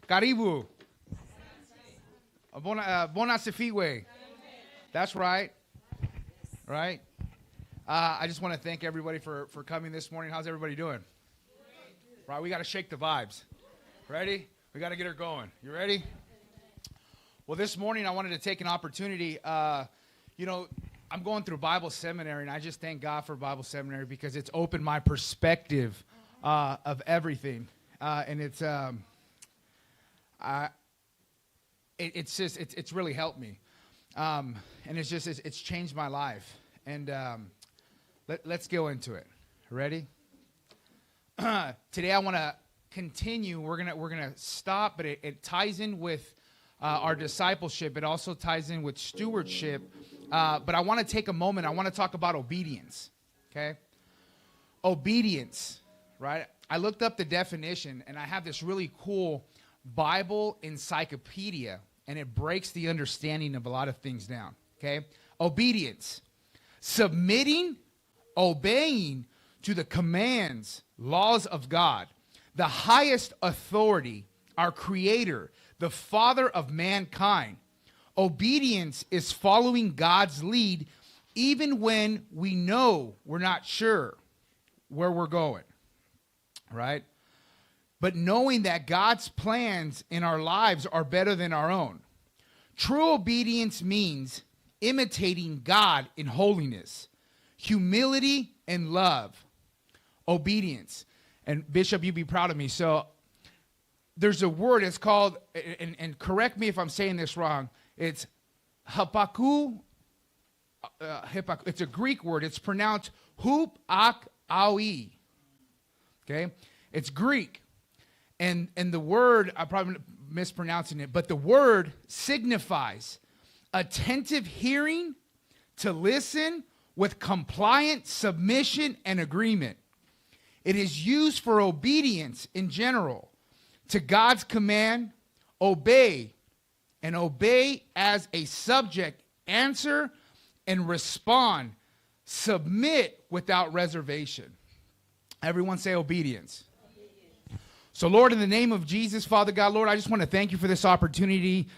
Karibu. Bona Sifiwe. That's right. Right? I just want to thank everybody for coming this morning. How's everybody doing? Right, we got to shake the vibes. Ready? We got to get her going. You ready? Well, this morning I wanted to take an opportunity. I'm going through Bible seminary, and I just thank God for Bible seminary because it's opened my perspective of everything, and it's really helped me, and it's changed my life. And let's go into it. Ready? Today I want to continue. We're gonna stop, but it ties in with our discipleship. It also ties in with stewardship. But I want to take a moment. I want to talk about obedience. Okay? Obedience, right? I looked up the definition, and I have this really cool Bible encyclopedia, and it breaks the understanding of a lot of things down. Okay? Obedience. Submitting, obeying to the commands, laws of God, the highest authority, our Creator, the Father of mankind. Obedience is following God's lead even when we know we're not sure where we're going, right? But knowing that God's plans in our lives are better than our own. True obedience means imitating God in holiness, humility, and love. Obedience. And Bishop, you'd be proud of me. So there's a word, it's called, and correct me if I'm saying this wrong, it's hapaku. It's a Greek word. It's pronounced hup-ak-awi. Okay? It's Greek. And the word, I'm probably mispronouncing it, but the word signifies attentive hearing, to listen with compliant submission and agreement. It is used for obedience in general to God's command, obey, and obey as a subject, answer and respond, submit without reservation. Everyone say obedience. So, Lord, in the name of Jesus, Father God, Lord, I just want to thank you for this opportunity,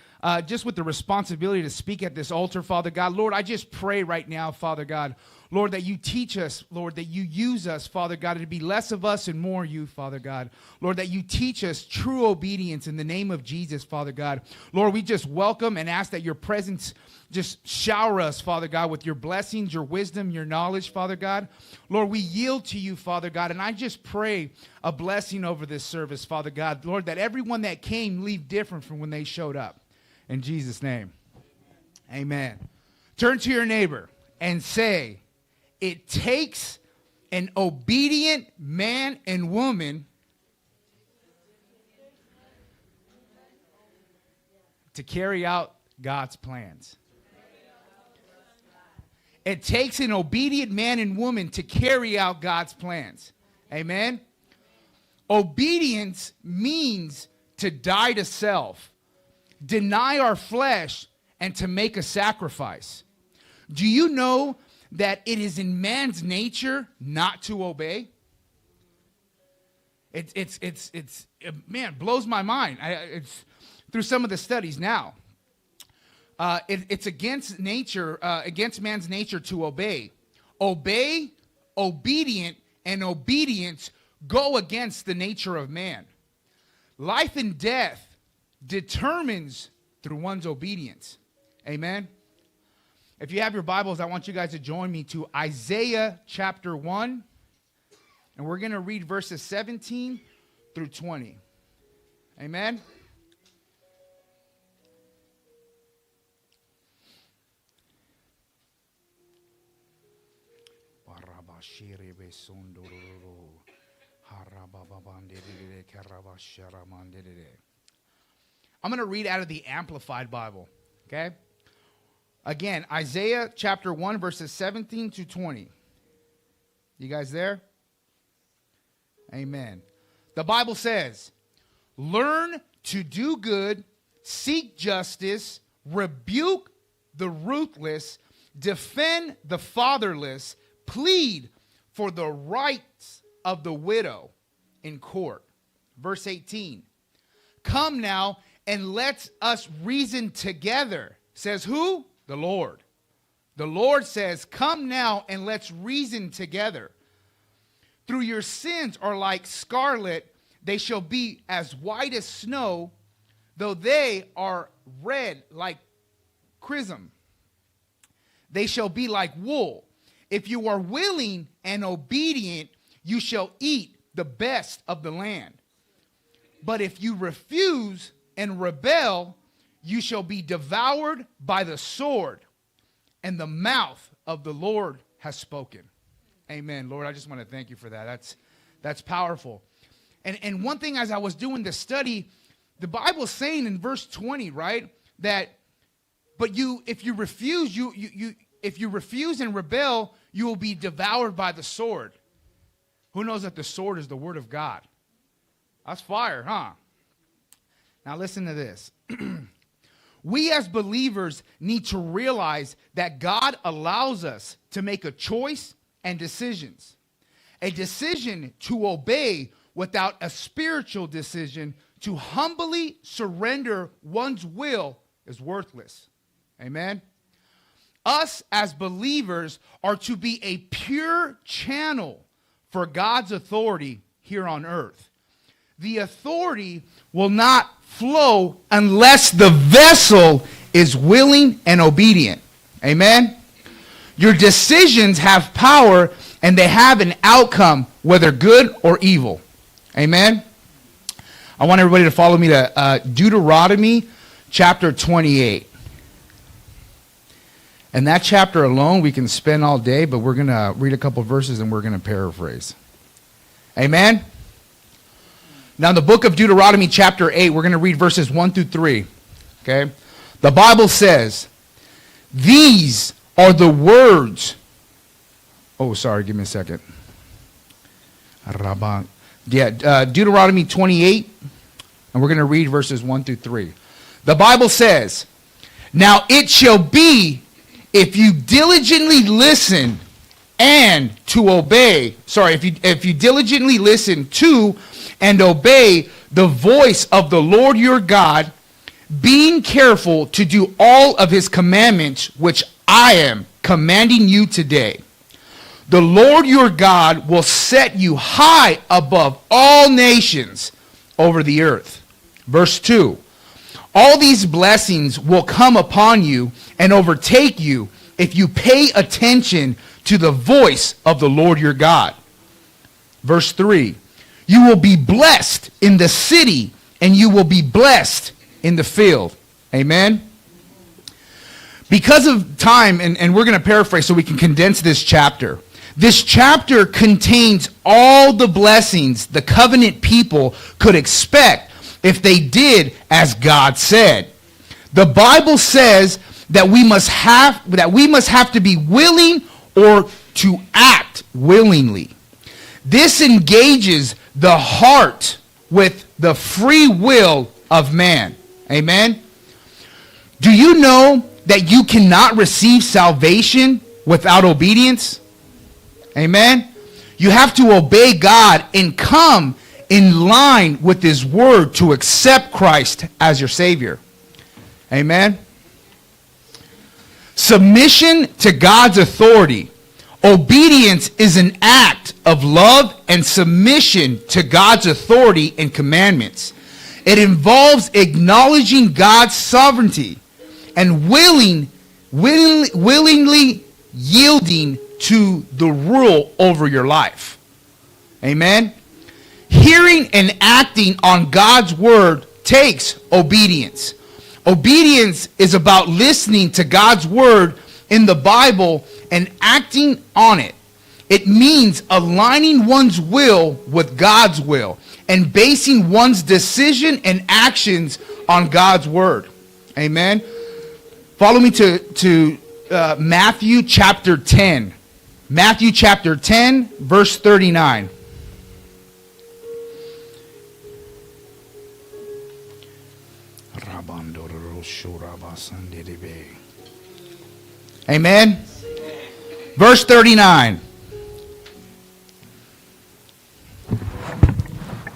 just with the responsibility to speak at this altar, Father God. Lord, I just pray right now, Father God, Lord, that you teach us, Lord, that you use us, Father God, to be less of us and more you, Father God. Lord, that you teach us true obedience in the name of Jesus, Father God. Lord, we just welcome and ask that your presence just shower us, Father God, with your blessings, your wisdom, your knowledge, Father God. Lord, we yield to you, Father God, and I just pray a blessing over this service, Father God. Lord, that everyone that came leave different from when they showed up. In Jesus' name, amen. Turn to your neighbor and say, it takes an obedient man and woman to carry out God's plans. It takes an obedient man and woman to carry out God's plans. Amen? Obedience means to die to self, deny our flesh, and to make a sacrifice. Do you know that it is in man's nature not to obey? Man, it blows my mind. It's through some of the studies now. It's against nature, against man's nature to obey. Obey, obedient, and obedience go against the nature of man. Life and death determines through one's obedience. Amen. If you have your Bibles, I want you guys to join me to Isaiah chapter 1. And we're going to read verses 17 through 20. Amen. I'm going to read out of the Amplified Bible. Okay. Again, Isaiah chapter 1, verses 17 to 20. You guys there? Amen. The Bible says, learn to do good, seek justice, rebuke the ruthless, defend the fatherless, plead for the rights of the widow in court. Verse 18. come now and let us reason together. Says who? The Lord. The Lord says, come now and let's reason together. Through your sins are like scarlet, they shall be as white as snow, though they are red like crimson. They shall be like wool. If you are willing and obedient, you shall eat the best of the land. But if you refuse and rebel, you shall be devoured by the sword, and the mouth of the Lord has spoken. Amen. Lord, I just want to thank you for that. That's powerful. And one thing, as I was doing the study, the Bible's saying in verse 20, right, that if you refuse and rebel, you will be devoured by the sword. Who knows that the sword is the word of God? That's fire, huh? Now listen to this. We as believers need to realize that God allows us to make a choice and decisions. A decision to obey without a spiritual decision to humbly surrender one's will is worthless. Amen? Us as believers are to be a pure channel for God's authority here on earth. The authority will not flow unless the vessel is willing and obedient. Amen? Your decisions have power and they have an outcome, whether good or evil. Amen? I want everybody to follow me to Deuteronomy chapter 28. And that chapter alone, we can spend all day, but we're going to read a couple verses and we're going to paraphrase. Amen? Now, in the book of Deuteronomy chapter 8, we're going to read verses 1 through 3. Okay? The Bible says, these are the words. Oh, sorry, give me a second. Deuteronomy 28, and we're going to read verses 1 through 3. The Bible says, now it shall be, if you diligently listen and to obey, if you diligently listen to and obey the voice of the Lord your God, being careful to do all of his commandments, which I am commanding you today, the Lord your God will set you high above all nations over the earth. Verse 2, all these blessings will come upon you and overtake you if you pay attention to the voice of the Lord your God. Verse 3, you will be blessed in the city and you will be blessed in the field. Amen? Because of time, and we're going to paraphrase so we can condense this chapter. This chapter contains all the blessings the covenant people could expect if they did as God said. The Bible says that we must have to be willing or to act willingly. This engages the heart with the free will of man. Amen? Do you know that you cannot receive salvation without obedience? Amen? You have to obey God and come in line with his word to accept Christ as your Savior. Amen? Submission to God's authority. Obedience is an act of love and submission to God's authority and commandments. It involves acknowledging God's sovereignty and willingly yielding to the rule over your life. Amen? Hearing and acting on God's word takes obedience. Obedience is about listening to God's word in the Bible and acting on it. It means aligning one's will with God's will and basing one's decision and actions on God's word. Amen. Follow me to Matthew chapter 10. Matthew chapter 10, verse 39. Amen. Verse 39.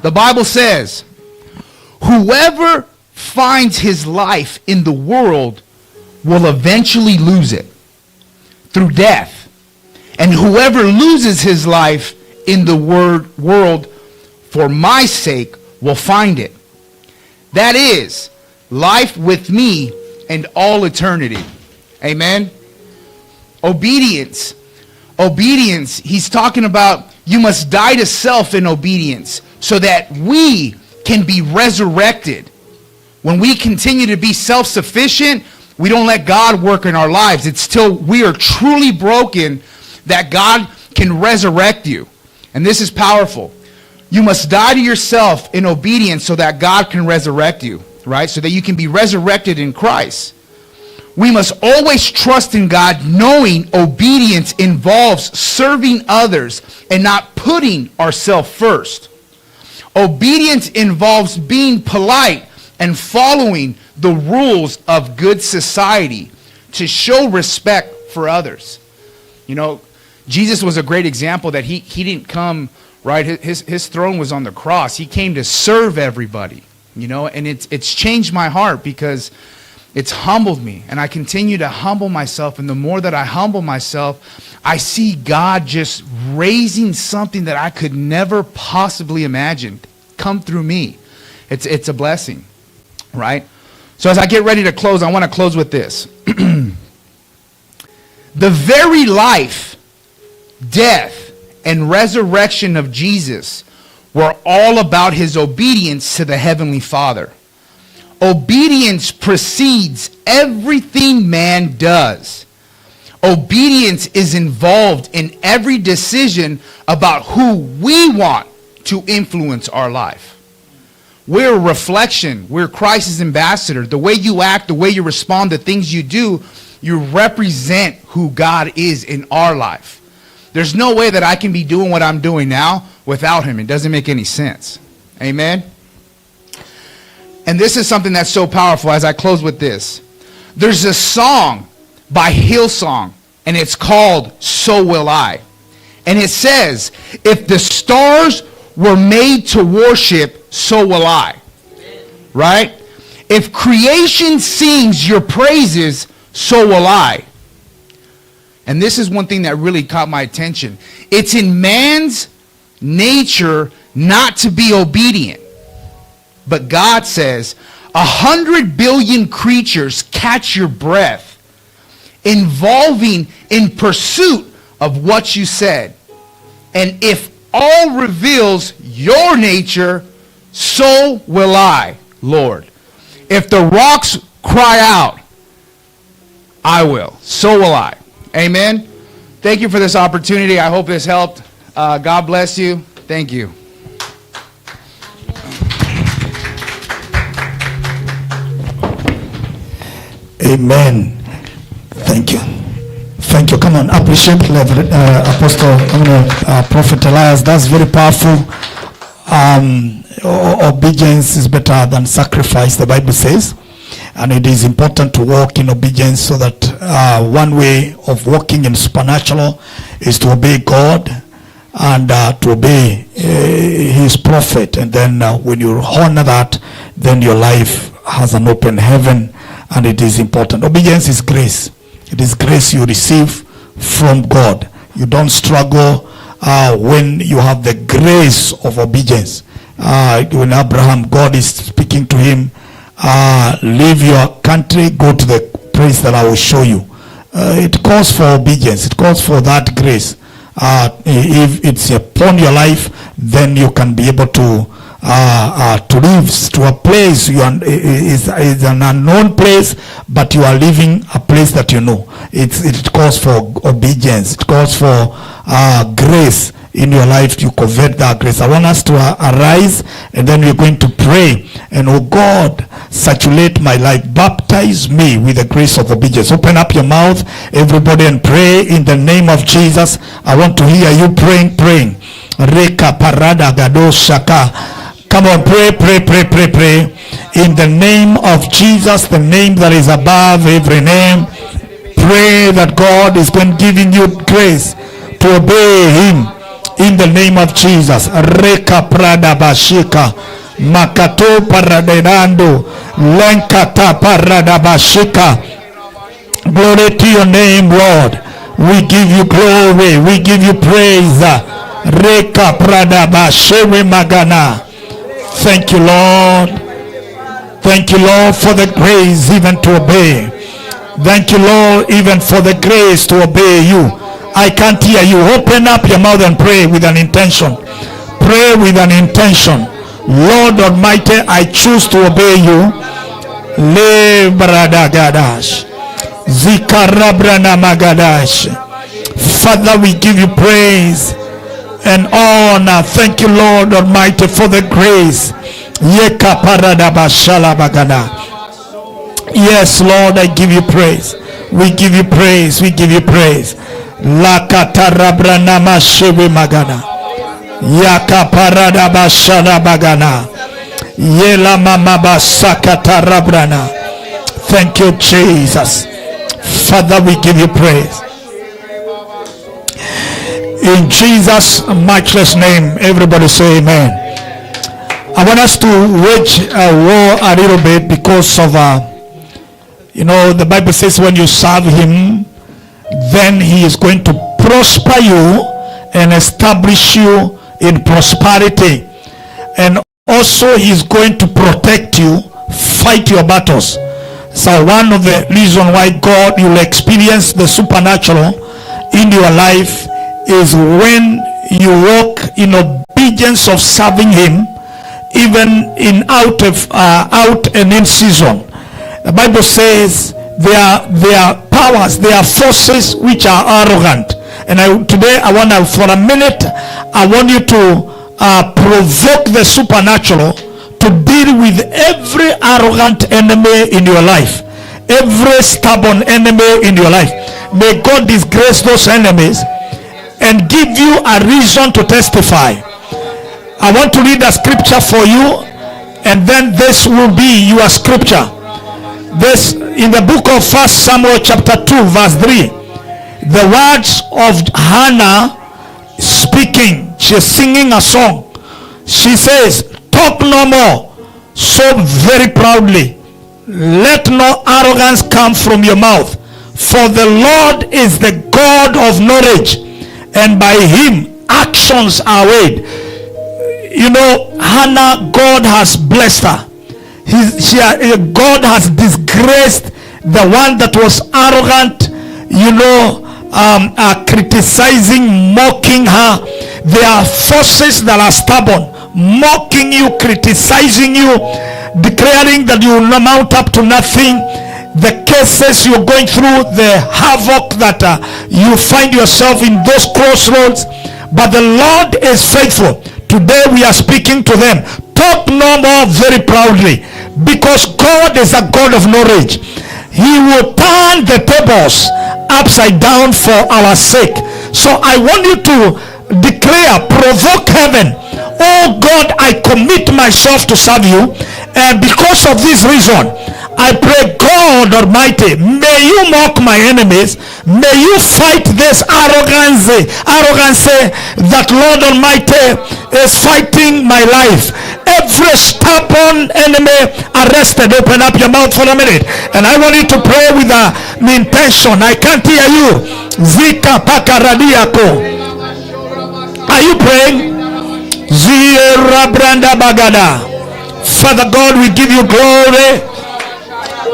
The Bible says, who whoever finds his life in the world will eventually lose it through death. And whoever loses his life in the world for my sake will find it. That is life with me and all eternity. Amen. Obedience. Obedience. He's talking about you must die to self in obedience so that we can be resurrected. When we continue to be self-sufficient, we don't let God work in our lives. It's till we are truly broken that God can resurrect you. And this is powerful. You must die to yourself in obedience so that God can resurrect you, right? So that you can be resurrected in Christ. We must always trust in God, knowing obedience involves serving others and not putting ourselves first. Obedience involves being polite and following the rules of good society to show respect for others. You know, Jesus was a great example that he didn't come, right? His throne was on the cross. He came to serve everybody, you know, and it's changed my heart because it's humbled me, and I continue to humble myself, and the more that I humble myself, I see God just raising something that I could never possibly imagine come through me. It's a blessing, right? So as I get ready to close, I want to close with this. The very life, death, and resurrection of Jesus were all about his obedience to the Heavenly Father. Obedience precedes everything man does. Obedience is involved in every decision about who we want to influence our life. We're a reflection. We're Christ's ambassador. The way you act, the way you respond, the things you do, you represent who God is in our life. There's no way that I can be doing what I'm doing now without him. It doesn't make any sense. Amen? And this is something that's so powerful as I close with this. There's a song by Hillsong, and it's called So Will I. And it says, if the stars were made to worship, so will I. Right? If creation sings your praises, so will I. And this is one thing that really caught my attention. It's in man's nature not to be obedient. But God says, 100 billion creatures catch your breath, involving in pursuit of what you said. And if all reveals your nature, so will I, Lord. If the rocks cry out, I will. So will I. Amen. Thank you for this opportunity. I hope this helped. God bless you. Thank you. Amen. Thank you. Thank you. Come on, appreciate Apostle, Prophet Elias. That's very powerful. Obedience is better than sacrifice, the Bible says. And it is important to walk in obedience so that one way of walking in supernatural is to obey God and to obey his prophet. And then when you honor that, then your life has an open heaven, and it is important. Obedience is grace. It is grace you receive from God. You don't struggle when you have the grace of obedience. When Abraham, God is speaking to him, leave your country, go to the place that I will show you. It calls for obedience. It calls for that grace. If it's upon your life, then you can be able to live to a place is an unknown place, but you are living a place that you know. It calls for obedience. It calls for grace in your life to covet that grace. I want us to arise, and then we're going to pray. And oh God, saturate my life. Baptize me with the grace of obedience. Open up your mouth, everybody, and pray in the name of Jesus. I want to hear you praying. Reka parada gado shaka. Come on, pray. In the name of Jesus, the name that is above every name. Pray that God is going giving you grace to obey him. In the name of Jesus. Reka prada bashika. Makato paradenando. Lenkata paradabashika. Glory to your name, Lord. We give you glory. We give you praise. Reka pradabashewe magana. Thank you, Lord. Thank you, Lord, for the grace even to obey. Thank you, Lord, even for the grace to obey you. I can't hear you. Open up your mouth and pray with an intention. Pray with an intention. Lord Almighty, I choose to obey you. Le bradagadash. Zikarabrana magadash. Father, we give you praise and honor. Thank you, Lord Almighty, for the grace. Yeka paradabashala bagana. Yes, Lord, I give you praise. We give you praise. We give you praise. La katarabrana mashewe magana. Yaka paradabashala bagana. Yela mama basakata rabrana. Thank you, Jesus. Father, we give you praise. In Jesus' matchless name, everybody say amen. I want us to wage a war a little bit because of, the Bible says when you serve him, then he is going to prosper you and establish you in prosperity. And also he is going to protect you, fight your battles. So one of the reasons why God will experience the supernatural in your life is when you walk in obedience of serving him, even in out and in season. The Bible says there are powers, there are forces which are arrogant. And today I want to, for a minute, I want you to provoke the supernatural to deal with every arrogant enemy in your life, every stubborn enemy in your life. May God disgrace those enemies and give you a reason to testify. I want to read a scripture for you, and then this will be your scripture. This in the book of 1 Samuel chapter 2 verse 3. The words of Hannah speaking. She's singing a song. She says, talk no more so very proudly. Let no arrogance come from your mouth. For the Lord is the God of knowledge, and by him actions are weighed. Hannah, God has blessed her. God has disgraced the one that was arrogant, criticizing, mocking her. There are forces that are stubborn, mocking you, criticizing you, declaring that you will not mount up to nothing. The cases you're going through, the havoc that you find yourself in those crossroads. But the Lord is faithful. Today we are speaking to them. Talk no more very proudly, because God is a God of knowledge. He will turn the tables upside down for our sake. So I want you to declare, provoke heaven. Oh God, I commit myself to serve you, and because of this reason, I pray, God Almighty, may you mock my enemies. May you fight this arrogance that Lord Almighty is fighting my life. Every stubborn enemy arrested. Open up your mouth for a minute, and I want you to pray with an intention. I can't hear you. Zika pakaradiako. Are you praying? Zira branda bagada. Father God, we give you glory.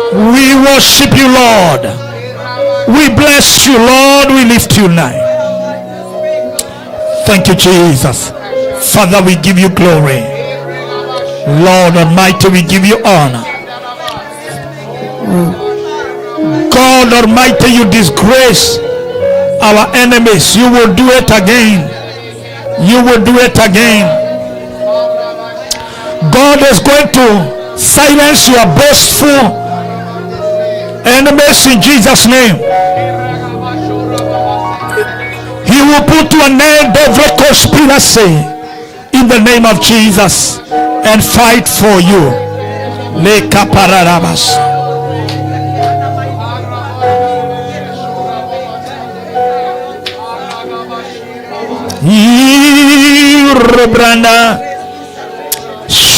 We worship you, Lord. We bless you, Lord. We lift you now. Thank you, Jesus. Father, we give you glory. Lord Almighty, we give you honor. God Almighty, you disgrace our enemies. You will do it again. You will do it again. God is going to silence your boastful enemies in Jesus' name. He will put to an end every conspiracy in the name of Jesus and fight for you. Le kapararabas. Rebranda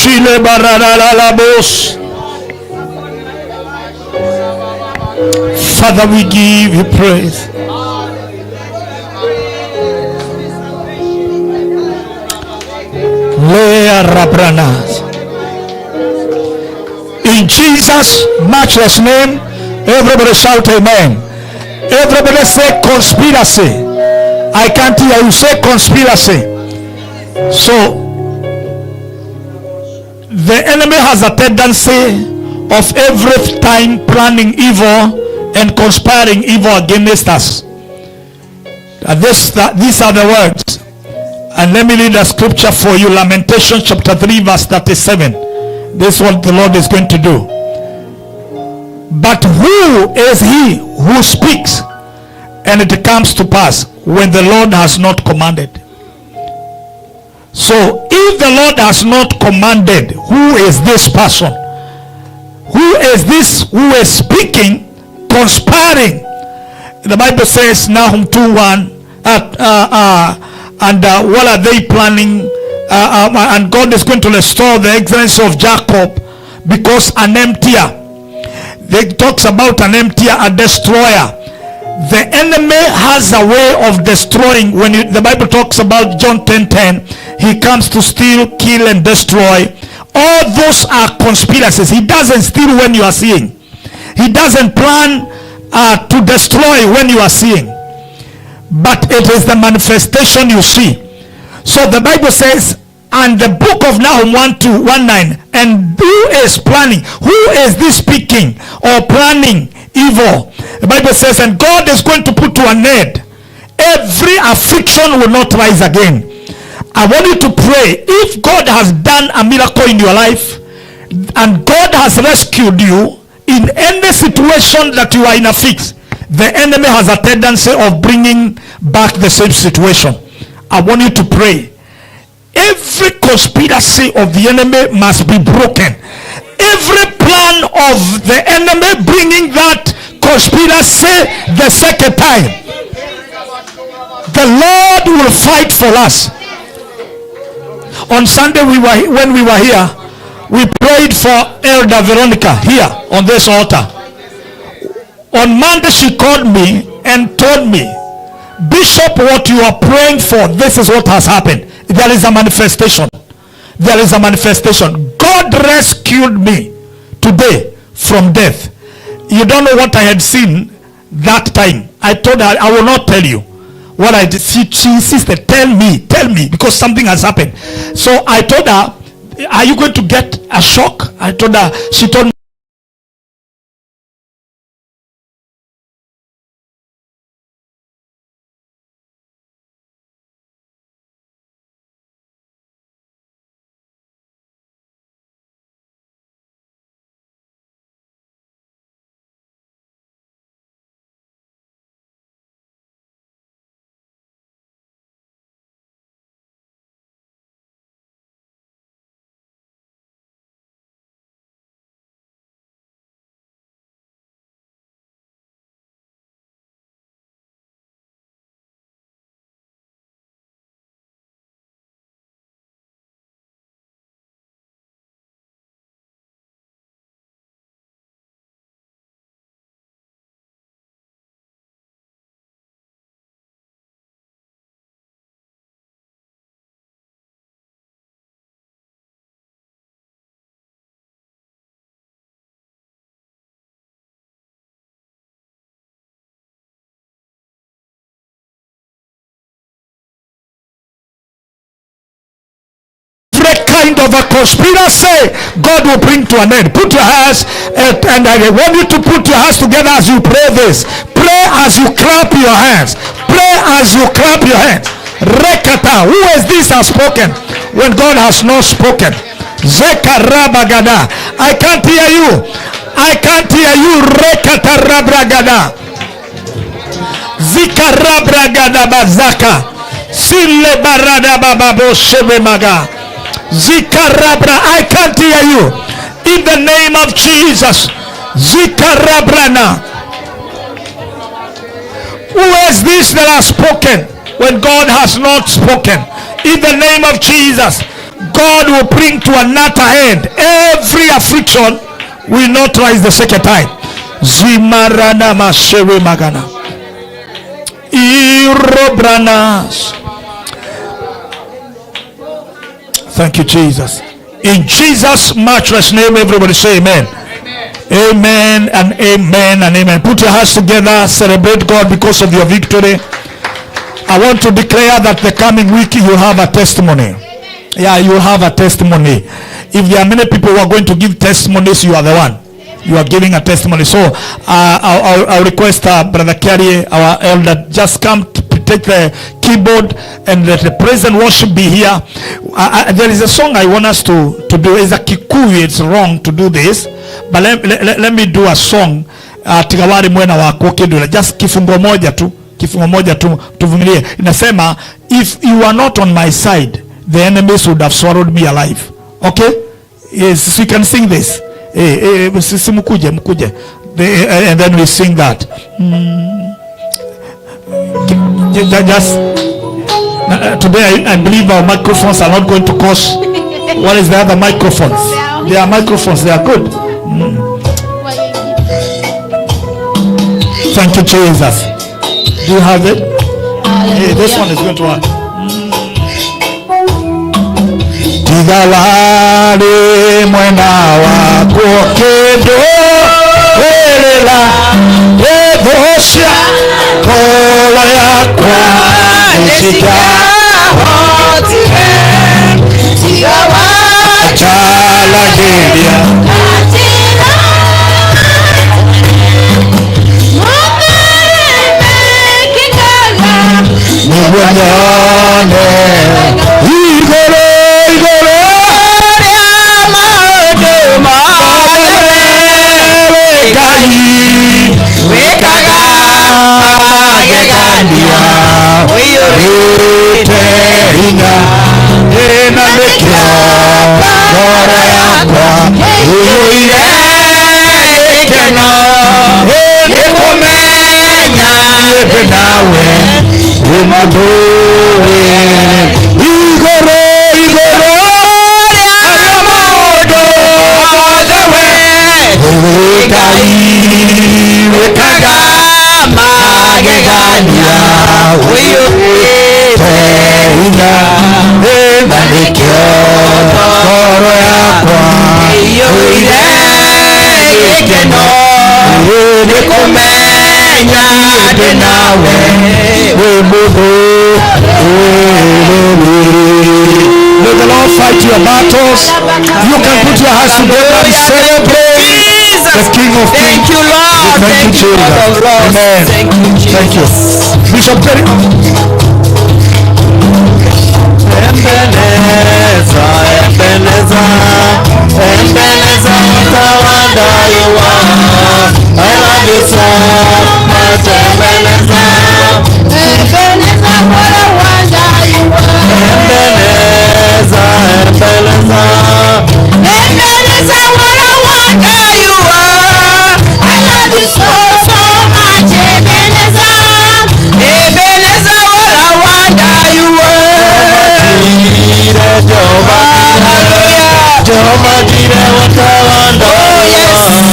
Shile Baralalabos. Father, we give you praise. Lea Rabranas. In Jesus' matchless name, everybody shout amen. Everybody say conspiracy. I can't hear you say conspiracy. So, the enemy has a tendency of every time planning evil and conspiring evil against us. These are the words. And let me read a scripture for you. Lamentation chapter 3 verse 37. This is what the Lord is going to do. But who is he who speaks and it comes to pass when the Lord has not commanded? So if the Lord has not commanded, who is this person? Who is this who is speaking, conspiring? The Bible says Nahum 2:1 and what are they planning? And God is going to restore the excellence of Jacob, because an emptier. They talks about an emptier, a destroyer. The enemy has a way of destroying. When the Bible talks about John 10:10, he comes to steal, kill, and destroy. All those are conspiracies. He doesn't steal when you are seeing. He doesn't plan to destroy when you are seeing. But it is the manifestation you see. So the Bible says, and the book of Nahum 1:9, and who is planning? Who is this speaking or planning evil? The Bible says, and God is going to put to an end. Every affliction will not rise again. I want you to pray. If God has done a miracle in your life and God has rescued you in any situation that you are in a fix, the enemy has a tendency of bringing back the same situation. I want you to pray. Every conspiracy of the enemy must be broken. Every plan of the enemy bringing that conspiracy the second time, the Lord will fight for us. On Sunday when we were here, we prayed for Elder Veronica here on this altar. On Monday she called me and told me, Bishop, what you are praying for, this is what has happened. There is a manifestation. There is a manifestation. God rescued me today from death. You don't know what I had seen that time. I told her, I will not tell you what I did. She insisted, tell me, because something has happened. So I told her, are you going to get a shock? I told her, she told me, kind of a conspiracy, God will bring to an end. Put your hands, and I want you to put your hands together as you pray this. Pray as you clap your hands. Pray as you clap your hands. Rekata, who is this has spoken when God has not spoken? Zekarabagada, I can't hear you. I can't hear you. Rekata rabragada, zikarabragada bazaka, sile barada bababo shebemaga. Zikarabra, I can't hear you. In the name of Jesus. Zikarabrana. Who is this that has spoken when God has not spoken? In the name of Jesus. God will bring to an utter end. Every affliction will not rise the second time. Zimarana mashere magana. Irobranas. Thank you, Jesus. In Jesus' matchless name, everybody say amen. Amen and amen and amen. Put your hands together. Celebrate God because of your victory. I want to declare that the coming week you have a testimony. Yeah, you have a testimony. If there are many people who are going to give testimonies, you are the one. You are giving a testimony. So I'll request Brother Kerry, our elder, just come to take the keyboard and let the praise and worship be here. There is a song I want us to do. It's a Kikuyu. It's wrong to do this, but let me do a song. Tigawari mwena wa kukedula. Just kifungo moja tu tuvumilie. Inasema, if you are not on my side, the enemies would have swallowed me alive. Okay? Yes, so you can sing this. Mkuje. And then we sing that. Just today I believe our microphones are not going to cost. What is the other microphones? They are microphones. They are good. Thank you, Jesus. Do you have it? Hey, this one is going to work. Tigawari mwena wa kukedo welela edosha kola yakwa nishika hotire tigawari chala gedia Mugonyane igoro May the Lord fight your battles. You can put your hands together and celebrate the King of Kings. Thank you, Lord. Thank you, Jesus. Amen. Thank you. Bishop Terry. Ebeneza, utawanda you are. I love you so much, Ebeneza. Ebeneza, what a wonder you are. Ebeneza, Ebeneza, what a wonder you are. I love you so much, Ebeneza. Ebeneza, what a wonder you are. Jehovah Jireh, what a wonder you are.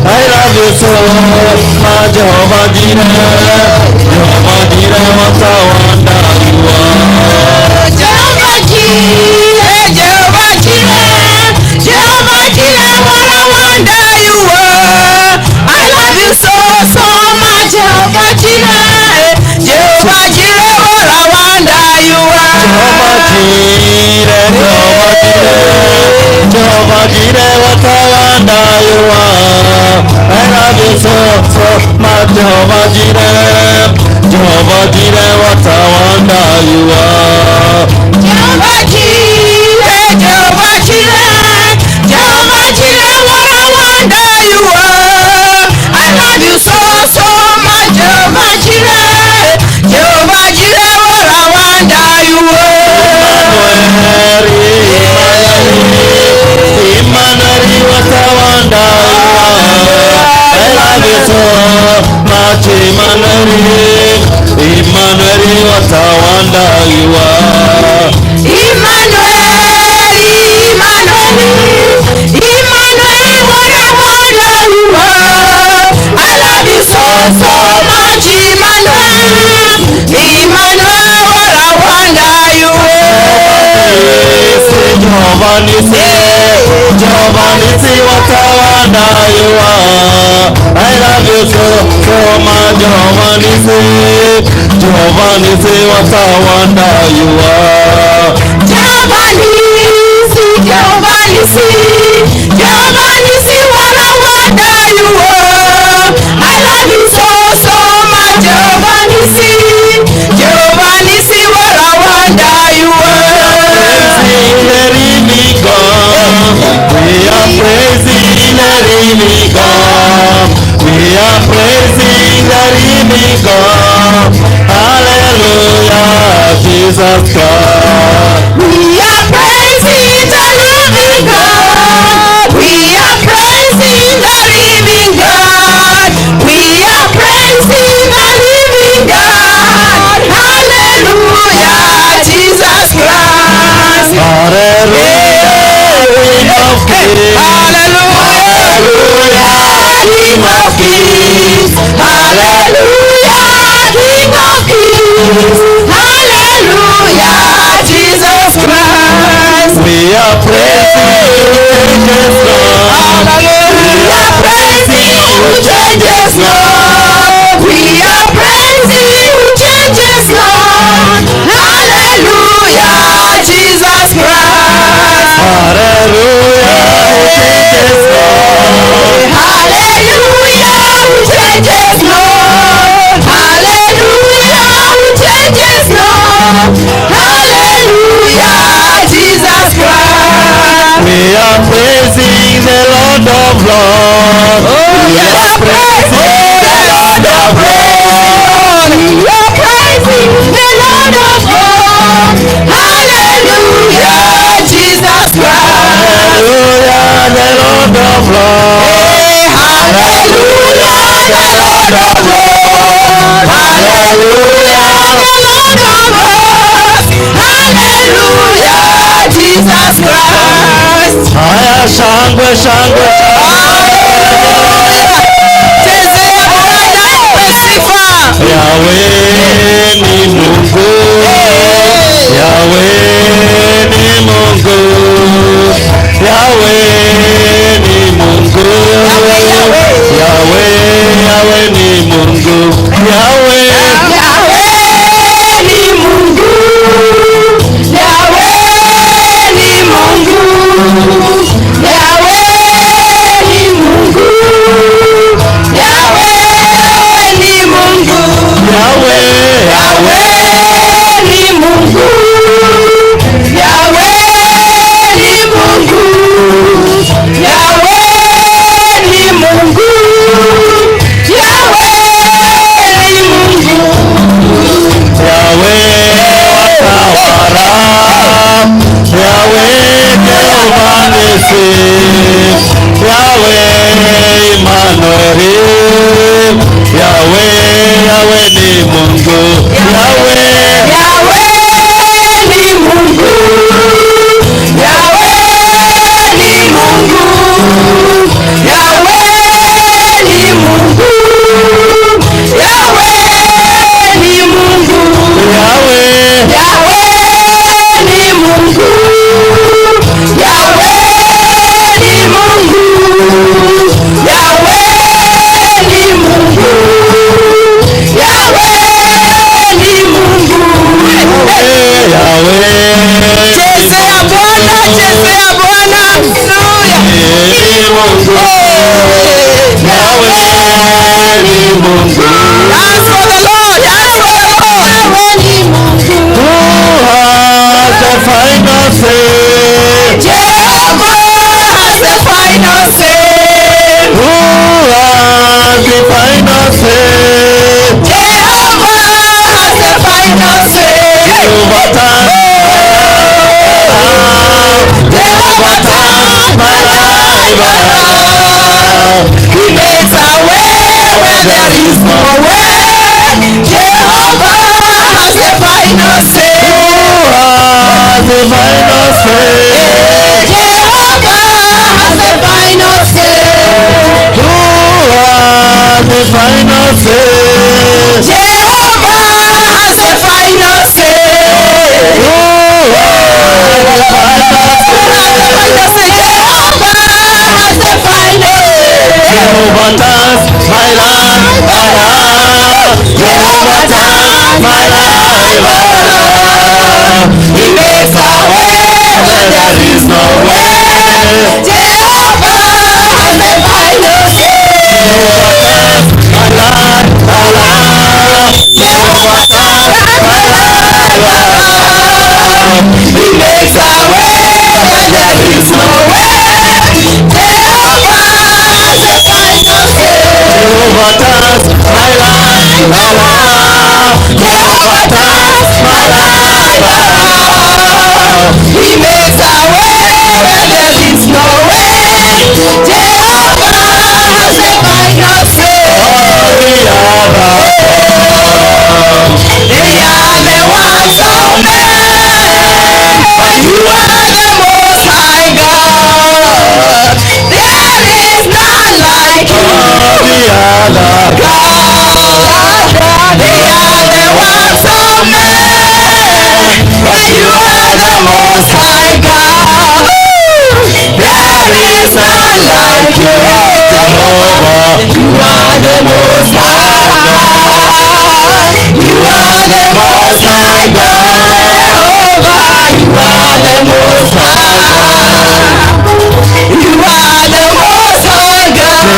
I love you so much, Jehovah Jireh. Jehovah Jireh, what a wonder you are. Jehovah Jireh, Jehovah Jireh, Jehovah Jireh, what a wonder you are. I love you so much, Jehovah Jireh. Jehovah Jireh, what a wonder you are. Jehovah Jireh, what a wonder you are. I love you so much, Jehovah Jireh. Jehovah Jireh, what a wonder you are. Jehovah Jireh, Jehovah Jireh, Jehovah Jireh, what a wonder you are. I love you so much, Jehovah Jireh. Jehovah Jireh, what a wonder you are. Emmanuel, what a wonder you are. I love you so much, Emmanuel. Emmanuel, what a wonder you are. Emmanuel, Nisi, Jehovah Nisi, what a wonder you are. I love you so much, Jehovah Nisi, Jehovah Nisi, what a wonder you are. Jehovah Nisi, Jehovah Nisi, Jehovah Nisi, what a wonder you are. I love you so much, Jehovah Nisi, Jehovah Nisi, what a wonder you are. We are praising the living God. We are praising the living God. Hallelujah, Jesus Christ. We are praising the living God. We are praising the living God. We are praising the living God. Hallelujah, Jesus Christ. Hallelujah, King of Kings. Hallelujah, King of Kings. Hallelujah, King of Kings. Hallelujah, Jesus Christ. We are praising Jesus Lord. We are praising who changes Lord. We are praising who changes Lord. Hallelujah, Jesus Christ. Hallelujah, Jesus Lord. Hallelujah, who changes Lord. Hallelujah, who changes Lord. Hallelujah, Jesus Christ. We are praising the Lord of Lords. We are praising the Lord of Lords. We are praising the Lord of Lords. Hallelujah, Jesus Christ. Hallelujah, the Lord of Lords. Hallelujah, the Lord of Lords. Hallelujah, the Lord of Lords. Hallelujah, Jesus Christ. Aya shangwe shangwe Chezea Bwana sifa. Yahweh ni Mungu. Yahweh ni Mungu. Yahweh ni Mungu. Yahweh, Yahweh ni Mungu. Yahweh. Yahweh ni Mungu. Yahweh ni Mungu. Yahweh ni Mungu. Yahweh ni Mungu. Yahweh, Yahweh ni Mungu. Yahweh ni Mungu. Yahweh ni Mungu. Yahweh ni Mungu. Yahweh watawala. Yahweh Jehovah Nisi. Yahweh Emmanuel. Yahweh, Yahweh ni Mungu. Yahweh, Yahweh ni Mungu. Yahweh ni Mungu. Yahweh ni Mungu. Yahweh ni Mungu. Yahweh, Yahweh ni Mungu. Yahweh ni Mungu. Yahweh ni Mungu. Yahweh ni Mungu. Yahweh Chezea Bwana, chezea Bwana. Haleluya. ni Mungu. Yahweh ni Mungu. Dance for the Lord, dance for the Lord. Yahweh ni Mungu. Who has the final say? Jehovah has the final say. Who has the final say? Jehovah has the final say. Jehovah turn my life around. He makes a way where there is no way. Jehovah has the final say. Who has the final say? Jehovah has the final say. Who has the final say? Jehovah has the final say. Who has the final say? He makes a way where there is no way. Jehovah has a final say. My life, my life. Jehovah has my life. He makes a way where there is no way. Jehovah has a final say. Jehovah does my life, my life. Jehovah has my life. He makes a way where there is no way. Jehovah has a final say. They are the ones of men, but you are the most high God. There is none like you, God. They are the ones of men, but you are the most high God. There is none like you, Jehovah. You are the most high God. You are the most high God. Jehovah, you are the most high. You are the most high God.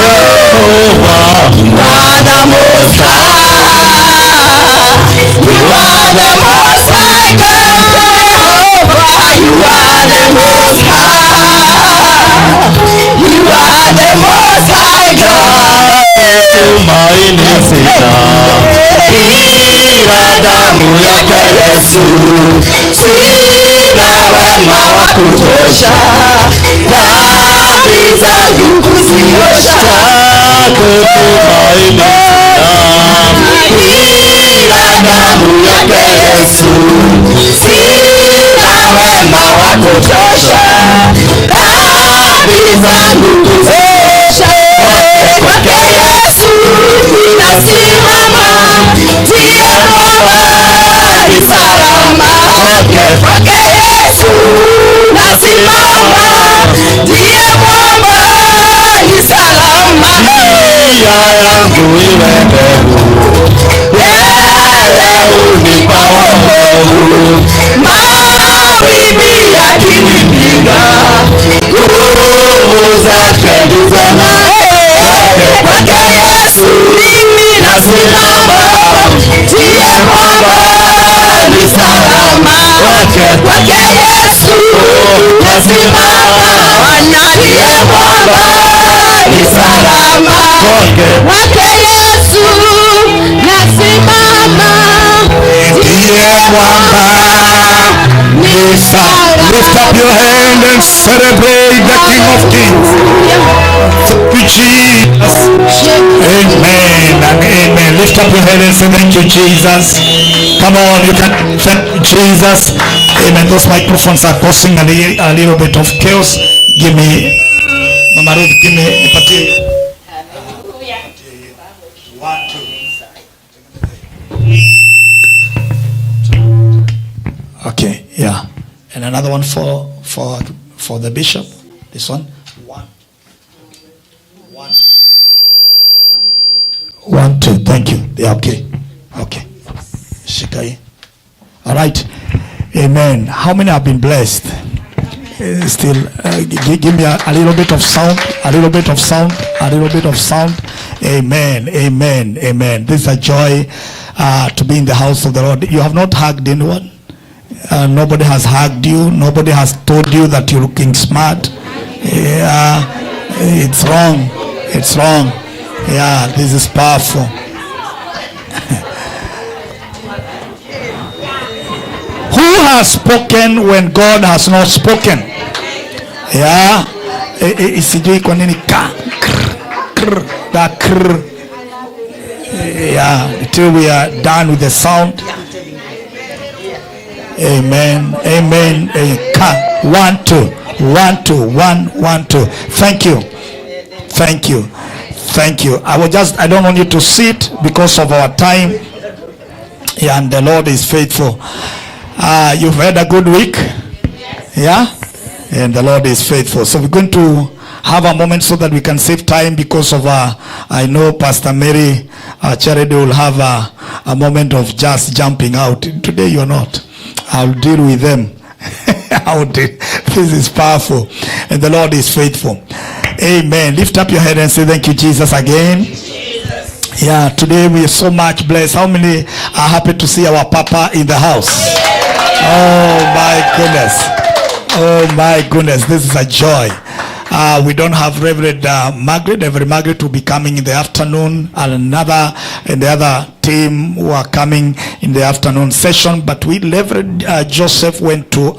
Jehovah, You are the most high. You are the most high God. Jehovah, you are the most high. You are the most high God. tumaini sina, ila damu yake Yesu, Sina wema wa kutosha, dhambi zangu kuziosha. tumaini Ila damu yake Yesu, sina wema wa kutosha, dhambi zangu kuziosha. Kwake Yesu ninasimama, ndiye mwamba ni salama. Kwake Yesu nasimama, ndiye mwamba ni salama. Njia yangu iwe mbegu, Yeye unipa wokovu. mawimbi yakinipiga, nguvu zake ndizo kwake Yesu mimi nasimama, ndiye mwamba ni salama. Kwake Yesu nasimama, ndiye mwamba ni salama. Kwake Yesu nasimama, Ndiye mwamba ni salama. Lift up your hand and celebrate the King of Kings. Thank you, Jesus. Amen and amen. Lift up your hand and say thank you, Jesus. Come on, you can thank Jesus. Amen. Those microphones are causing a little bit of chaos. Give me, Mama Ruth, give me, nipatie. 1, 2. Okay, yeah. And another one for the bishop. This one. 1, 1, 2. Thank you. Yeah, okay. Okay. Shikai. All right. Amen. How many have been blessed? Still, give me a little bit of sound. A little bit of sound. A little bit of sound. Amen. Amen. Amen. This is a joy to be in the house of the Lord. You have not hugged anyone. Nobody has hugged you. Nobody has told you that you're looking smart. Yeah, it's wrong. It's wrong. Yeah, this is powerful. Who has spoken when God has not spoken? Yeah. Sijui kwa nini ka yeah, until we are done with the sound. Amen. Amen. 1, 2. 1, 2. 1, 1, 2. Thank you. Thank you. Thank you. I don't want you to sit because of our time. Yeah, and the Lord is faithful. You've had a good week. Yeah? And the Lord is faithful. So we're going to have a moment so that we can save time because of I know Pastor Mary Charity will have a moment of just jumping out. Today you're not. I'll deal with them. This is powerful. And the Lord is faithful. Amen. Lift up your head and say thank you, Jesus, again. Yeah, today we are so much blessed. How many are happy to see our Papa in the house? Oh my goodness. Oh my goodness. This is a joy. We don't have Reverend Margaret. Reverend Margaret will be coming in the afternoon, and the other team who are coming in the afternoon session. But Reverend Joseph went to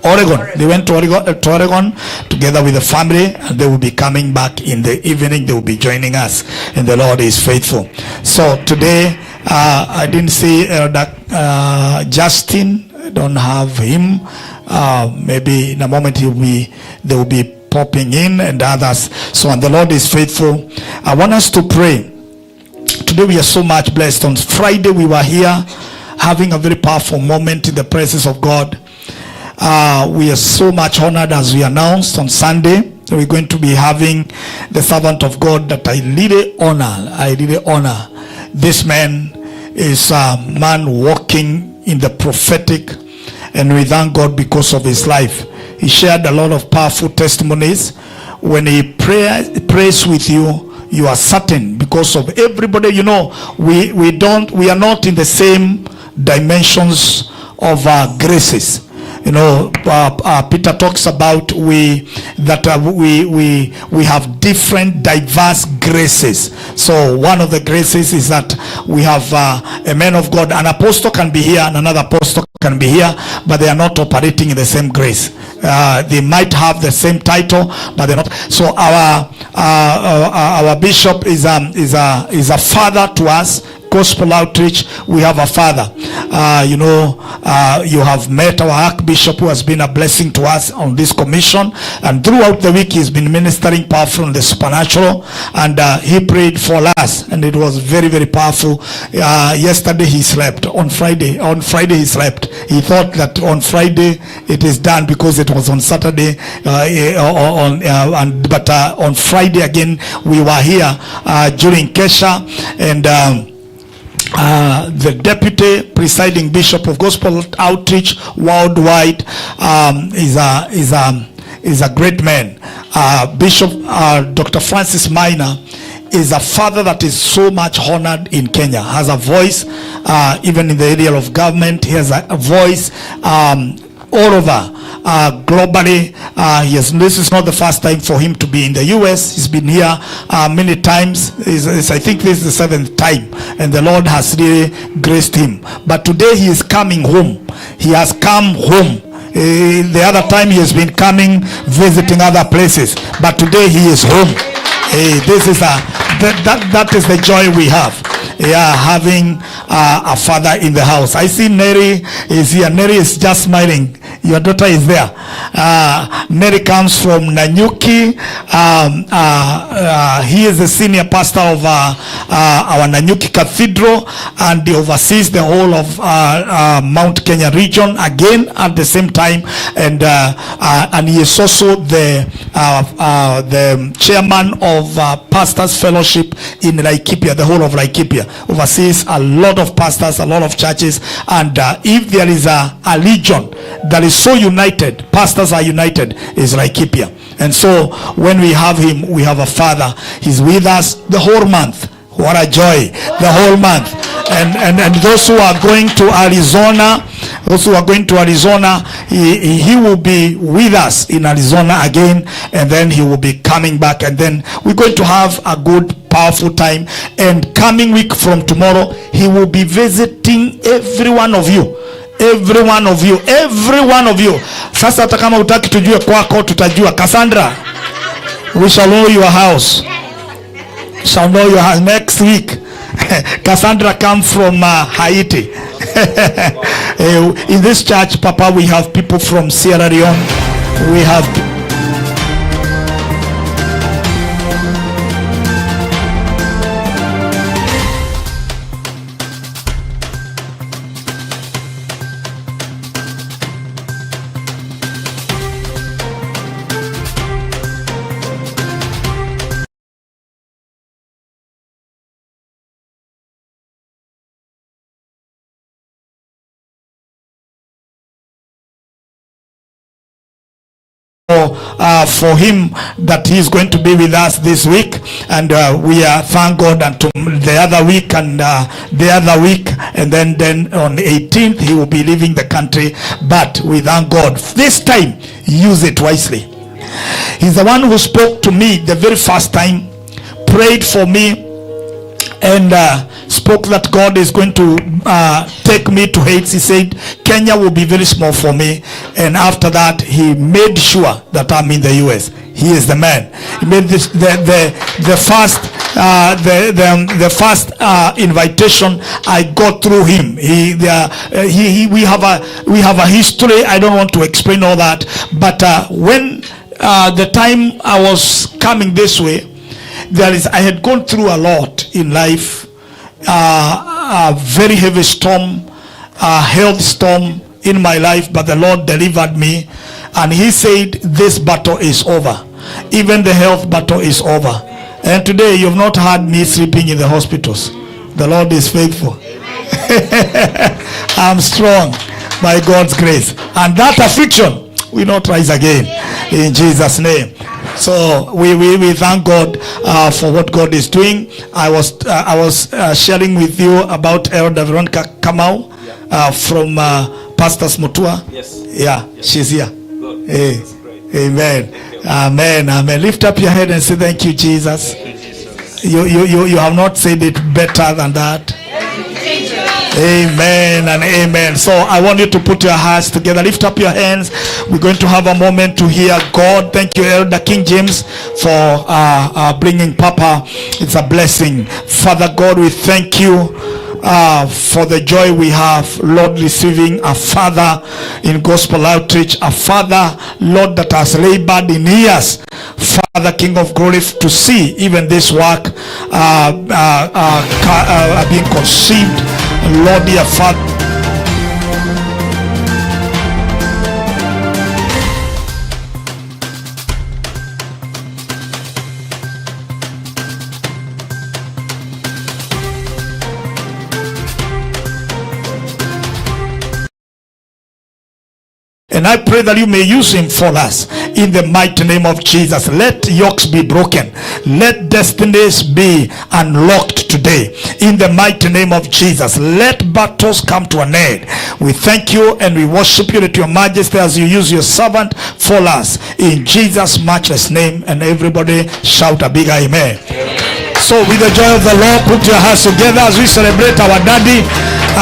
Oregon. They went to Oregon together with the family, and they will be coming back in the evening. They will be joining us, and the Lord is faithful. So today, I didn't see Justin. I don't have him. Maybe in a moment they will be popping in, and others. So, and the Lord is faithful. I want us to pray. Today we are so much blessed. On Friday we were here having a very powerful moment in the presence of God. We are so much honored, as we announced on Sunday. We're going to be having the servant of God that I really honor. This man is a man walking in the prophetic, and we thank God because of his life. He shared a lot of powerful testimonies. When he prays with you, you are certain, because of everybody, we are not in the same dimensions of graces. Peter talks about we have different diverse graces. So one of the graces is that we have a man of God, an apostle can be here and another apostle can be here, but they are not operating in the same grace. They might have the same title, but they're not. So our bishop is a father to us. Gospel Outreach, we have a father. You have met our Archbishop, who has been a blessing to us on this commission, and throughout the week he's been ministering powerful in the supernatural, and he prayed for us, and it was very, very powerful. Yesterday he slept. On Friday he slept. He thought that on Friday it is done because it was on Saturday, but on Friday again we were here during Kesha, and the deputy presiding bishop of Gospel Outreach worldwide is a great man. Bishop Dr. Francis Minor is a father that is so much honored in Kenya. Has a voice even in the area of government. He has a voice all over globally. This is not the first time for him to be in the US. He's been here many times. I think this is the 7th time, and the Lord has really graced him. But today he is coming home. He has come home. The other time he has been coming, visiting other places, but today he is home. This is that is the joy we have. Having a father in the house. I see Neri is here. Neri is just smiling. Your daughter is there. Neri comes from Nanyuki. He is the senior pastor of our Nanyuki Cathedral, and he oversees the whole of Mount Kenya region again at the same time, and he is also the chairman of Pastors Fellowship in Laikipia, the whole of Laikipia. Oversees a lot of pastors, a lot of churches, and if there is a legion that is so united, pastors are united, is Laikipia. And so when we have him, we have a father. He's with us the whole month. What a joy, the whole month. And those who are going to Arizona, he will be with us in Arizona again, and then he will be coming back, and then we're going to have a good, powerful time. And coming week from tomorrow, he will be visiting every one of you. Every one of you. Sasa hata kama utaki tujue kwako, tutajua. Cassandra, we shall know your house. Next week. Cassandra come from Haiti. In this church, Papa, we have people from Sierra Leone. We have for him that he's going to be with us this week, and we thank God. And the other week and the other week, and then on the 18th he will be leaving the country. But we thank God. This time, use it wisely. He's the one who spoke to me the very first time, prayed for me, and spoke that God is going to take me to Haiti. He said Kenya will be very small for me, and after that he made sure that I'm in the US. He is the man. He made this the first invitation I got through him. We have a history. I don't want to explain all that, but when the time I was coming this way, I had gone through a lot in life, a very heavy storm, a health storm in my life, but the Lord delivered me, and he said this battle is over. Even the health battle is over. And today you've not had me sleeping in the hospitals. The Lord is faithful. I'm strong by God's grace, and that affliction will not rise again in Jesus' name. So we thank God for what God is doing. I was sharing with you about Elder Veronica Kamau from Pastor's Mutua. Yes. Yeah, yes. She's here. Good. Hey. That's great. Amen. Amen. Amen. Lift up your head and say thank you, Jesus. You have not said it better than that. Amen and amen. So I want you to put your hands together. Lift up your hands. We're going to have a moment to hear God. Thank you, Elder King James, for bringing Papa. It's a blessing. Father God, we thank you for the joy we have, Lord, receiving a father in gospel outreach, a father, Lord, that has labored in years, Father, King of glory, to see even this work being conceived, Lord, dear Father. And I pray that you may use him for us in the mighty name of Jesus. Let yokes be broken. Let destinies be unlocked today in the mighty name of Jesus. Let battles come to an end. We thank you and we worship you at your majesty as you use your servant for us in Jesus' matchless name. And everybody shout a big amen. So with the joy of the Lord, put your hands together as we celebrate our daddy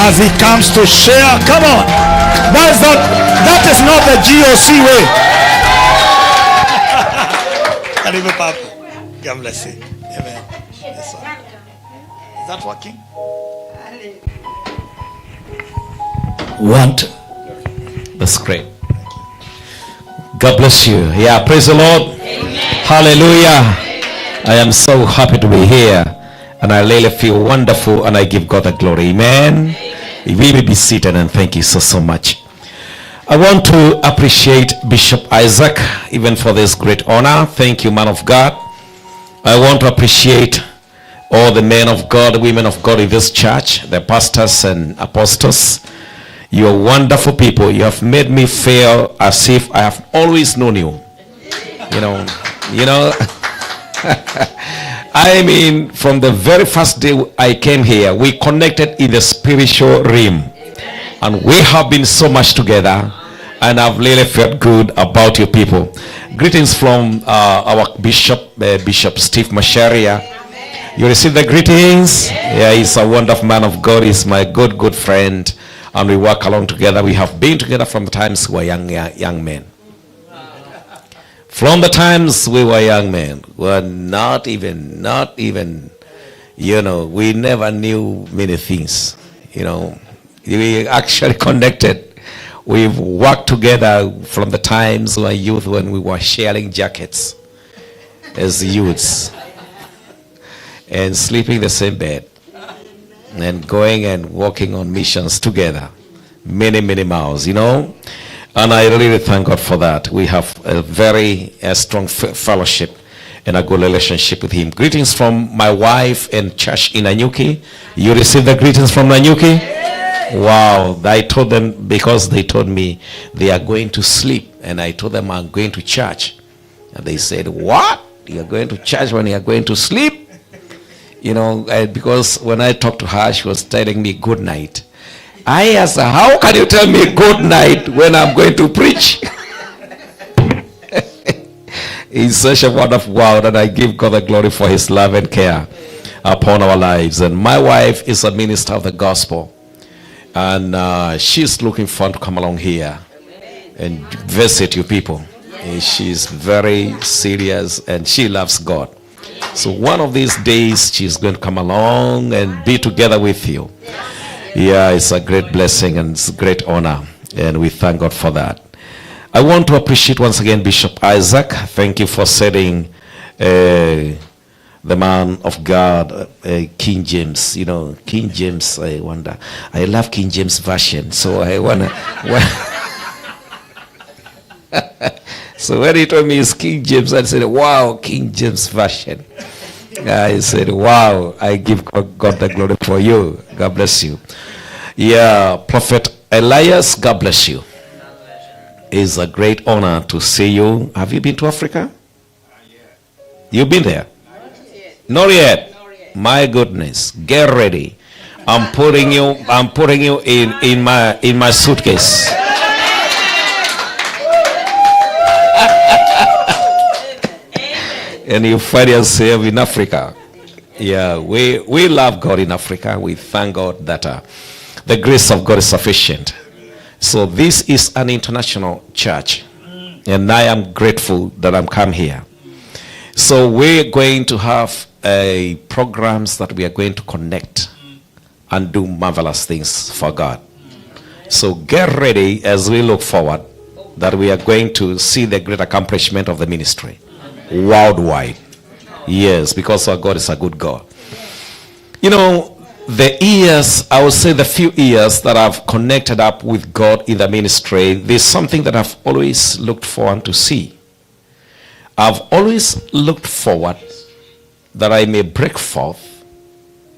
as he comes to share. Come on. That is not the GOC way. Karibu Papa. God bless you. Amen. Yes, sir. Is that working? Want? That's great. God bless you. Yeah, praise the Lord. Amen. Hallelujah. I am so happy to be here, and I really feel wonderful, and I give God the glory. Amen. We will be seated, and thank you so much. I want to appreciate Bishop Isaac even for this great honor. Thank you, man of God. I want to appreciate all the men of God, women of God in this church, the pastors and apostles. You are wonderful people. You have made me feel as if I have always known you. You know. I mean, from the very first day I came here, we connected in the spiritual realm. And we have been so much together, and I've really felt good about you people. Greetings from our bishop, Bishop Steve Masharia. You receive the greetings? Yeah, he's a wonderful man of God. He's my good friend, and we work along together. We have been together from the times we were young men. From the times we were young men, we were not even, we never knew many things, We actually connected. We've worked together from the times we were youth when we were sharing jackets as youths and sleeping in the same bed and going and walking on missions together, many miles, And I really thank God for that. We have a very strong fellowship and a good relationship with him. Greetings from my wife and church in Nanyuki. You receive the greetings from Nanyuki? Wow. I told them, because they told me they are going to sleep, and I told them I'm going to church. And they said, what? You're going to church when you're going to sleep? You know, because when I talked to her, she was telling me good night. I asked her, how can you tell me good night when I'm going to preach? It's such a wonderful world, and I give God the glory for his love and care upon our lives. And my wife is a minister of the gospel, and she's looking forward to come along here and visit you people. She's very serious, and she loves God. So one of these days she's going to come along and be together with you. Yeah, it's a great blessing and it's a great honor, and we thank God for that. I want to appreciate once again Bishop Isaac. Thank you for setting the man of God, King James. You know, King James, I wonder. I love King James Version, so I want to... So when he told me it's King James, I said, wow, King James Version. I said, wow, I give God the glory for you. God bless you. Yeah, Prophet Elias, God bless you. It's a great honor to see you. Have you been to Africa? You've been there? Not yet. My goodness. Get ready. I'm putting you in my suitcase. And you find yourself in Africa. Yeah, we love God in Africa. We thank God that the grace of God is sufficient. So this is an international church, and I am grateful that I'm come here. So we're going to have programs that we are going to connect and do marvelous things for God. So get ready as we look forward that we are going to see the great accomplishment of the ministry worldwide. Yes, because our God is a good God. You know, the years, I would say the few years that I've connected up with God in the ministry, there's something that I've always looked forward to see. I've always looked forward that I may break forth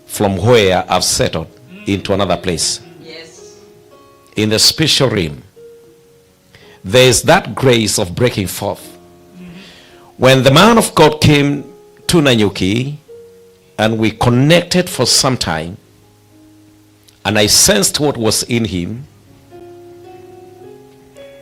from where I've settled into another place. Yes. In the spiritual realm, there is that grace of breaking forth. When the man of God came to Nanyuki and we connected for some time, and I sensed what was in him,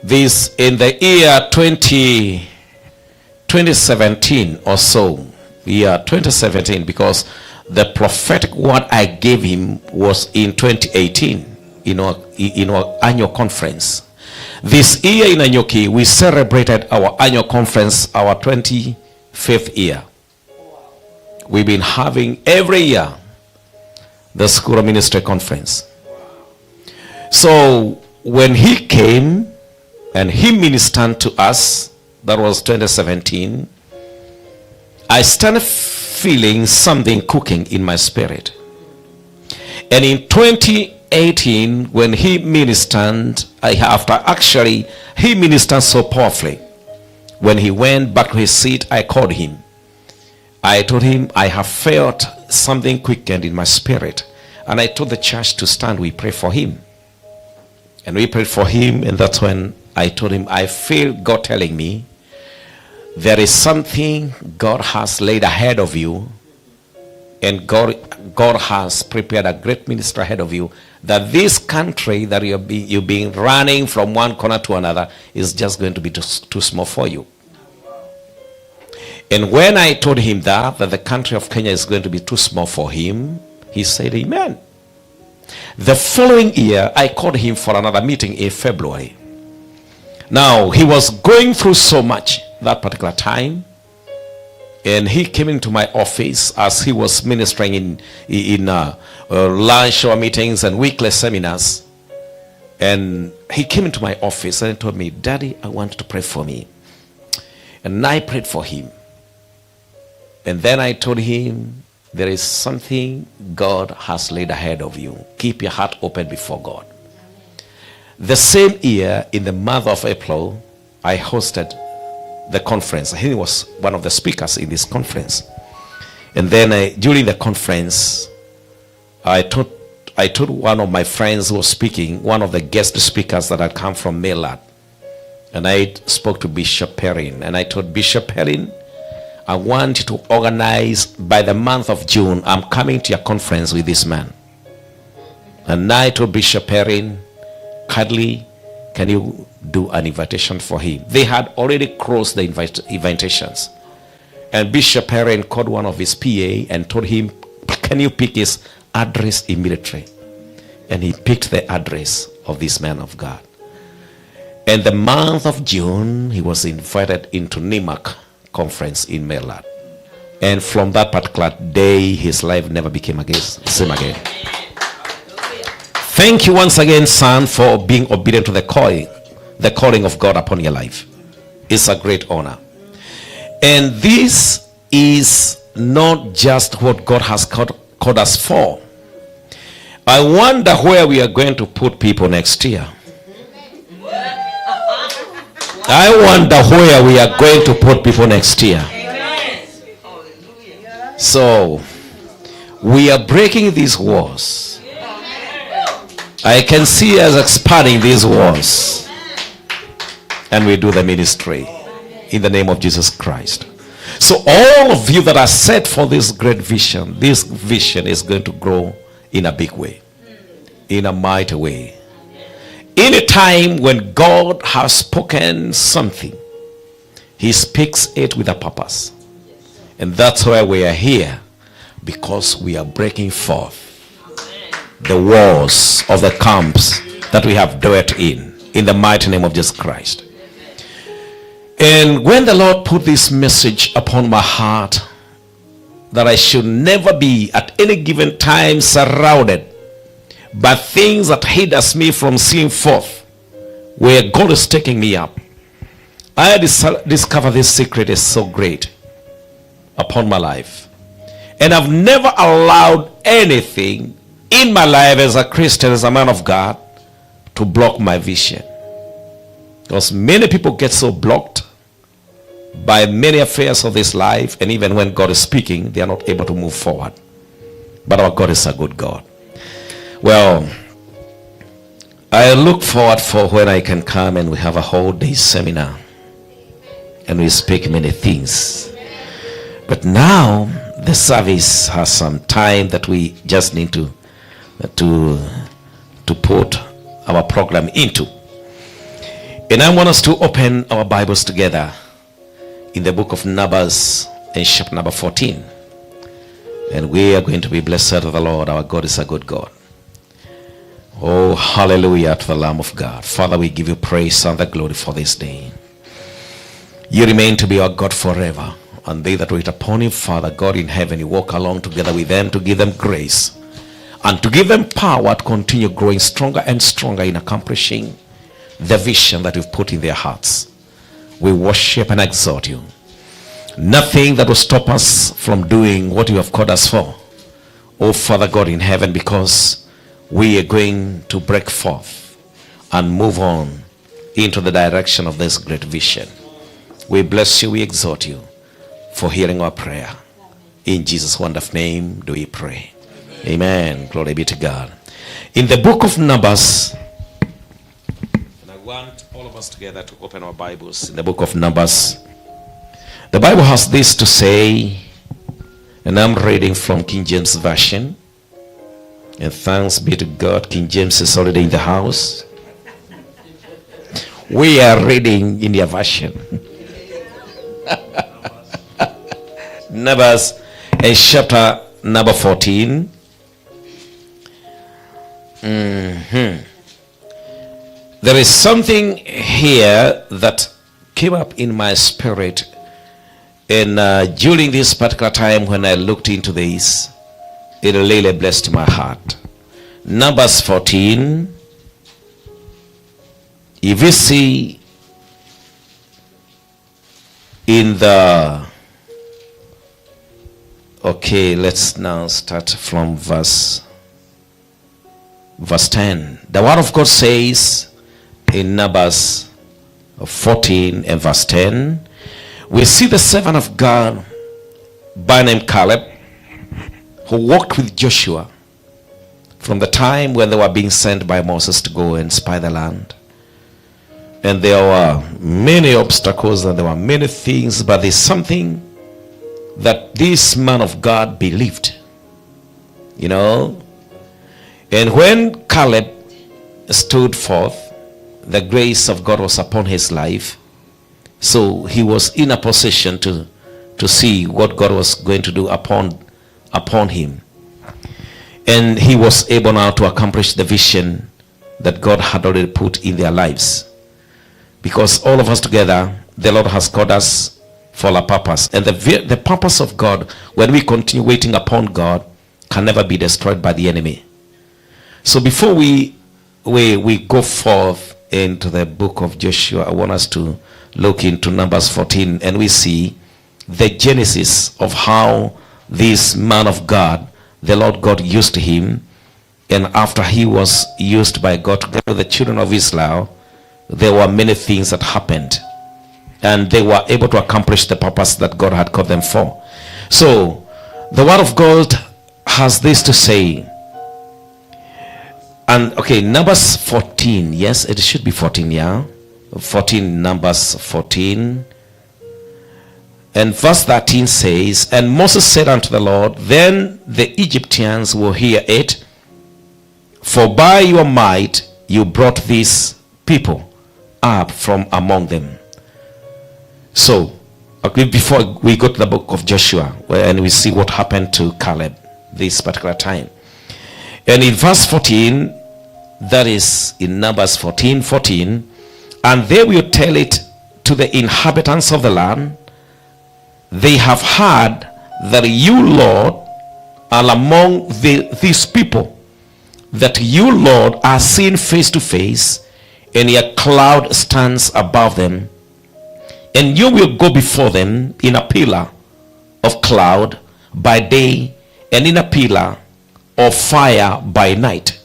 this in the year 2017 or so, year 2017, because the prophetic word I gave him was in 2018 in our annual conference. This year in Anyoki, we celebrated our annual conference, our 25th year. We've been having every year the School of Ministry Conference. So when he came and he ministered to us, that was 2017, I started feeling something cooking in my spirit. And in 2018, when he ministered, he ministered so powerfully. When he went back to his seat, I called him. I told him I have felt something quickened in my spirit, and I told the church to stand. We pray for him, and we prayed for him. And that's when I told him, I feel God telling me there is something God has laid ahead of you, and God has prepared a great ministry ahead of you, that this country that you've been running from one corner to another is just going to be too small for you. And when I told him that the country of Kenya is going to be too small for him, he said amen. The following year, I called him for another meeting in February. Now, he was going through so much that particular time, and he came into my office as he was ministering in lunch hour meetings and weekly seminars. And he came into my office and he told me, Daddy, I want you to pray for me. And I prayed for him. And then I told him, there is something God has laid ahead of you. Keep your heart open before God. The same year, in the month of April, I hosted the conference. He was one of the speakers in this conference. And then during the conference, I I told one of my friends who was speaking, one of the guest speakers that had come from Maryland, and I spoke to Bishop Perrin, and I told Bishop Perrin, I want you to organize by the month of June. I'm coming to your conference with this man. And I told Bishop Perrin, Cuddly, can you do an invitation for him? They had already crossed the invitations. And Bishop Perrin called one of his PA and told him, can you pick his address immediately? And he picked the address of this man of God. And the month of June, he was invited into NIMAC conference in Maryland. And from that particular day, his life never became the same again. Thank you once again, son, for being obedient to the calling of God upon your life. It's a great honor. And this is not just what God has called us for. I wonder where we are going to put people next year. I wonder where we are going to put people next year. So, we are breaking these walls. I can see us expanding these walls. And we do the ministry in the name of Jesus Christ. So all of you that are set for this great vision, this vision is going to grow in a big way, in a mighty way. Any time when God has spoken something, he speaks it with a purpose. And that's why we are here, because we are breaking forth the walls of the camps that we have dwelt in the mighty name of Jesus Christ. And when the Lord put this message upon my heart, that I should never be at any given time surrounded by things that hinders me from seeing forth where God is taking me up, I discovered this secret is so great upon my life. And I've never allowed anything in my life as a Christian, as a man of God, to block my vision. Because many people get so blocked by many affairs of this life, and even when God is speaking, they are not able to move forward. But our God is a good God. Well, I look forward for when I can come and we have a whole day seminar and we speak many things. But now the service has some time that we just need to put our program into. And I want us to open our Bibles together in the book of Numbers in chapter number 14. And we are going to be blessed of the Lord. Our God is a good God. Oh, hallelujah to the Lamb of God. Father, we give you praise and the glory for this day. You remain to be our God forever. And they that wait upon you, Father God in heaven, you walk along together with them to give them grace and to give them power to continue growing stronger and stronger in accomplishing the vision that you've put in their hearts. We worship and exalt you. Nothing that will stop us from doing what you have called us for. Oh, Father God in heaven, because we are going to break forth and move on into the direction of this great vision. We bless you, we exalt you for hearing our prayer. In Jesus' wonderful name do we pray. Amen. Glory be to God. In the book of Numbers, and I want all of us together to open our Bibles in the book of Numbers. The Bible has this to say, and I'm reading from King James Version. And thanks be to God, King James is already in the house. We are reading in your version. Numbers in chapter number 14. There is something here that came up in my spirit, and during this particular time when I looked into this, it really blessed my heart. Numbers 14. If you see in the, okay, let's now start from verse 10. The word of God says in Numbers 14 and verse 10, we see the servant of God by name Caleb, who walked with Joshua from the time when they were being sent by Moses to go and spy the land. And there were many obstacles and there were many things, but there's something that this man of God believed. You know? And when Caleb stood forth, the grace of God was upon his life. So he was in a position to see what God was going to do upon him. And he was able now to accomplish the vision that God had already put in their lives. Because all of us together, the Lord has called us for a purpose. And the purpose of God, when we continue waiting upon God, can never be destroyed by the enemy. So before we go forth into the book of Joshua, I want us to look into Numbers 14, and we see the genesis of how this man of God, the Lord God, used him. And after he was used by God together with the children of Israel, there were many things that happened, and they were able to accomplish the purpose that God had called them for. So the word of God has this to say. And okay, Numbers 14, yes, it should be 14, yeah, 14, Numbers 14, and verse 13 says, and Moses said unto the Lord, then the Egyptians will hear it, for by your might you brought these people up from among them. So before we go to the book of Joshua, and we see what happened to Caleb this particular time, and in verse 14, that is in Numbers 14:14, and they will tell it to the inhabitants of the land, they have heard that you, Lord, are among these people, that you, Lord, are seen face to face, and a cloud stands above them, and you will go before them in a pillar of cloud by day, and in a pillar of fire by night.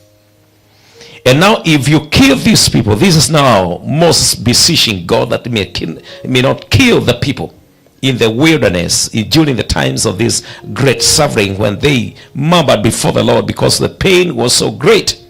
And now if you kill these people, this is now Moses beseeching God that he may not kill the people in the wilderness during the times of this great suffering, when they murmured before the Lord because the pain was so great.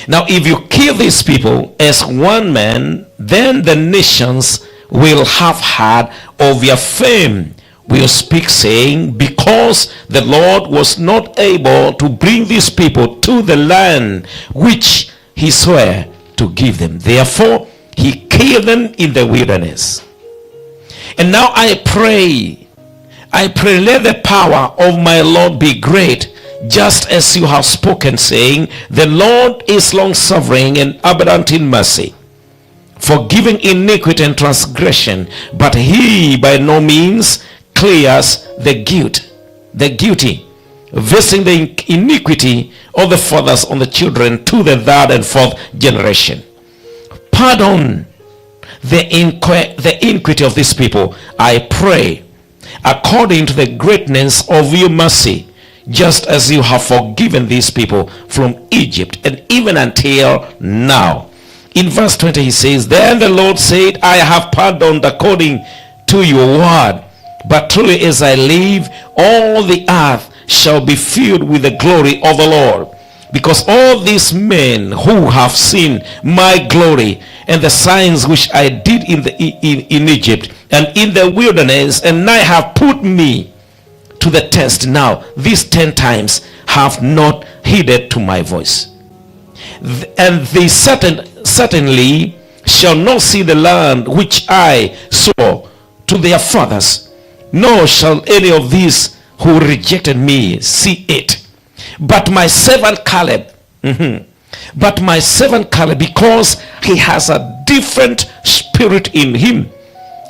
Now if you kill these people as one man, then the nations will have heard of your fame, will speak, saying, because the Lord was not able to bring these people to the land which he swore to give them. Therefore he killed them in the wilderness. And now I pray, let the power of my Lord be great, just as you have spoken, saying, the Lord is long suffering and abundant in mercy, forgiving iniquity and transgression, but he by no means clears the guilty, visiting the iniquity of the fathers on the children to the third and fourth generation. Pardon the iniquity of these people, I pray, according to the greatness of your mercy, just as you have forgiven these people from Egypt, and even until now. In verse 20 he says, then the Lord said, I have pardoned according to your word, but truly as I live, all the earth shall be filled with the glory of the Lord, because all these men who have seen my glory and the signs which I did in Egypt and in the wilderness, and I have put me to the test now these 10 times, have not heeded to my voice. And they certainly shall not see the land which I swore to their fathers, nor shall any of these who rejected me see it. But my servant Caleb, because he has a different spirit in him,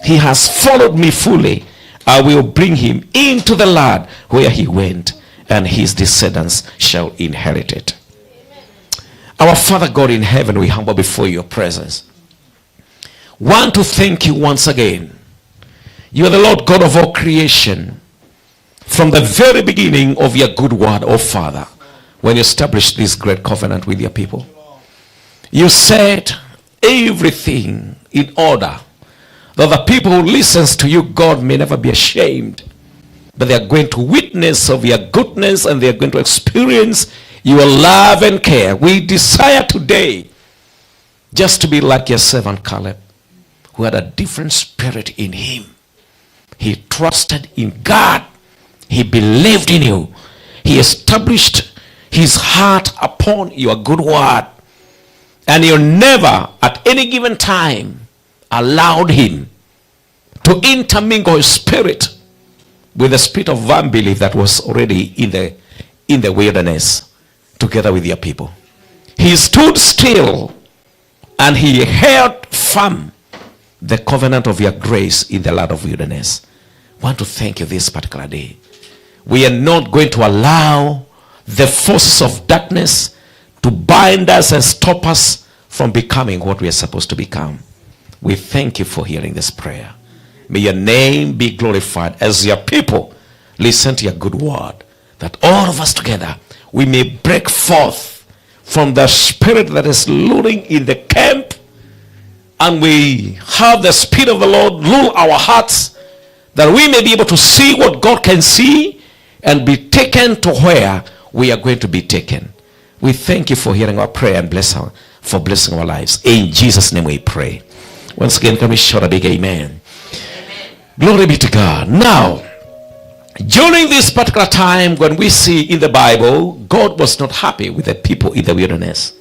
he has followed me fully, I will bring him into the land where he went, and his descendants shall inherit it. Our Father God in heaven, we humble before your presence. Want to thank you once again. You are the Lord God of all creation. From the very beginning of your good word, oh Father, when you established this great covenant with your people, you set everything in order, that the people who listens to you, God, may never be ashamed, but they are going to witness of your goodness, and they are going to experience your love and care. We desire today just to be like your servant Caleb, who had a different spirit in him. He trusted in God. He believed in you. He established his heart upon your good word. And you never, at any given time, allowed him to intermingle his spirit with the spirit of unbelief that was already in the wilderness together with your people. He stood still and he held firm the covenant of your grace in the land of wilderness. I want to thank you this particular day. We are not going to allow the forces of darkness to bind us and stop us from becoming what we are supposed to become. We thank you for hearing this prayer. May your name be glorified as your people listen to your good word, that all of us together we may break forth from the spirit that is ruling in the camp, and we have the Spirit of the Lord rule our hearts, that we may be able to see what God can see and be taken to where we are going to be taken. We thank you for hearing our prayer and for blessing our lives. In Jesus' name we pray. Once again, can we shout a big amen? Glory be to God. Now, during this particular time when we see in the Bible, God was not happy with the people in the wilderness.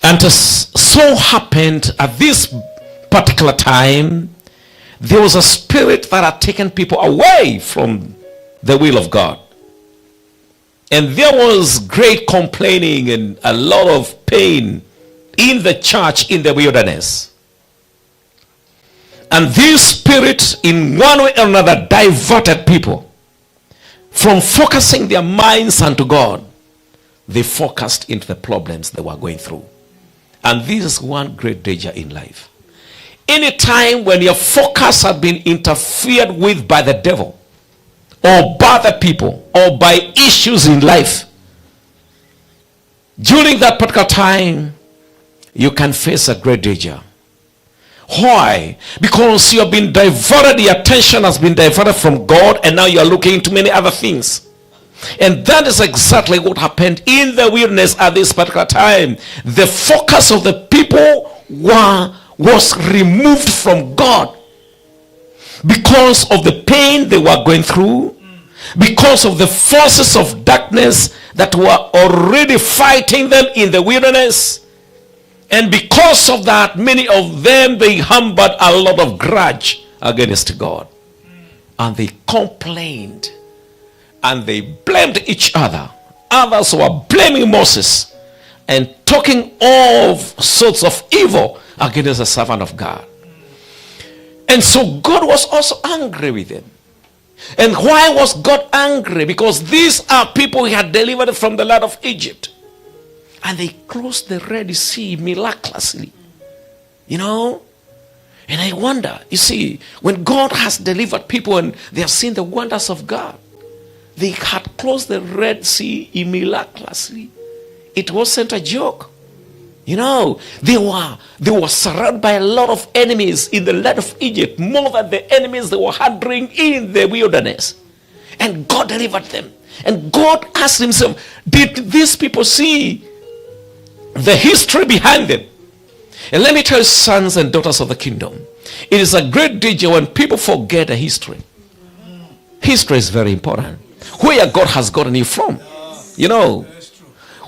And it so happened at this particular time, there was a spirit that had taken people away from the will of God. And there was great complaining and a lot of pain in the church in the wilderness. And this spirit in one way or another diverted people from focusing their minds unto God. They focused into the problems they were going through. And this is one great danger in life. Anytime when your focus has been interfered with by the devil, or by the people, or by issues in life, during that particular time, you can face a great danger. Why? Because you have been diverted, the attention has been diverted from God, and now you are looking into many other things. And that is exactly what happened in the wilderness at this particular time. The focus of the people was removed from God because of the pain they were going through, because of the forces of darkness that were already fighting them in the wilderness. And because of that, many of them, they harbored a lot of grudge against God. And they complained. And they blamed each other. Others were blaming Moses and talking of sorts of evil against the servant of God. And so God was also angry with them. And why was God angry? Because these are people he had delivered from the land of Egypt. And they closed the Red Sea miraculously. You know? And I wonder, you see, when God has delivered people and they have seen the wonders of God, they had closed the Red Sea miraculously. It wasn't a joke. You know, they were surrounded by a lot of enemies in the land of Egypt, more than the enemies they were harboring in the wilderness. And God delivered them. And God asked himself, did these people see the history behind them? And let me tell you, sons and daughters of the kingdom, it is a great danger when people forget the history. History is very important. Where God has gotten you from. You know,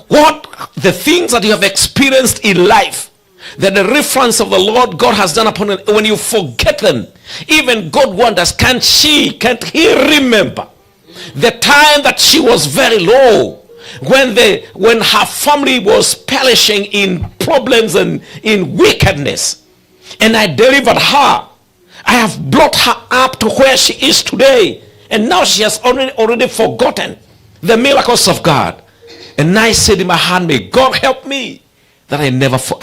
what the things that you have experienced in life, that the reference of the Lord God has done upon it, when you forget them, even God wonders, can't he remember the time that she was very low, when her family was perishing in problems and in wickedness, and I delivered her. I have brought her up to where she is today, and now she has already forgotten the miracles of God. And I said in my heart, may God help me that I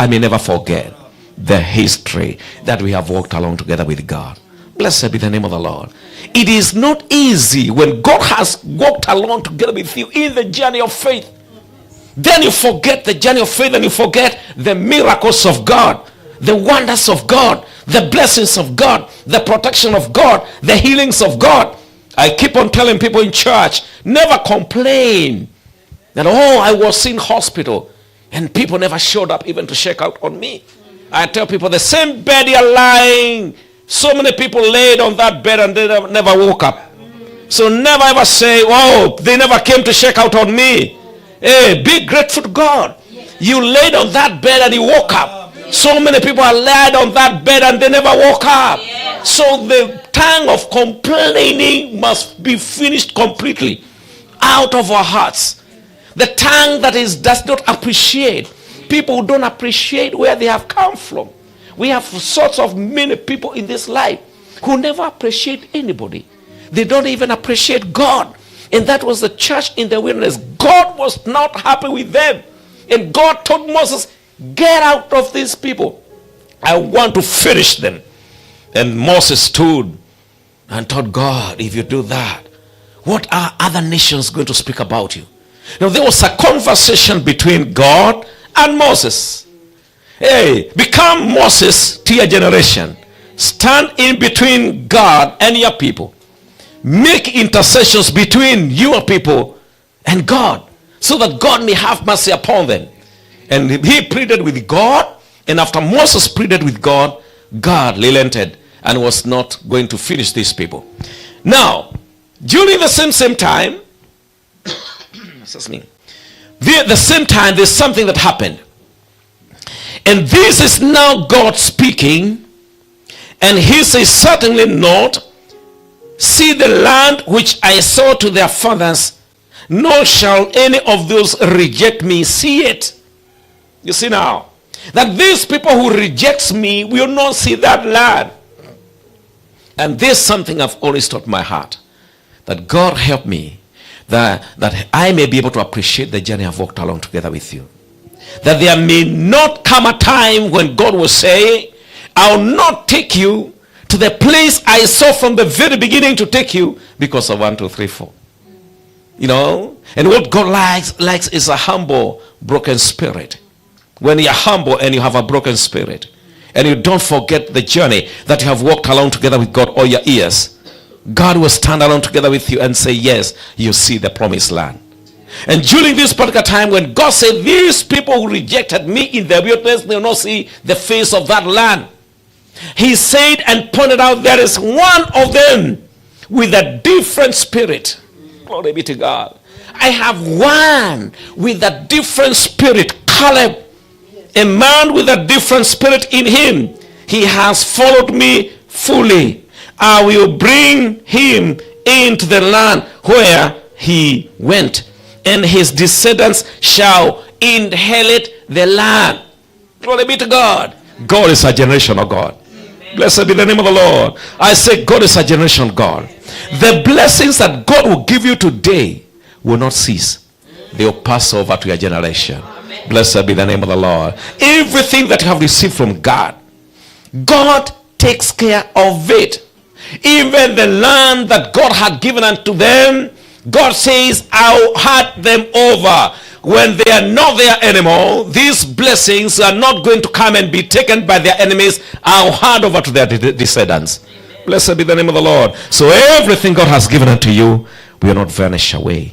may never forget the history that we have walked along together with God. Blessed be the name of the Lord. It is not easy when God has walked along together with you in the journey of faith. Then you forget the journey of faith and you forget the miracles of God, the wonders of God, the blessings of God, the protection of God, the healings of God. I keep on telling people in church, never complain That, oh, I was in hospital and people never showed up even to check out on me. I tell people, the same bed you're lying, so many people laid on that bed and they never woke up. So never ever say, oh, they never came to check out on me. Hey, be grateful to God. You laid on that bed and you woke up. So many people are laid on that bed and they never woke up. So the tongue of complaining must be finished completely out of our hearts. The tongue that does not appreciate. People who don't appreciate where they have come from. We have sorts of many people in this life who never appreciate anybody. They don't even appreciate God. And that was the church in the wilderness. God was not happy with them. And God told Moses, get out of these people. I want to finish them. And Moses stood and told God, if you do that, what are other nations going to speak about you? Now there was a conversation between God and Moses. Hey, become Moses to your generation. Stand in between God and your people. Make intercessions between your people and God, so that God may have mercy upon them. And he pleaded with God, and after Moses pleaded with God, God relented and was not going to finish these people. Now, during the same time, excuse me, the same time, there's something that happened. And this is now God speaking, and he says, certainly not. See the land which I saw to their fathers, nor shall any of those reject me see it. You see now, that these people who reject me will not see that land. And there's something I've always taught my heart, that God help me, that I may be able to appreciate the journey I've walked along together with you. That there may not come a time when God will say, I'll not take you to the place I saw from the very beginning to take you because of 1, 2, 3, 4. You know, and what God likes is a humble, broken spirit. When you're humble and you have a broken spirit, and you don't forget the journey that you have walked along together with God all your years, God will stand along together with you and say, yes, you see the promised land. And during this particular time when God said, these people who rejected me in the wilderness, they will not see the face of that land. He said and pointed out, there is one of them with a different spirit. Glory be to God. I have one with a different spirit, Caleb, a man with a different spirit in him. He has followed me fully. I will bring him into the land where he went, and his descendants shall inherit the land. Glory be to God. God is a generational God. Blessed be the name of the Lord. I say God is a generational God. The blessings that God will give you today will not cease. They will pass over to your generation. Blessed be the name of the Lord. Everything that you have received from God, God takes care of it. Even the land that God had given unto them, God says, I'll hand them over. When they are not there anymore, these blessings are not going to come and be taken by their enemies. I'll hand over to their descendants. Blessed be the name of the Lord. So everything God has given unto you will not vanish away.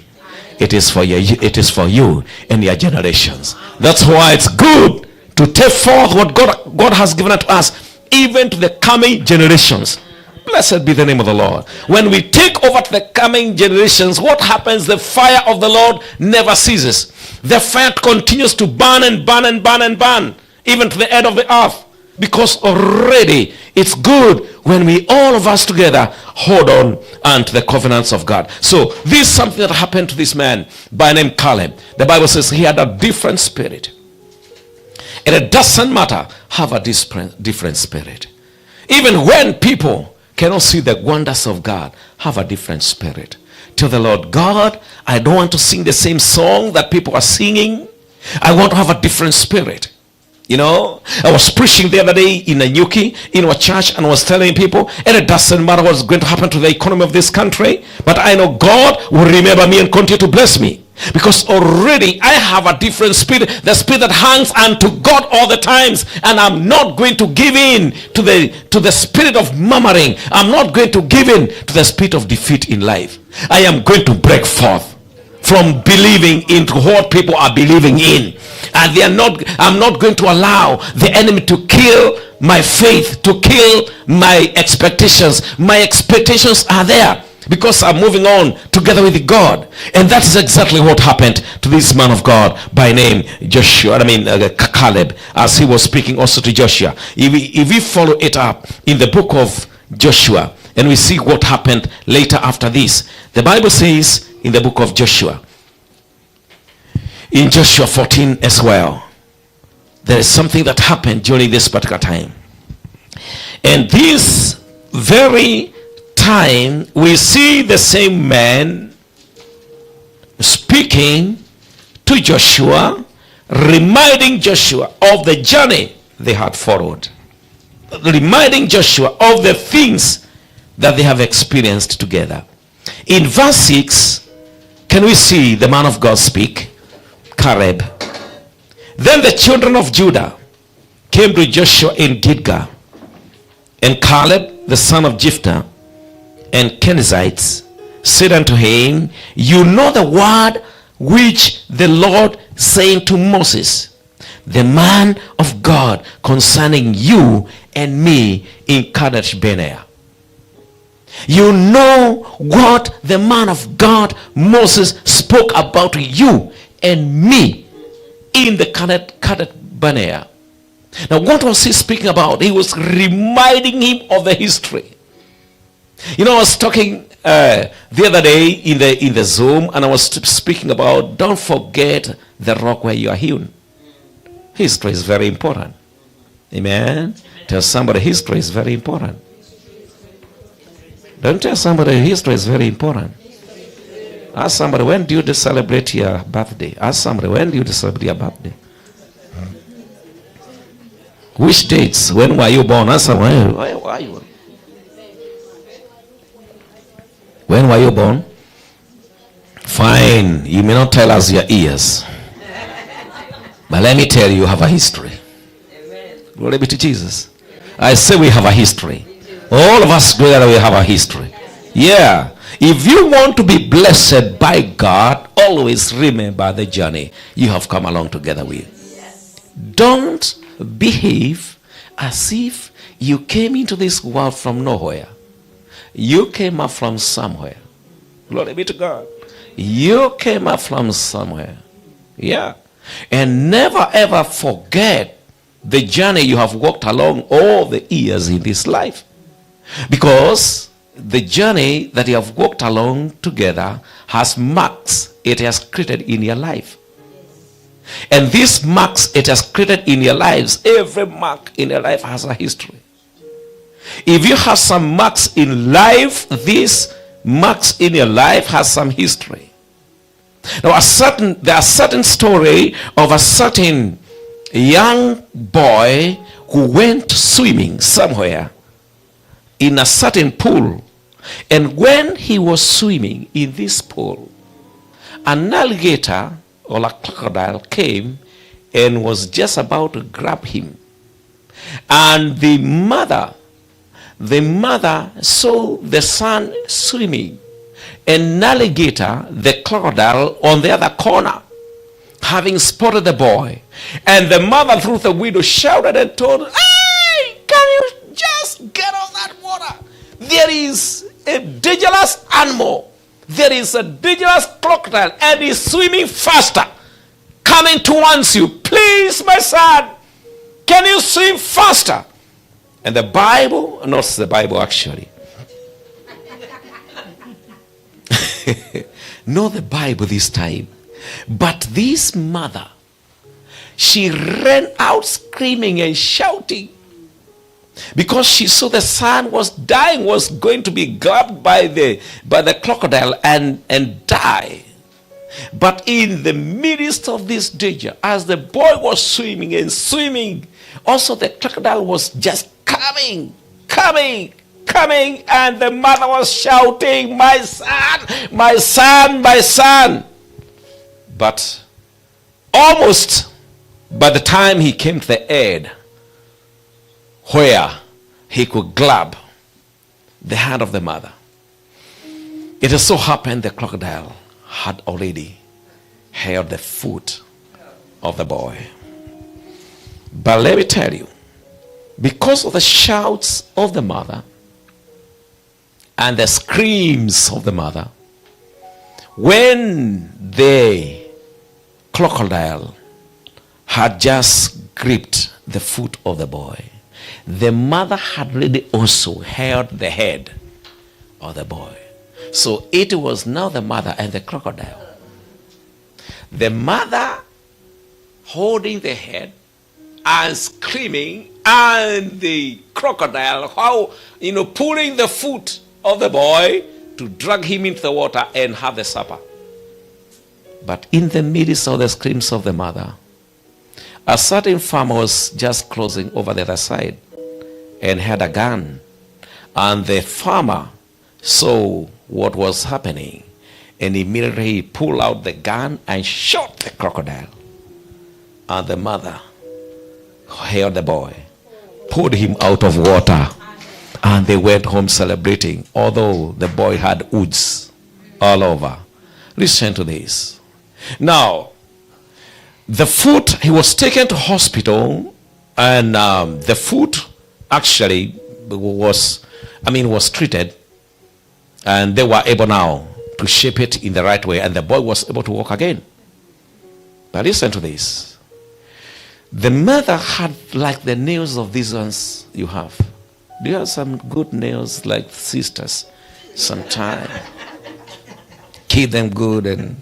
It is for you. It is for you and your generations. That's why it's good to take forth what God has given unto us, even to the coming generations. Blessed be the name of the Lord. When we take over to the coming generations, what happens? The fire of the Lord never ceases. The fire continues to burn and burn and burn and burn, even to the end of the earth. Because already it's good when we, all of us together, hold on unto the covenants of God. So this is something that happened to this man by name Caleb. The Bible says he had a different spirit. And it doesn't matter, have a different spirit. Even when people cannot see the wonders of God, have a different spirit. Tell the Lord, God, I don't want to sing the same song that people are singing. I want to have a different spirit. You know, I was preaching the other day in Nanyuki, in our church, and I was telling people, and it doesn't matter what's going to happen to the economy of this country, but I know God will remember me and continue to bless me. Because already I have a different spirit, the spirit that hangs unto God all the times, and I'm not going to give in to the spirit of murmuring. I'm not going to give in to the spirit of defeat in life. I am going to break forth from believing into what people are believing in. And I'm not going to allow the enemy to kill my faith, to kill my expectations. My expectations are there because I'm moving on together with God. And that is exactly what happened to this man of God by name Caleb, as he was speaking also to Joshua. If we follow it up in the book of Joshua, and we see what happened later after this. The Bible says in the book of Joshua, in Joshua 14 as well, there is something that happened during this particular time. And this very time, we see the same man speaking to Joshua, reminding Joshua of the journey they had followed, reminding Joshua of the things that they have experienced together. In verse 6, can we see the man of God speak? Caleb. Then the children of Judah came to Joshua in Gilgal, and Caleb, the son of Jephthah, and Kenizzites said unto him, you know the word which the Lord said to Moses, the man of God, concerning you and me in Kadesh Barnea. You know what the man of God Moses spoke about you and me in the Kadesh Barnea. Now what was he speaking about? He was reminding him of the history. I was talking the other day in the Zoom, and I was speaking about, don't forget the rock where you are hewn. History is very important. Amen. Tell somebody history is very important. Don't tell somebody history is very important. Ask somebody, when do you celebrate your birthday? Ask somebody, when do you celebrate your birthday? Which dates? When were you born? Ask somebody, where were you? When were you born? Fine. You may not tell us your years. But let me tell you, you have a history. Glory be to Jesus. I say we have a history. All of us together, we have a history. Yeah. If you want to be blessed by God, always remember the journey you have come along together with. Don't behave as if you came into this world from nowhere. You came up from somewhere. Glory be to God. You came up from somewhere. Yeah. And never ever forget the journey you have walked along all the years in this life. Because the journey that you have walked along together has marks it has created in your life. And these marks it has created in your lives, every mark in your life has a history. If you have some marks in life, these marks in your life has some history. Now there are certain story of a certain young boy who went swimming somewhere in a certain pool. And when he was swimming in this pool, an alligator or a crocodile came and was just about to grab him. And the mother saw the son swimming, and alligator, the crocodile, on the other corner, having spotted the boy. And the mother through the window shouted and told, hey, can you just get on that water? There is a dangerous animal. There is a dangerous crocodile, and he's swimming faster, coming towards you. Please, my son, can you swim faster? And the Bible, not the Bible actually. Not the Bible this time. But this mother, she ran out screaming and shouting because she saw the son was dying, was going to be grabbed by the crocodile and die. But in the midst of this danger, as the boy was swimming and swimming, also the crocodile was just coming, and the mother was shouting, my son, my son, my son. But almost by the time he came to the end where he could grab the hand of the mother, it has so happened the crocodile had already held the foot of the boy. But let me tell you, because of the shouts of the mother and the screams of the mother, when the crocodile had just gripped the foot of the boy, the mother had really also held the head of the boy. So it was now the mother and the crocodile. The mother holding the head and screaming, and the crocodile, pulling the foot of the boy to drag him into the water and have the supper. But in the midst of the screams of the mother, a certain farmer was just crossing over the other side and had a gun. And the farmer saw what was happening, and immediately he pulled out the gun and shot the crocodile. And the mother held the boy, pulled him out of water, and they went home celebrating, although the boy had wounds all over. Listen to this. Now, the foot, he was taken to hospital, and the foot actually was treated, and they were able now to shape it in the right way, and the boy was able to walk again. But listen to this. The mother had like the nails of these ones you have. Do you have some good nails like sisters? Sometimes keep them good, and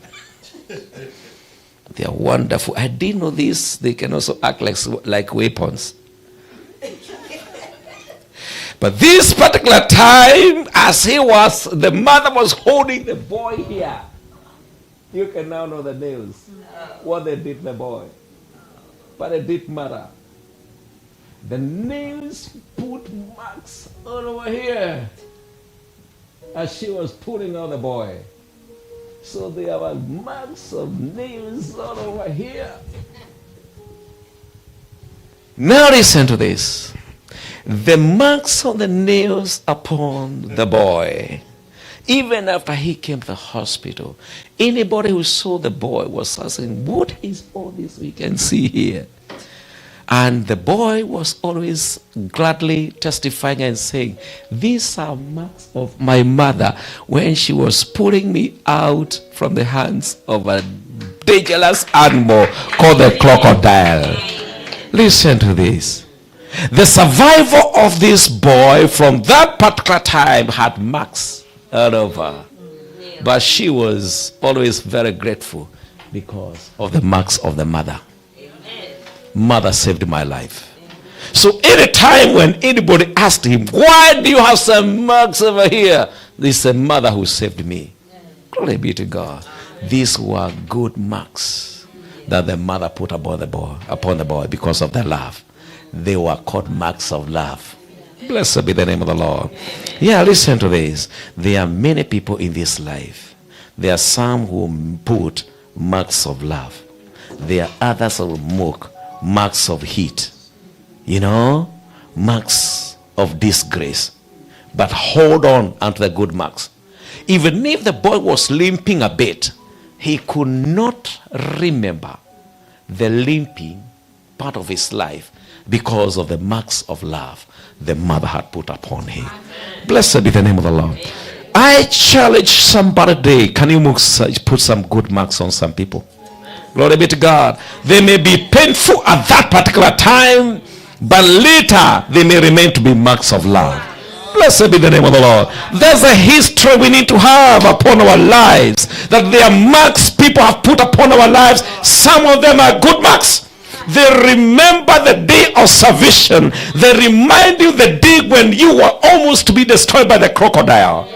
they are wonderful. I didn't know this. They can also act like weapons. But this particular time, as the mother was holding the boy here. You can now know the nails. What they did the boy. But it didn't matter. The nails put marks all over here as she was pulling out the boy. So there were marks of nails all over here. Now listen to this. The marks of the nails upon the boy, even after he came to the hospital, anybody who saw the boy was asking, what is all this we can see here? And the boy was always gladly testifying and saying, these are marks of my mother when she was pulling me out from the hands of a dangerous animal called the crocodile. Listen to this. The survival of this boy from that particular time had marks all over. But she was always very grateful because of the marks of the mother. Mother saved my life. So any time when anybody asked him, why do you have some marks over here? This is a mother who saved me. Glory be to God. These were good marks that the mother put upon the boy because of their love. They were called marks of love. Blessed be the name of the Lord. Yeah, listen to this. There are many people in this life. There are some who put marks of love. There are others who mock marks of heat. Marks of disgrace. But hold on unto the good marks. Even if the boy was limping a bit, he could not remember the limping part of his life because of the marks of love the mother had put upon him. Amen. Blessed be the name of the Lord. Amen. I challenge somebody today. Can you put some good marks on some people? Amen. Glory be to God. They may be painful at that particular time, but later they may remain to be marks of love. Blessed be the name of the Lord. There's a history we need to have upon our lives. That there are marks people have put upon our lives. Some of them are good marks. They remember the day of salvation. They remind you the day when you were almost to be destroyed by the crocodile.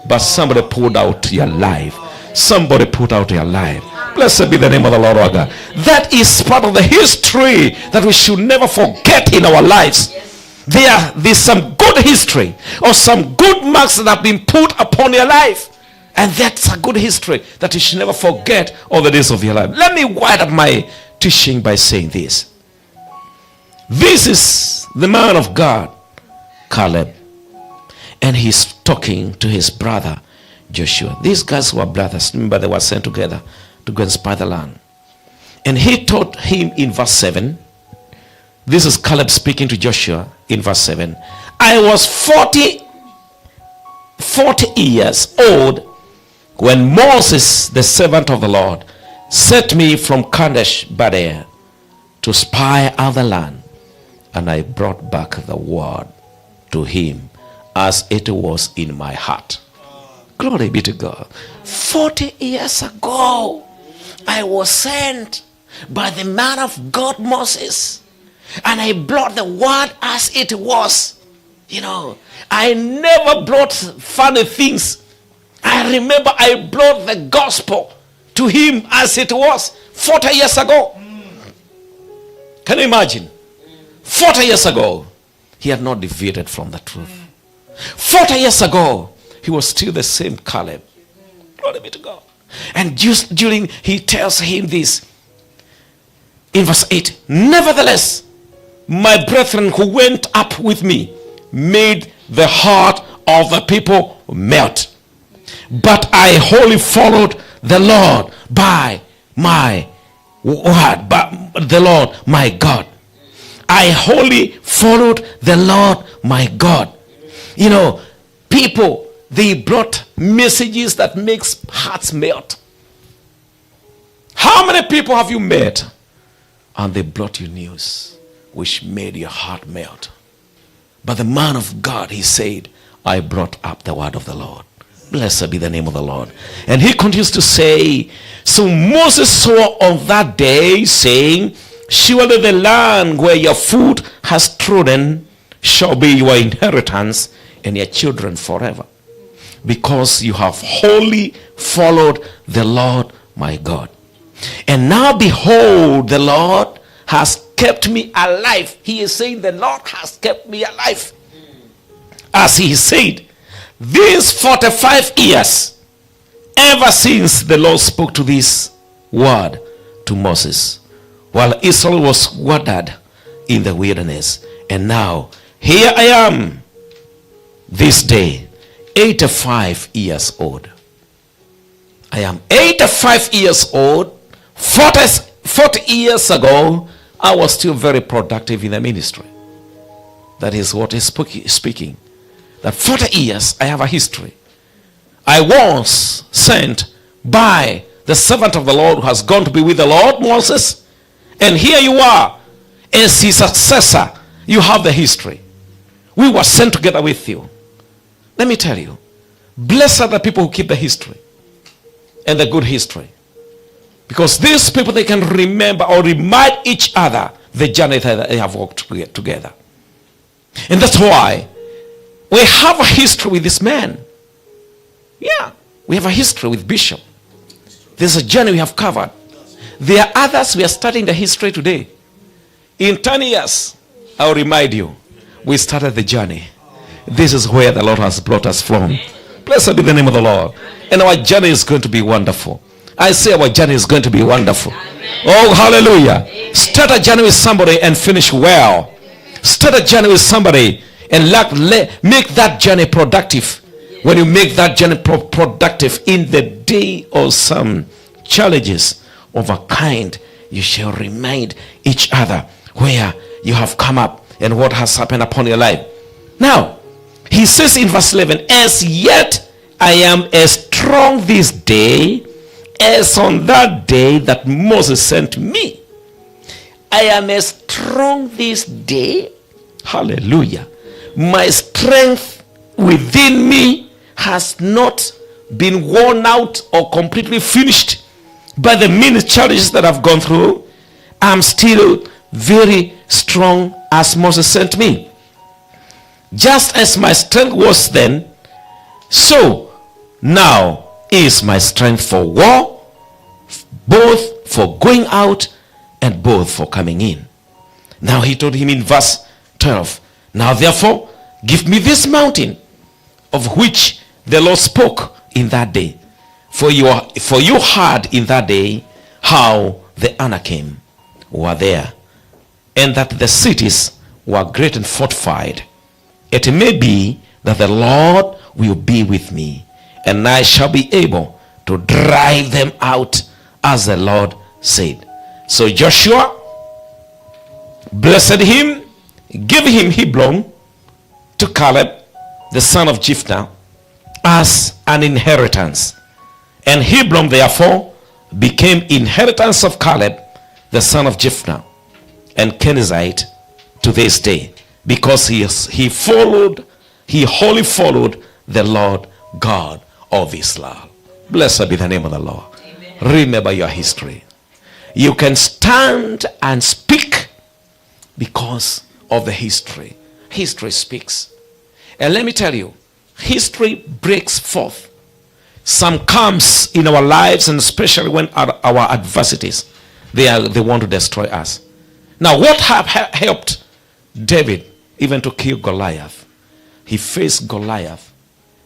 But somebody pulled out your life. Somebody put out your life. Blessed be the name of the Lord our God. That is part of the history that we should never forget in our lives. There's some good history or some good marks that have been put upon your life. And that's a good history that you should never forget all the days of your life. Let me wind up my teaching by saying this. This is the man of God, Caleb. And he's talking to his brother, Joshua. These guys were brothers. Remember, they were sent together to go and spy the land. And he taught him in verse 7. This is Caleb speaking to Joshua in verse 7. I was 40 years old when Moses, the servant of the Lord, sent me from Kadesh Barnea to spy out the land, and I brought back the word to him as it was in my heart. Glory be to God. 40 years ago, I was sent by the man of God, Moses, and I brought the word as it was. You know, I never brought funny things. I remember I brought the gospel to him as it was 40 years ago. Can you imagine? 40 years ago, he had not deviated from the truth. 40 years ago, he was still the same Caleb. Glory be to God. And just during, he tells him this in verse 8. Nevertheless, my brethren who went up with me made the heart of the people melt. But I wholly followed the Lord by my word, by the Lord my God. I wholly followed the Lord my God. You know, people, they brought messages that makes hearts melt. How many people have you met and they brought you news which made your heart melt? But the man of God, he said, I brought up the word of the Lord. Blessed be the name of the Lord. And he continues to say, so Moses swore on that day, saying, surely the land where your foot has trodden shall be your inheritance and your children forever, because you have wholly followed the Lord my God. And now behold, the Lord has kept me alive. He is saying the Lord has kept me alive. As he said, these 45 years, ever since the Lord spoke to this word to Moses, while Israel was wandered in the wilderness. And now, here I am, this day, 85 years old. I am 85 years old. 40 years ago, I was still very productive in the ministry. That is what is speaking. That 40 years, I have a history. I was sent by the servant of the Lord who has gone to be with the Lord, Moses. And here you are, as his successor. You have the history. We were sent together with you. Let me tell you, blessed are the people who keep the history and the good history. Because these people, they can remember or remind each other the journey that they have walked together. And that's why we have a history with this man. Yeah, we have a history with Bishop. There's a journey we have covered. There are others we are starting the history today. In 10 years, I'll remind you, we started the journey. This is where the Lord has brought us from. Blessed be the name of the Lord. And our journey is going to be wonderful. I say our journey is going to be wonderful. Oh, hallelujah. Start a journey with somebody and finish well. Start a journey with somebody and make that journey productive. When you make that journey productive in the day of some challenges of a kind, you shall remind each other where you have come up and what has happened upon your life. Now, he says in verse 11, as yet I am as strong this day as on that day that Moses sent me. I am as strong this day. Hallelujah. My strength within me has not been worn out or completely finished by the many challenges that I've gone through. I'm still very strong as Moses sent me. Just as my strength was then, so now is my strength for war, both for going out and both for coming in. Now he told him in verse 12, now therefore give me this mountain of which the Lord spoke in that day. For you heard in that day how the Anakim were there, and that the cities were great and fortified. It may be that the Lord will be with me, and I shall be able to drive them out, as the Lord said. So Joshua blessed him, gave him Hebron to Caleb, the son of Jephthah, as an inheritance. And Hebron therefore became inheritance of Caleb, the son of Jephthah, and Kenizzite to this day, because he wholly followed the Lord God of Israel. Blessed be the name of the Lord. Amen. Remember your history. You can stand and speak because of the history. History speaks. And let me tell you, history breaks forth. Some comes in our lives, and especially when our adversities, they want to destroy us. Now, what have helped David even to kill Goliath? He faced Goliath,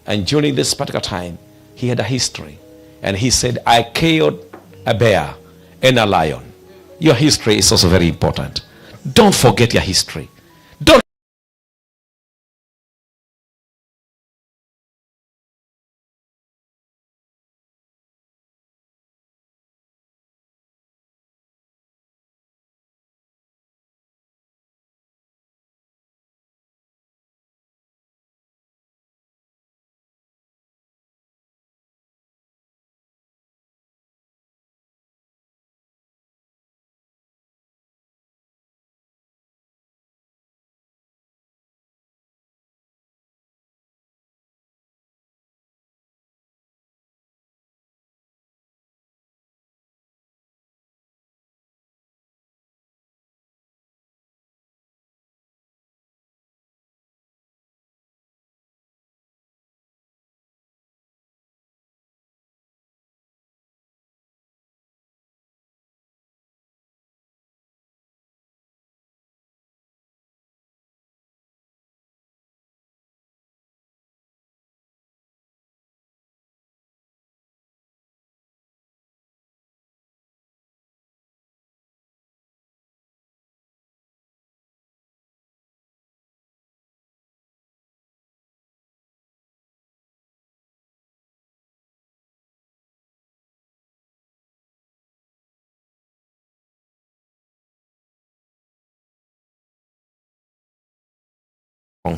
and during this particular time, he had a history. And he said, I killed a bear and a lion. Your history is also very important. Don't forget your history. Don't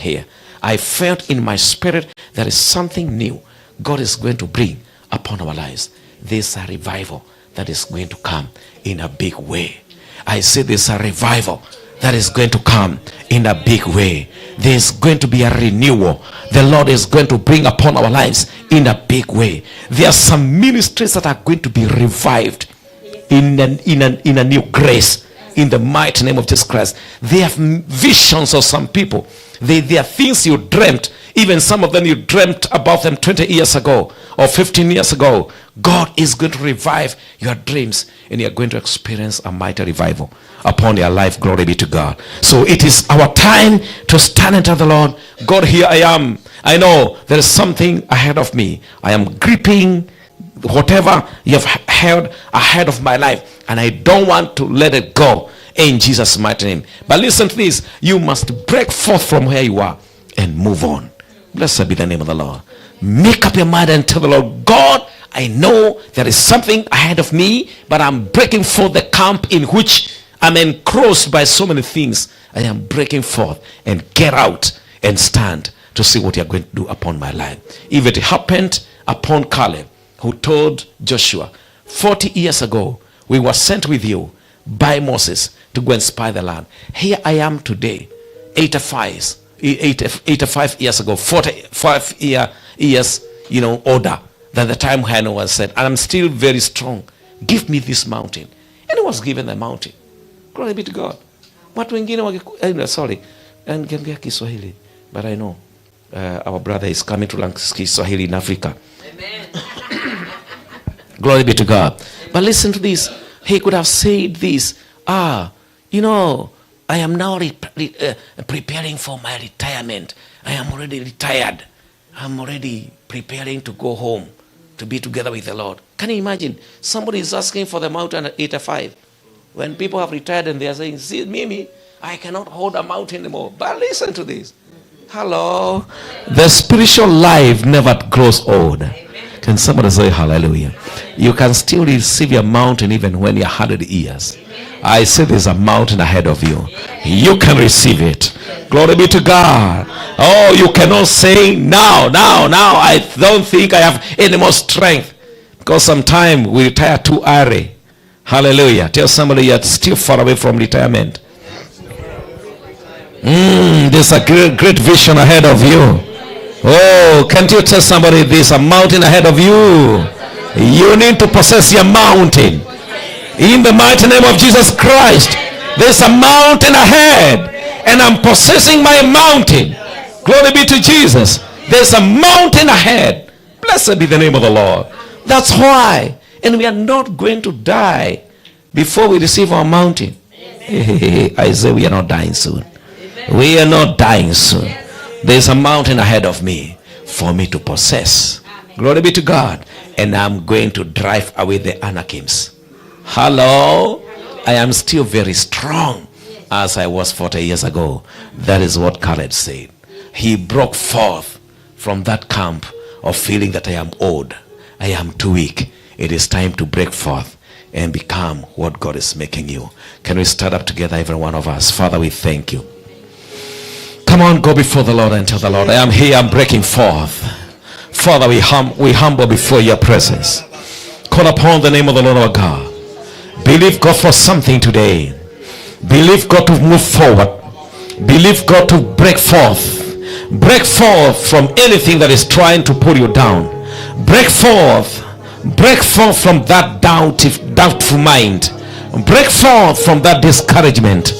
here. I felt in my spirit there is something new God is going to bring upon our lives. There's a revival that is going to come in a big way. I say there's a revival that is going to come in a big way. There's going to be a renewal the Lord is going to bring upon our lives in a big way. There are some ministries that are going to be revived in a new grace, in the mighty name of Jesus Christ. They have visions of some people. They are things you dreamt. Even some of them you dreamt about them 20 years ago or 15 years ago. God is going to revive your dreams, and you're going to experience a mighty revival upon your life. Glory be to God. So it is our time to stand and tell the Lord, God, here I am. I know there is something ahead of me. I am gripping whatever you have held ahead of my life, and I don't want to let it go in Jesus' mighty name. But listen to this. You must break forth from where you are and move on. Blessed be the name of the Lord. Make up your mind and tell the Lord, God, I know there is something ahead of me, but I'm breaking forth the camp in which I'm encroached by so many things. I am breaking forth and get out and stand to see what you're going to do upon my life. If it happened upon Caleb, who told Joshua, 40 years ago, we were sent with you by Moses to go and spy the land. Here I am today, 85 years ago, 45 years, older than the time Hannah was said, and I'm still very strong. Give me this mountain. And he was given the mountain. Glory be to God. Watu wengine sorry, ningeongea Kiswahili, but I know our brother is coming to learn Kiswahili in Africa. Amen. Glory be to God. But listen to this. He could have said this. I am now preparing for my retirement. I am already retired. I'm already preparing to go home to be together with the Lord. Can you imagine? Somebody is asking for the mountain at 85. When people have retired and they are saying, see, Mimi, I cannot hold a mountain anymore. But listen to this. Hello. The spiritual life never grows old. Amen. Can somebody say hallelujah? You can still receive your mountain even when you're 100 years. I say there's a mountain ahead of you. You can receive it. Glory be to God. Oh, you cannot say now, I don't think I have any more strength. Because sometimes we retire too early. Hallelujah. Tell somebody you're still far away from retirement. There's a great vision ahead of you. Oh, can't you tell somebody there's a mountain ahead of you? You need to possess your mountain. In the mighty name of Jesus Christ, there's a mountain ahead, and I'm possessing my mountain. Glory be to Jesus. There's a mountain ahead. Blessed be the name of the Lord. That's why. And we are not going to die before we receive our mountain. I say we are not dying soon. We are not dying soon. There's a mountain ahead of me for me to possess. Glory be to God. And I'm going to drive away the Anakims. Hello? I am still very strong as I was 40 years ago. That is what Caleb said. He broke forth from that camp of feeling that I am old. I am too weak. It is time to break forth and become what God is making you. Can we stand up together, every one of us? Father, we thank you. Come on, go before the Lord and tell the Lord, I am here, I'm breaking forth. Father, we humble before your presence. Call upon the name of the Lord our God. Believe God for something today. Believe God to move forward. Believe God to break forth. Break forth from anything that is trying to pull you down. Break forth. Break forth from that doubtful mind. Break forth from that discouragement.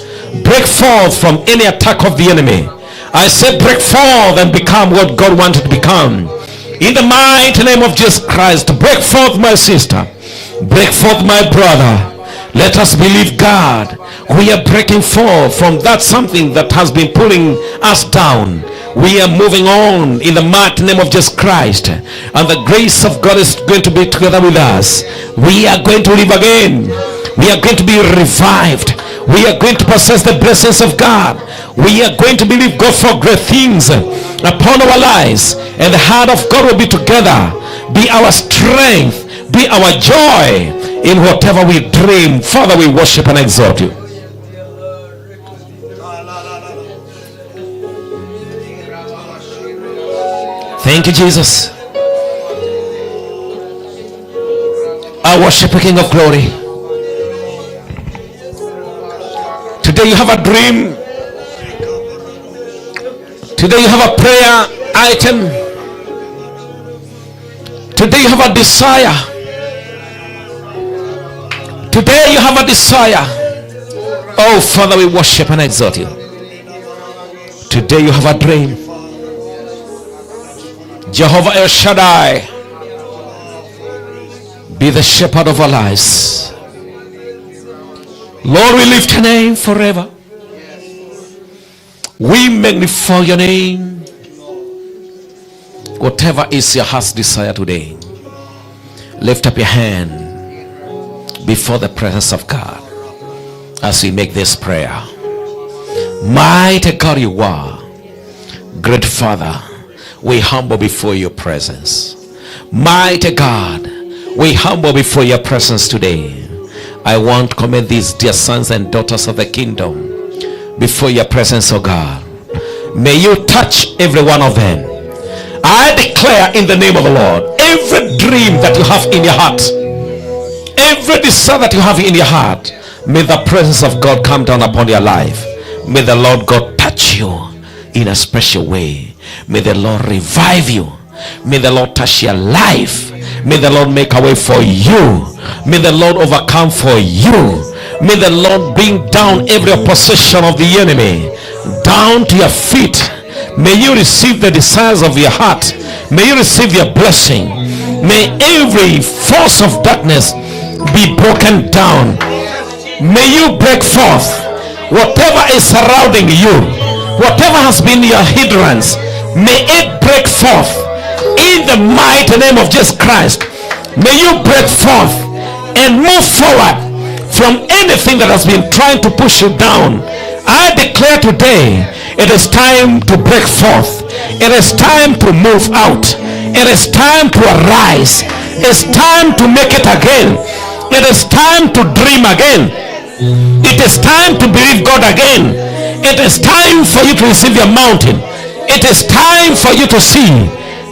Break forth from any attack of the enemy. I say break forth and become what God wanted to become. In the mighty name of Jesus Christ, break forth, my sister. Break forth, my brother. Let us believe God. We are breaking forth from that something that has been pulling us down. We are moving on in the mighty name of Jesus Christ. And the grace of God is going to be together with us. We are going to live again. We are going to be revived. We are going to possess the blessings of God. We are going to believe God for great things upon our lives. And the heart of God will be together. Be our strength. Be our joy in whatever we dream. Father, we worship and exalt you. Thank you, Jesus. I worship the King of Glory. Today you have a dream. Today you have a prayer item. Today you have a desire. Today you have a desire. Oh, Father, we worship and exalt you. Today you have a dream. Jehovah El Shaddai, be the shepherd of our lives. Lord, we lift your name forever. We magnify your name. Whatever is your heart's desire today, lift up your hand before the presence of God as we make this prayer. Mighty God you are, great Father, we humble before your presence. Mighty God, we humble before your presence today. I want to commit these dear sons and daughters of the kingdom before your presence, oh God. May you touch every one of them. I declare in the name of the Lord, every dream that you have in your heart, every desire that you have in your heart, may the presence of God come down upon your life. May the Lord God touch you in a special way. May the Lord revive you. May the Lord touch your life. May the Lord make a way for you. May the Lord overcome for you. May the Lord bring down every opposition of the enemy down to your feet. May you receive the desires of your heart. May you receive your blessing. May every force of darkness be broken down. May you break forth. Whatever is surrounding you, whatever has been your hindrance, may it break forth in the mighty name of Jesus Christ. May you break forth and move forward from anything that has been trying to push you down. I declare today, it is time to break forth. It is time to move out. It is time to arise. It's time to make it again. It is time to dream again. It is time to believe God again. It is time for you to receive your mountain. It is time for you to see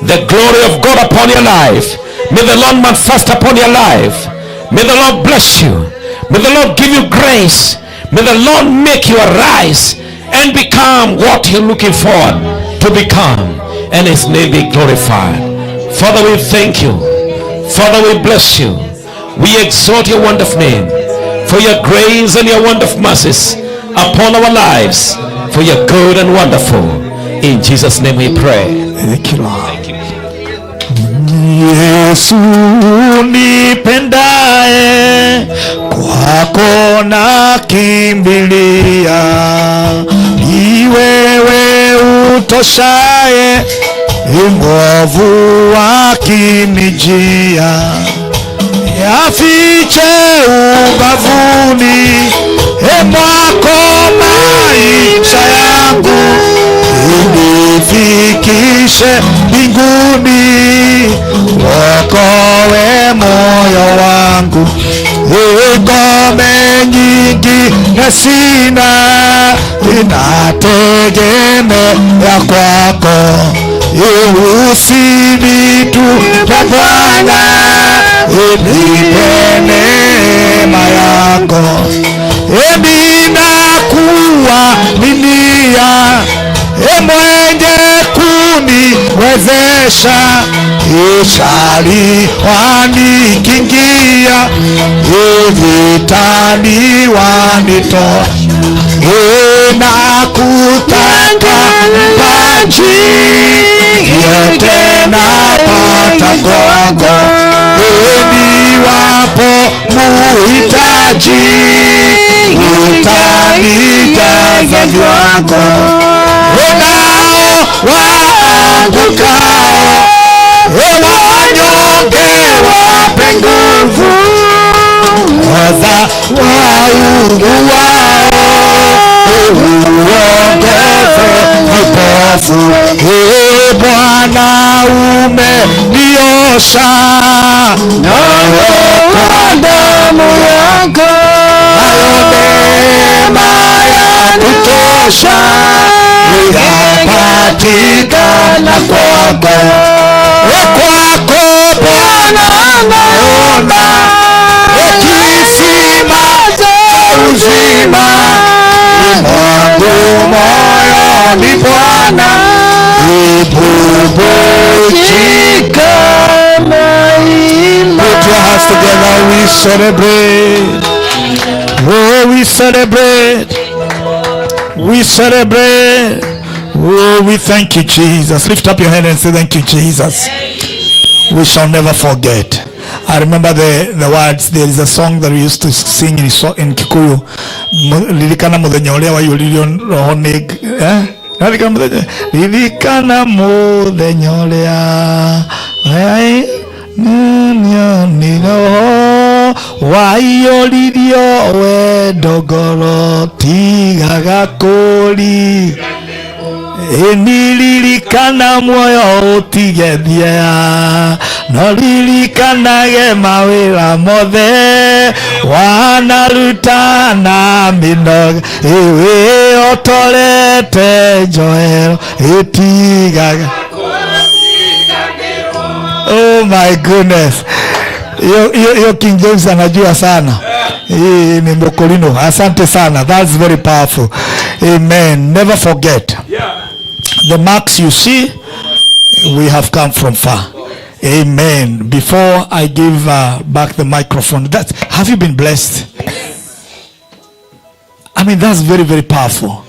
the glory of God upon your life. May the Lord manifest upon your life. May the Lord bless you. May the Lord give you grace. May the Lord make you arise and become what you're looking forward to become, and his name be glorified. Father, we thank you. Father, we bless you. We exalt your wonderful name for your grace and your wonderful mercies upon our lives, for your good and wonderful. In Jesus' name we pray. Thank you, Lord. Yesu nipendaye, kwako nakimbilia, ni wewe utoshaye, nguvu wakinijia, yafiche ubavuni mwako maisha yangu, unifikishe mbinguni, wokowe moyo wangu. Ngome nyingine sina, ninategemea kwako. Usinitupe Bwana, unipe neema yako. Ninakuaminia, mwenye kuniwezesha, ishari wanikingia, vitani wanitoa. Nakutaka maji yote napata kwako, niwapo muhitaji, utanijaza vyako. Nao waangukao, wanyonge wape nguvu, waza waunguao, uongoze vipofu. Bwana umeniosha kwa damu yako, neema yakutosha, yapatikana kwako. Kwako Bwana naona kisima cha uzima, mwangu moyoni Bwana, ibubujika maima. Put your hands together, we celebrate. Oh, we celebrate. We celebrate. Oh, we thank you, Jesus. Lift up your hand and say thank you, Jesus. We shall never forget. I remember the words. There is a song that we used to sing in Kikuyu. Lilikana muthenya uria waiyũririo rohoni, lilikana muthenya uria nĩroho waiyũririo wendo ngoro tigaga kũri, nĩririkana muoyo ũtigethia, no ririkanage mawĩra mothe wanaruta na mĩnoga, wĩotorete njohero ĩtigaga. Oh my goodness. Yo King James anajua sana. Ni Mokolino. Asante sana. That's very powerful. Amen. Never forget. The marks you see, we have come from far. Amen. Before I give back the microphone, have you been blessed? I mean, that's very, very powerful.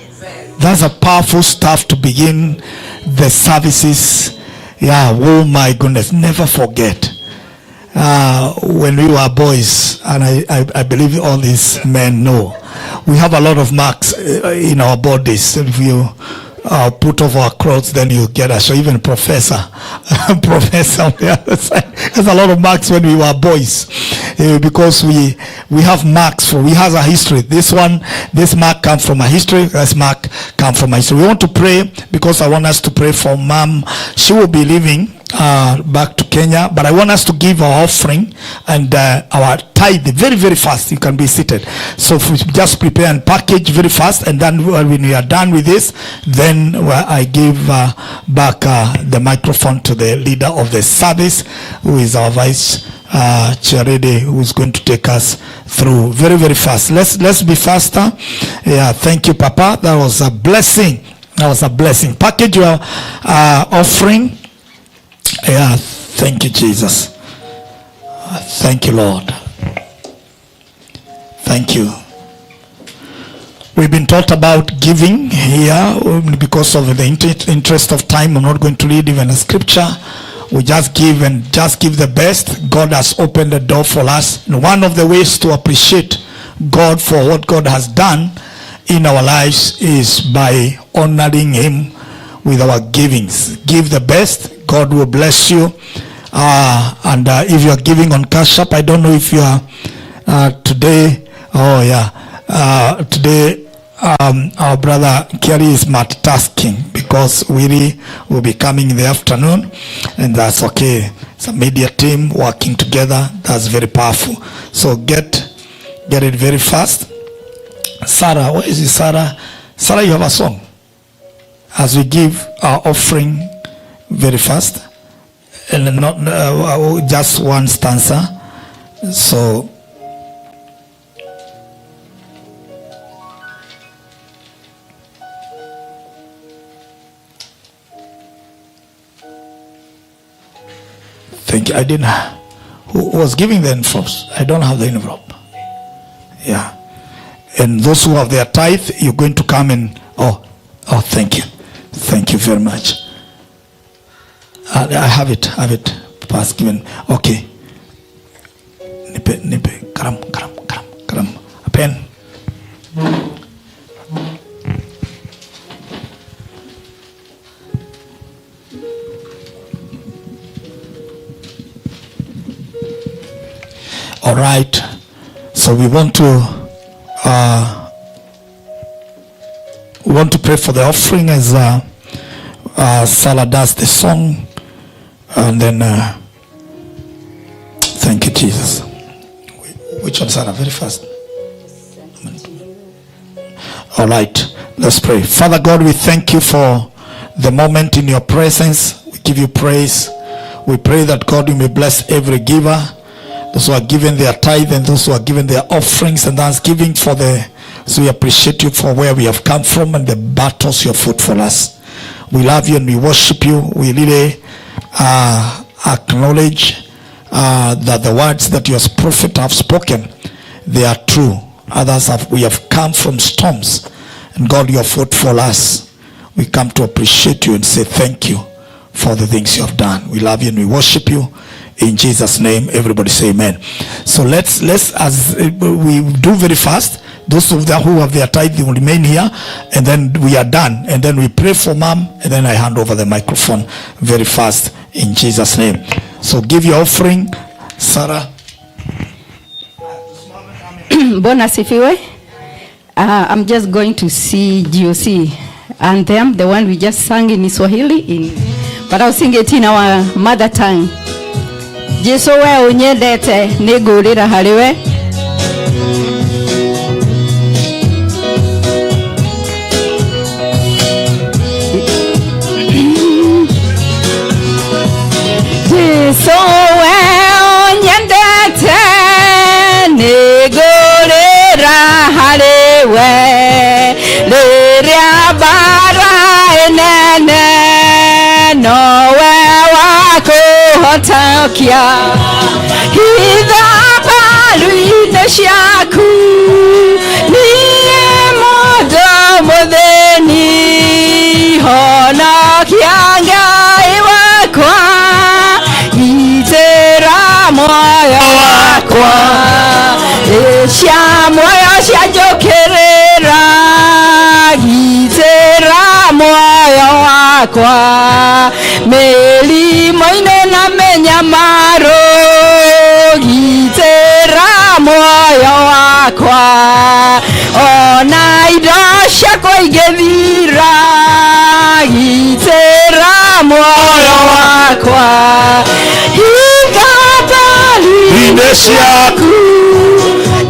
That's a powerful stuff to begin the services. Yeah, oh my goodness, never forget. When we were boys, and I believe all these men know, we have a lot of marks in our bodies. If you put over our clothes, then you get us. So even professor on the other side. There's a lot of marks when we were boys, because we have marks we have a history. This mark comes from a history. This mark comes from a history. We want to pray because I want us to pray for Mom. She will be leaving back to Kenya, but I want us to give our offering and our tithe very, very fast. You can be seated. So if we just prepare and package very fast, and then when we are done with this, then I give back the microphone to the leader of the service, who is our vice Charity, who is going to take us through very, very fast. Let's be faster. Yeah, thank you, Papa. That was a blessing. That was a blessing. Package your offering. Yeah, thank you, Jesus. Thank you, Lord. Thank you. We've been taught about giving here. Because of the interest of time, I'm not going to read even a scripture. We just give and just give the best. God has opened the door for us. And one of the ways to appreciate God for what God has done in our lives is by honoring Him with our givings. Give the best. God will bless you. And if you are giving on Cash App, I don't know if you are today. Oh yeah. Today our brother Kerry is multitasking because Willie will be coming in the afternoon, and that's okay. It's a media team working together. That's very powerful. So get it very fast. Sarah, where is it, Sarah? Sarah, you have a song. As we give our offering very fast, and not just one stanza. So thank you. I didn't. Who was giving the envelopes? I don't have the envelope. Yeah. And those who have their tithe, you're going to come and thank you. Thank you very much. I have it. Pass given. Okay. Nipe. Karam. A pen. All right. So we want to pray for the offering as Salah does the song, and then thank you, Jesus. Which one, Salah? Very fast. All right, let's pray. Father God, we thank you for the moment in your presence. We give you praise. We pray that God, you may bless every giver, those who are giving their tithe and those who are giving their offerings and thanksgiving for so we appreciate you for where we have come from and the battles you have fought for us. We love you and we worship you. We really acknowledge that the words that you as prophet have spoken, they are true. Others we have come from storms, and God, you have fought for us. We come to appreciate you and say thank you for the things you have done. We love you and we worship you. In Jesus' name, everybody say amen. So let's as we do very fast, those of them who have their tithe will remain here, and then we are done, and then we pray for mom, and then I hand over the microphone very fast in Jesus' name. So give your offering, Sarah. Bwana sifiwe. I'm just going to see GOC anthem, the one we just sang in Swahili, but I'll sing it in our mother tongue. Jesu we unyendete nigurira hariwe. Jesu we unyendete nigurira hariwe. Liria bara enene nowe wakuhotokia. Hitha balu-ine ciaku niĩ mũndũ mũthĩni, honokia Ngai wakwa, gitĩra muoyo wakwa. Cia muoyo cianjũkĩrĩra, gitĩra muoyo wakwa. Mĩrimũ-inĩ na mĩnyamaro, gitĩra muoyo wakwa. Ona indo ciakwa ingĩthira, gitĩra muoyo wakwa. wakwa inde ciaku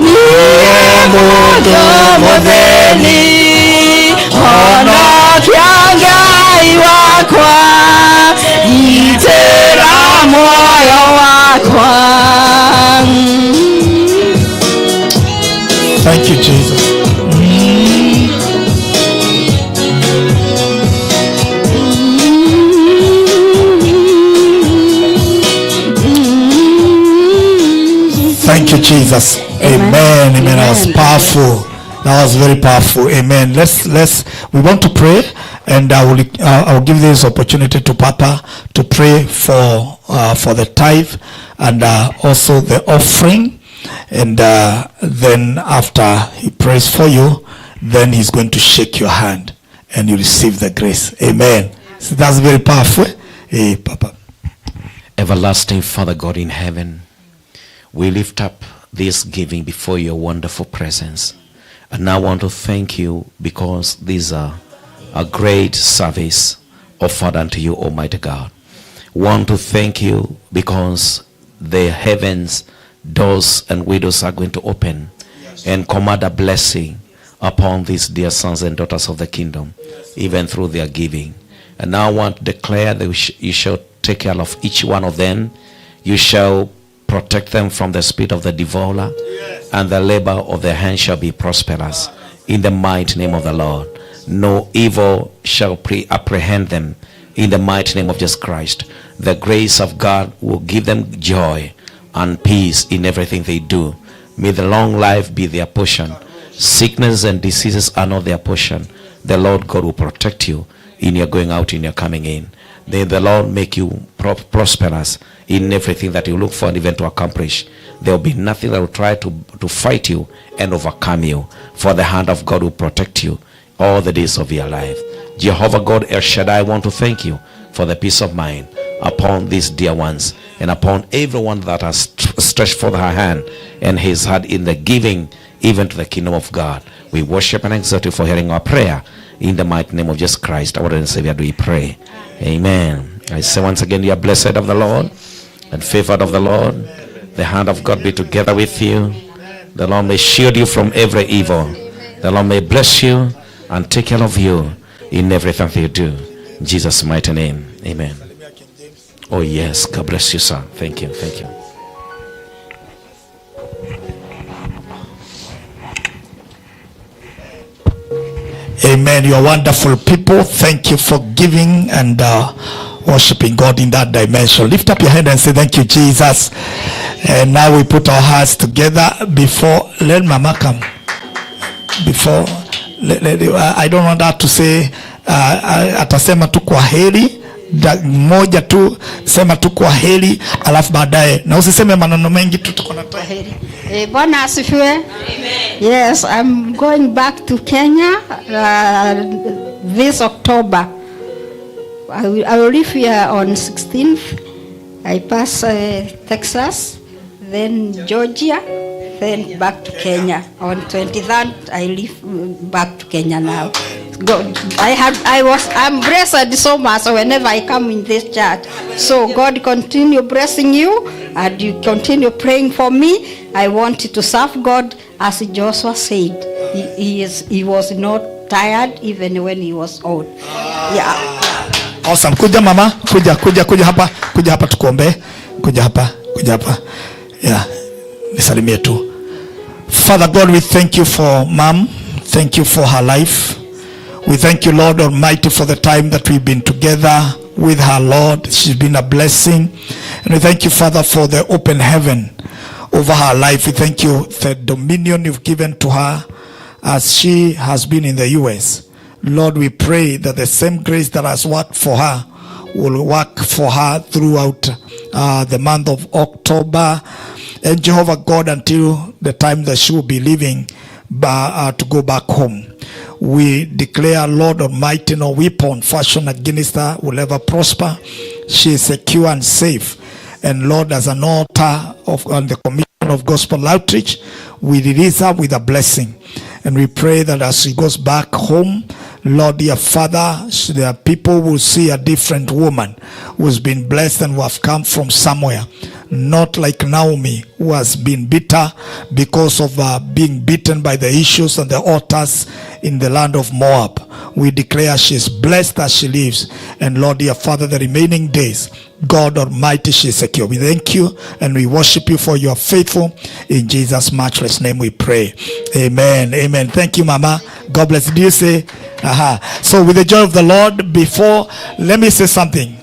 niye mundu mutheni honokia Ngai wakwa itira moyo wakwa. Thank you, Jesus. Thank you, Jesus. Amen. Amen. That was powerful. That was very powerful. Amen. We want to pray, and I will give this opportunity to Papa to pray for the tithe and also the offering, and then after he prays for you, then he's going to shake your hand and you receive the grace. Amen. So that's very powerful. Hey, Papa. Everlasting Father God in heaven, we lift up this giving before your wonderful presence. And I want to thank you because these are a great service offered unto you, Almighty God. Want to thank you because the heavens, doors and windows are going to open and command a blessing upon these dear sons and daughters of the kingdom, even through their giving. And now I want to declare that you shall take care of each one of them. You shall protect them from the spirit of the devourer, and the labor of their hands shall be prosperous. In the mighty name of the Lord, no evil shall apprehend them. In the mighty name of Jesus Christ, the grace of God will give them joy and peace in everything they do. May the long life be their portion. Sickness and diseases are not their portion. The Lord God will protect you in your going out, in your coming in. May the Lord make you prosperous in everything that you look for and even to accomplish. There will be nothing that will try to fight you and overcome you. For the hand of God will protect you all the days of your life. Jehovah God El Shaddai, I want to thank you for the peace of mind upon these dear ones and upon everyone that has stretched forth her hand and his heart in the giving even to the kingdom of God. We worship and exalt you for hearing our prayer. In the mighty name of Jesus Christ, our Lord and Savior, do we pray. Amen. I say once again, you are blessed of the Lord and favored of the Lord. The hand of God be together with you. The Lord may shield you from every evil. The Lord may bless you and take care of you in everything you do. In Jesus' mighty name. Amen. Oh yes, God bless you, sir. Thank you. Thank you. Amen. You are wonderful people. Thank you for giving and worshiping God in that dimension. Lift up your hand and say, thank you, Jesus. And now we put our hearts together before, let Mama come. Before, I don't want that to say, atasema tu kwa heri, moja tu, sema tu kwa heri, alafu baadaye. Na usiseme maneno mengi tu tuko na kwa heri. Bwana asifiwe. Amen. Yes, I'm going back to Kenya this October. I will leave here on 16th. I pass Texas, then Georgia, then back to Kenya. On 23rd, I leave back to Kenya now. God, I'm blessed so much whenever I come in this church. So God continue blessing you, and you continue praying for me. I want to serve God as Joshua said. He was not tired even when he was old. Yeah. Awesome. Kuja mama, kuja hapa tukuombe. Kuja hapa. Yeah. Nisalimie tu. Father God, we thank you for mom. Thank you for her life. We thank you, Lord Almighty, for the time that we've been together with her, Lord. She's been a blessing. And we thank you, Father, for the open heaven over her life. We thank you for the dominion you've given to her as she has been in the U.S. Lord, we pray that the same grace that has worked for her will work for her throughout the month of October. And Jehovah God, until the time that she will be leaving to go back home. We declare, Lord Almighty, no weapon fashioned against her will ever prosper. She is secure and safe. And Lord, as an altar on the commission of gospel outreach, we release her with a blessing. And we pray that as she goes back home, Lord, dear Father, there are people who will see a different woman who's been blessed and who have come from somewhere. Not like Naomi, who has been bitter because of being beaten by the issues and the altars in the land of Moab. We declare she's blessed as she lives. And Lord, dear Father, the remaining days, God Almighty, she is secure. We thank you and we worship you for you are faithful. In Jesus' matchless name we pray. Amen. Amen. Thank you, Mama. God bless you. Do you say? So with the joy of the Lord, before, let me say something.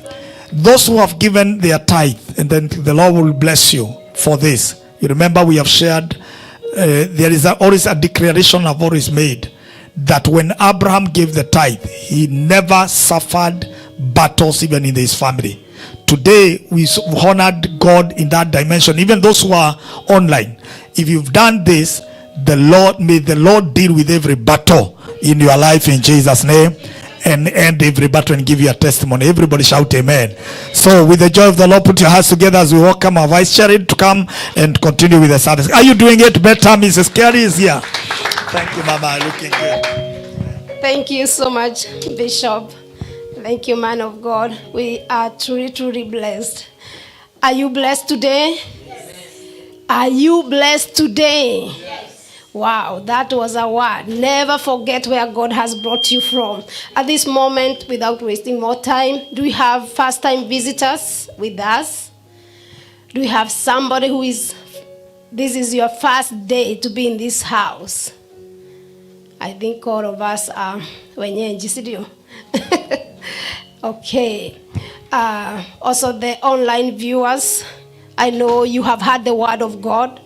Those who have given their tithe, and then the Lord will bless you for this. You remember we have shared, there is always a declaration I've always made, that when Abraham gave the tithe, he never suffered battles even in his family. Today, we honored God in that dimension. Even those who are online, if you've done this, may the Lord deal with every battle in your life in Jesus' name. And end every battle and give you a testimony. Everybody shout amen. So with the joy of the Lord, put your hands together as we welcome our Vice Chair to come and continue with the service. Are you doing it better? Mrs. Carey is here. Thank you, Mama. Looking good. Thank you so much, Bishop. Thank you, man of God. We are truly, truly blessed. Are you blessed today? Yes. Are you blessed today? Yes. Wow, that was a word. Never forget where God has brought you from. At this moment, without wasting more time, do we have first-time visitors with us? Do we have somebody this is your first day to be in this house? I think all of us are wenyeji, sidio? Okay. Also the online viewers, I know you have heard the word of God.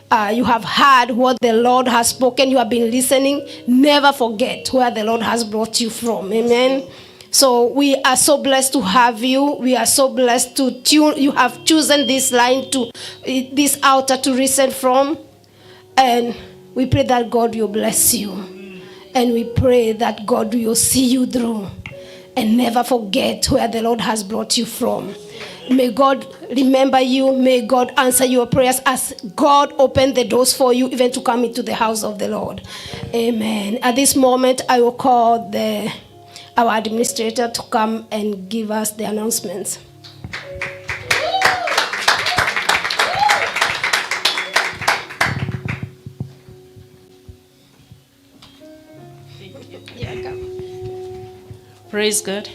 You have heard what the Lord has spoken. You have been listening. Never forget where the Lord has brought you from. Amen. So we are so blessed to have you. We are so blessed to tune. You have chosen this line this altar to listen from. And we pray that God will bless you. And we pray that God will see you through. And never forget where the Lord has brought you from. May God remember you. May God answer your prayers as God opened the doors for you even to come into the house of the Lord. Amen. At this moment, I will call our administrator to come and give us the announcements. Praise God.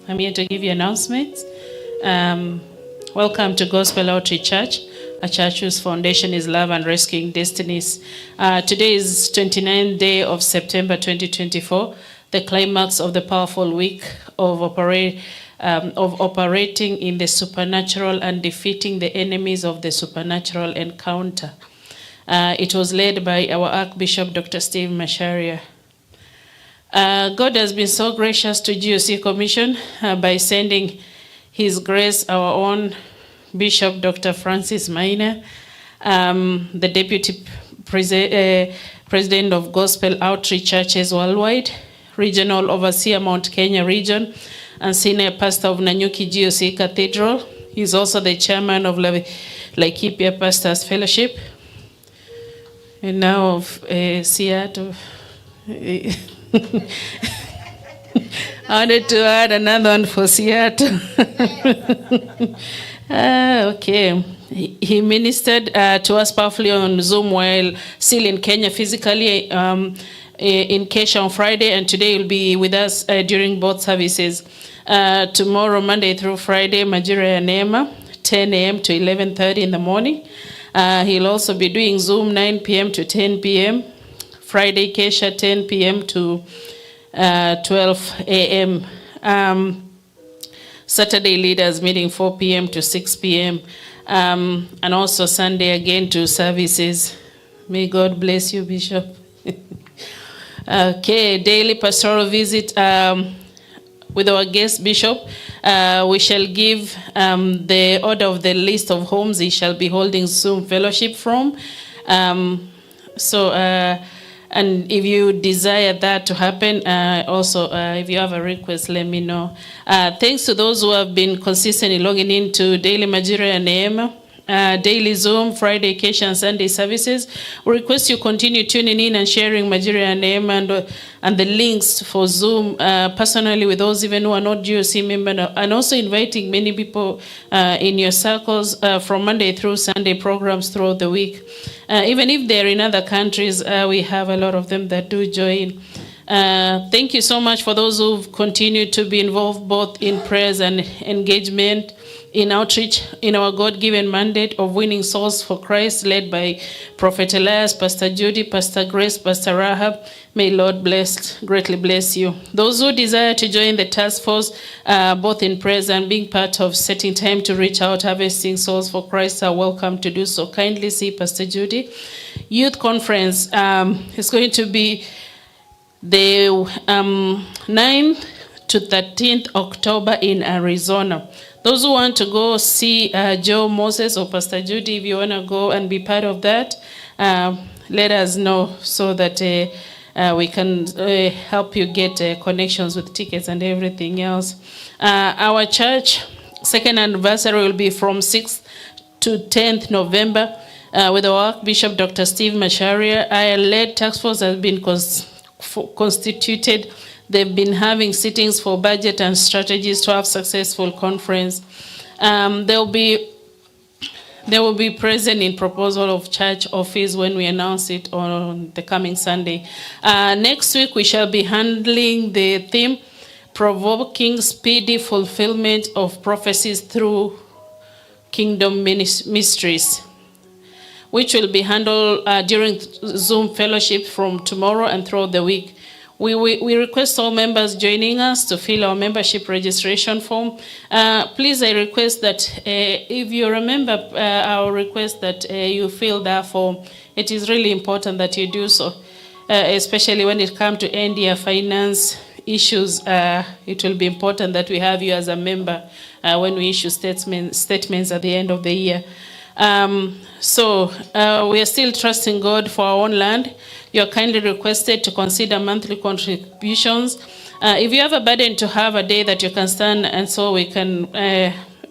I'm here to give you announcements. Welcome to Gospel Outreach Church, a church whose foundation is love and rescuing destinies. Today is 29th day of September 2024, the climax of the powerful week of operating in the supernatural and defeating the enemies of the supernatural encounter. It was led by our Archbishop, Dr. Steve Masharia. God has been so gracious to GOC Commission by sending His Grace, our own Bishop Dr. Francis Maina, the Deputy President of Gospel Outreach Churches Worldwide, Regional Overseer Mount Kenya Region, and Senior Pastor of Nanyuki GOC Cathedral. He's also the Chairman of Laikipia Pastors Fellowship, and now of Seattle. I wanted to add another one for Seattle. Okay. He ministered to us powerfully on Zoom while still in Kenya physically in Kesha on Friday, and today he'll be with us during both services. Tomorrow, Monday through Friday, Majira ya Neema, 10 a.m. to 11:30 in the morning. He'll also be doing Zoom 9 p.m. to 10 p.m. Friday, Kesha, 10 p.m. to 12 a.m. Saturday, leaders meeting 4 p.m. to 6 p.m. And also Sunday again to services. May God bless you, Bishop. Okay, daily pastoral visit with our guest bishop. We shall give the order of the list of homes he shall be holding Zoom fellowship from. And if you desire that to happen, also, if you have a request, let me know. Thanks to those who have been consistently logging into Daily Majira ya Neema. daily Zoom, Friday, occasion, Sunday services. We request you continue tuning in and sharing Nigeria name and the links for Zoom personally with those even who are not GOC members, and also inviting many people in your circles from Monday through Sunday programs throughout the week. Even if they're in other countries, we have a lot of them that do join. Thank you so much for those who've continued to be involved both in prayers and engagement in outreach in our God-given mandate of winning souls for Christ, led by Prophet Elias, Pastor Judy, Pastor Grace, Pastor Rahab. May Lord greatly bless you. Those who desire to join the task force, both in prayers and being part of setting time to reach out, harvesting souls for Christ, are welcome to do so. Kindly see Pastor Judy. Youth conference is going to be the 9th to 13th October in Arizona. Those who want to go see Joe Moses or Pastor Judy, if you want to go and be part of that, let us know so that we can help you get connections with tickets and everything else. Our church second anniversary will be from 6th to 10th November with our Archbishop Dr. Steve Macharia. Our led task force has been constituted. They've been having sittings for budget and strategies to have successful conference. They will be present in proposal of church office when we announce it on the coming Sunday. Next week we shall be handling the theme, provoking speedy fulfillment of prophecies through kingdom mysteries, which will be handled during Zoom fellowship from tomorrow and throughout the week. We request all members joining us to fill our membership registration form. Please, I request that if you remember our request that you fill that form. It is really important that you do so, especially when it comes to India finance issues. It will be important that we have you as a member when we issue statements at the end of the year. We are still trusting God for our own land. You are kindly requested to consider monthly contributions. If you have a burden to have a day that you can stand and so we can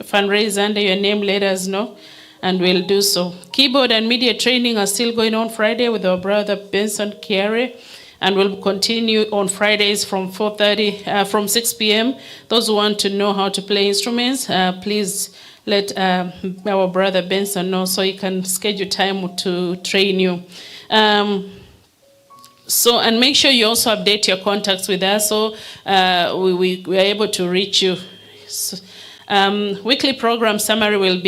fundraise under your name, let us know and we'll do so. Keyboard and media training are still going on Friday with our brother Benson Kiare, and we'll continue on Fridays from 6 p.m. Those who want to know how to play instruments, please let our brother Benson know so he can schedule time to train you. And make sure you also update your contacts with us so we are able to reach you. Weekly program summary will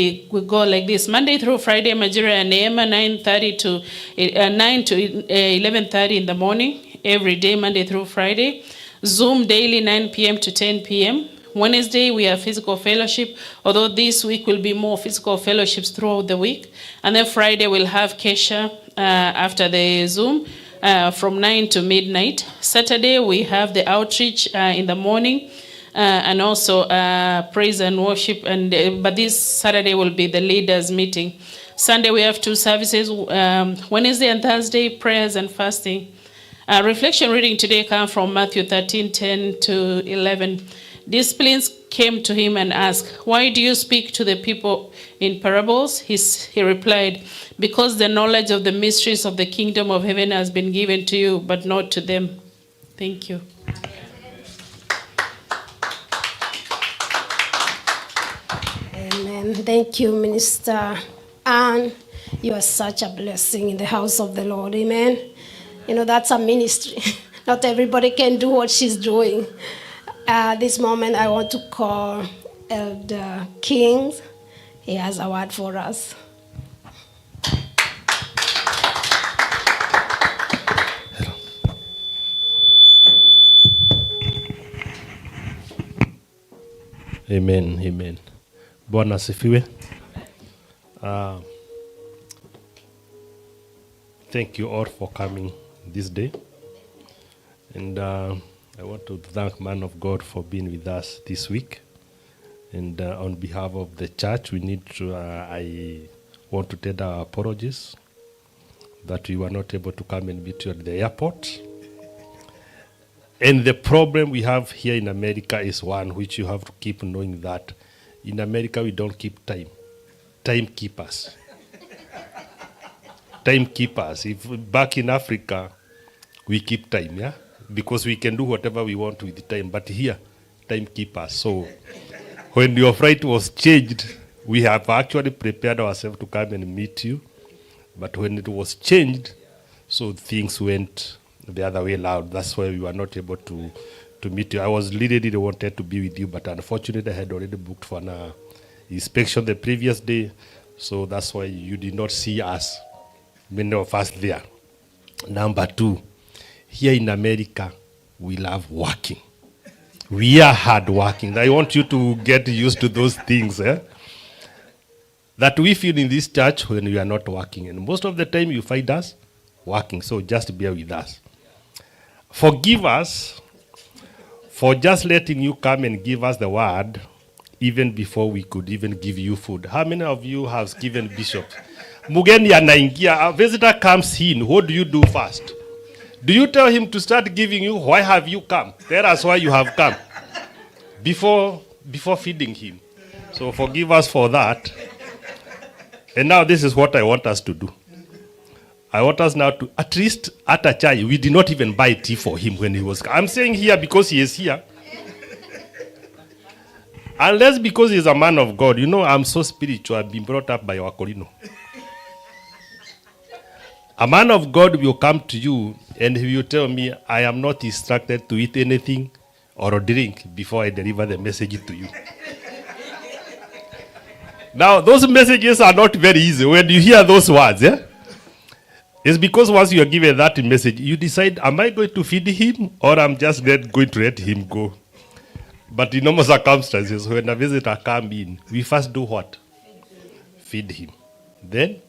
go like this. Monday through Friday, Nigeria and EMA, 9 to 11:30 in the morning, every day, Monday through Friday. Zoom daily, 9 p.m. to 10 p.m. Wednesday, we have physical fellowship, although this week will be more physical fellowships throughout the week. And then Friday, we'll have Kesha after the Zoom from 9 to midnight. Saturday, we have the outreach in the morning and also praise and worship. But this Saturday will be the leaders meeting. Sunday, we have 2 services, Wednesday and Thursday, prayers and fasting. Reflection reading today comes from Matthew 13:10 to 11. Disciples came to him and asked, "Why do you speak to the people in parables?" He replied, "Because the knowledge of the mysteries of the kingdom of heaven has been given to you, but not to them." Thank you. Amen. Thank you, Minister Anne. You are such a blessing in the house of the Lord. Amen. You know, that's a ministry. Not everybody can do what she's doing. This moment, I want to call Elder King. He has a word for us. Amen, amen. Bwana asifiwe. Thank you all for coming this day. And I want to thank man of God for being with us this week. And on behalf of the church, I want to tender our apologies that we were not able to come and meet you at the airport. And the problem we have here in America is one which you have to keep knowing that in America we don't keep time. timekeepers. Timekeepers. If back in Africa, we keep time, yeah? Because we can do whatever we want with the time. But here, timekeepers. So when your flight was changed, we have actually prepared ourselves to come and meet you. But when it was changed, so things went the other way around. That's why we were not able to meet you. I was literally wanted to be with you, but unfortunately I had already booked for an inspection the previous day. So that's why you did not see us, many of us there. Number two, here in America, we love working. We are hard working. I want you to get used to those things. That we feel in this church when we are not working. And most of the time you find us working. So just bear with us. Forgive us for just letting you come and give us the word even before we could even give you food. How many of you have given Bishop? Mugeni anaingia, a visitor comes in. What do you do first? Do you tell him to start giving you? Why have you come? Tell us why you have come. Before feeding him. So forgive us for that. And now this is what I want us to do. I want us now to, at least at a chai, we did not even buy tea for him when he was. I'm saying here because he is here. Unless because he's a man of God. You know, I'm so spiritual. I've been brought up by Wakorino. A man of God will come to you and he will tell me, I am not instructed to eat anything or drink before I deliver the message to you. Now, those messages are not very easy. When you hear those words, it's because once you are given that message, you decide, am I going to feed him or I'm just going to let him go? But in normal circumstances, when a visitor comes in, we first do what? Feed him. Then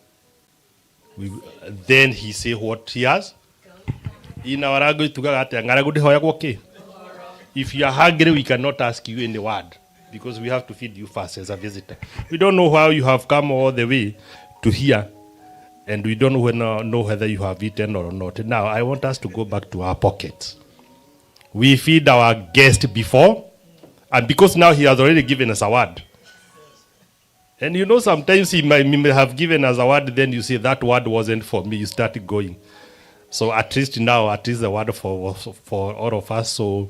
he say what he has. In our language, if you are hungry, we cannot ask you any word. Because we have to feed you first as a visitor. We don't know how you have come all the way to here. And we don't know whether you have eaten or not. Now, I want us to go back to our pockets. We feed our guest before. And because now he has already given us a word. And you know, sometimes he may have given us a word, then you say, that word wasn't for me. You start going. So at least now, the word for all of us. So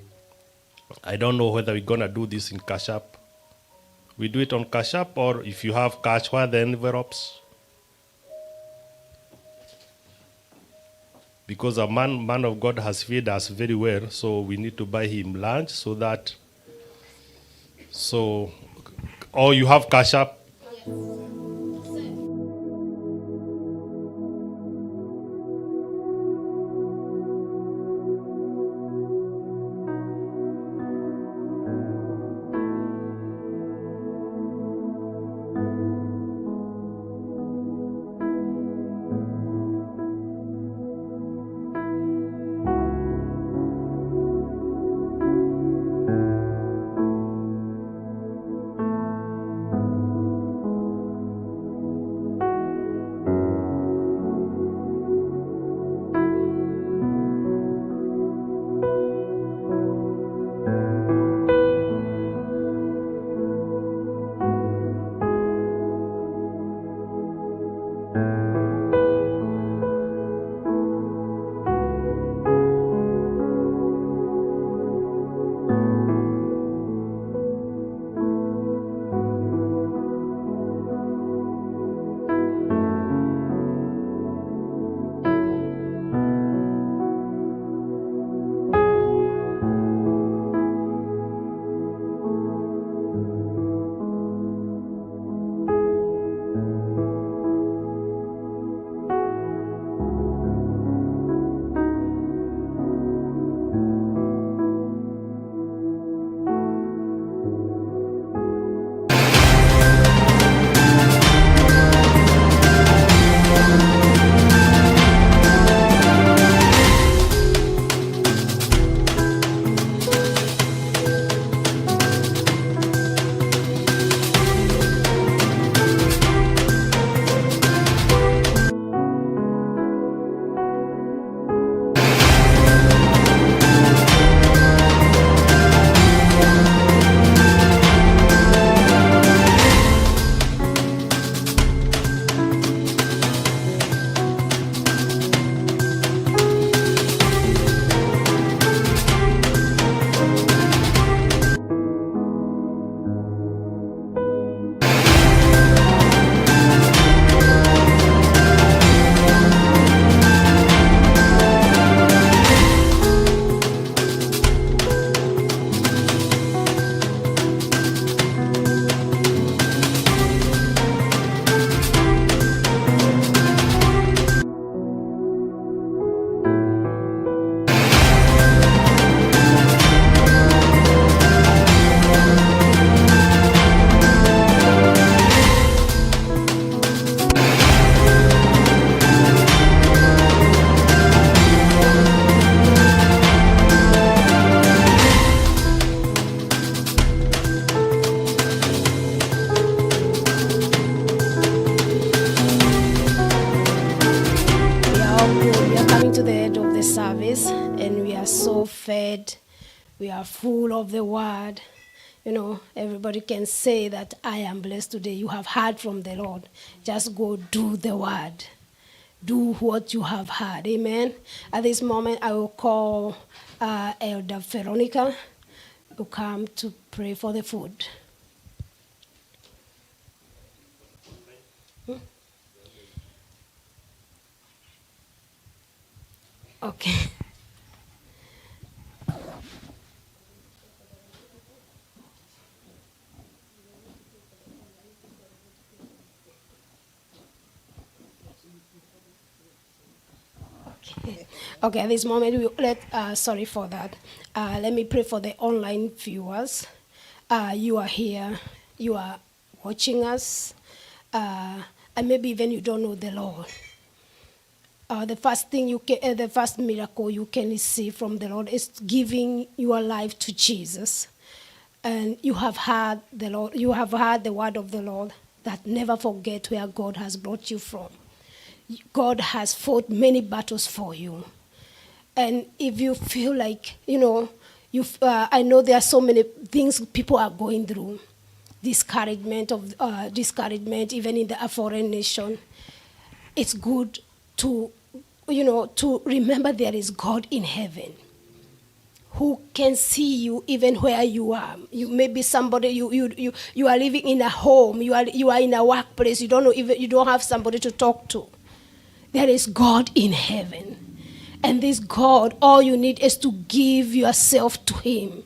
I don't know whether we're going to do this in Cash App. We do it on Cash App, or if you have cash, where the envelopes? Because a man of God has fed us very well, so we need to buy him lunch or you have Cash App? the service, and we are so fed. We are full of the word. You know, everybody can say that I am blessed today. You have heard from the Lord. Just go do the word. Do what you have heard. Amen. At this moment, I will call Elder Veronica to come to pray for the food. Okay. Okay, at this moment, sorry for that. Let me pray for the online viewers. You are here, you are watching us, and maybe even you don't know the Lord. The first thing the first miracle you can receive from the Lord is giving your life to Jesus. And you have heard the Lord, you have heard the word of the Lord that never forget where God has brought you from. God has fought many battles for you. And if you feel like, you know, I know there are so many things people are going through. Discouragement, even in the foreign nation. It's good to, you know, to remember there is God in heaven who can see you even where you are. You may be somebody, you are living in a home, you are in a workplace, you don't have somebody to talk to. There is God in heaven. And this God, all you need is to give yourself to him.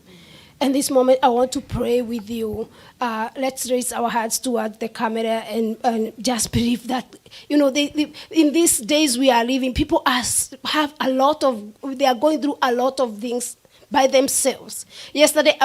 And this moment, I want to pray with you. Let's raise our hearts toward the camera and just believe that, you know, in these days we are living, people they are going through a lot of things by themselves. Yesterday,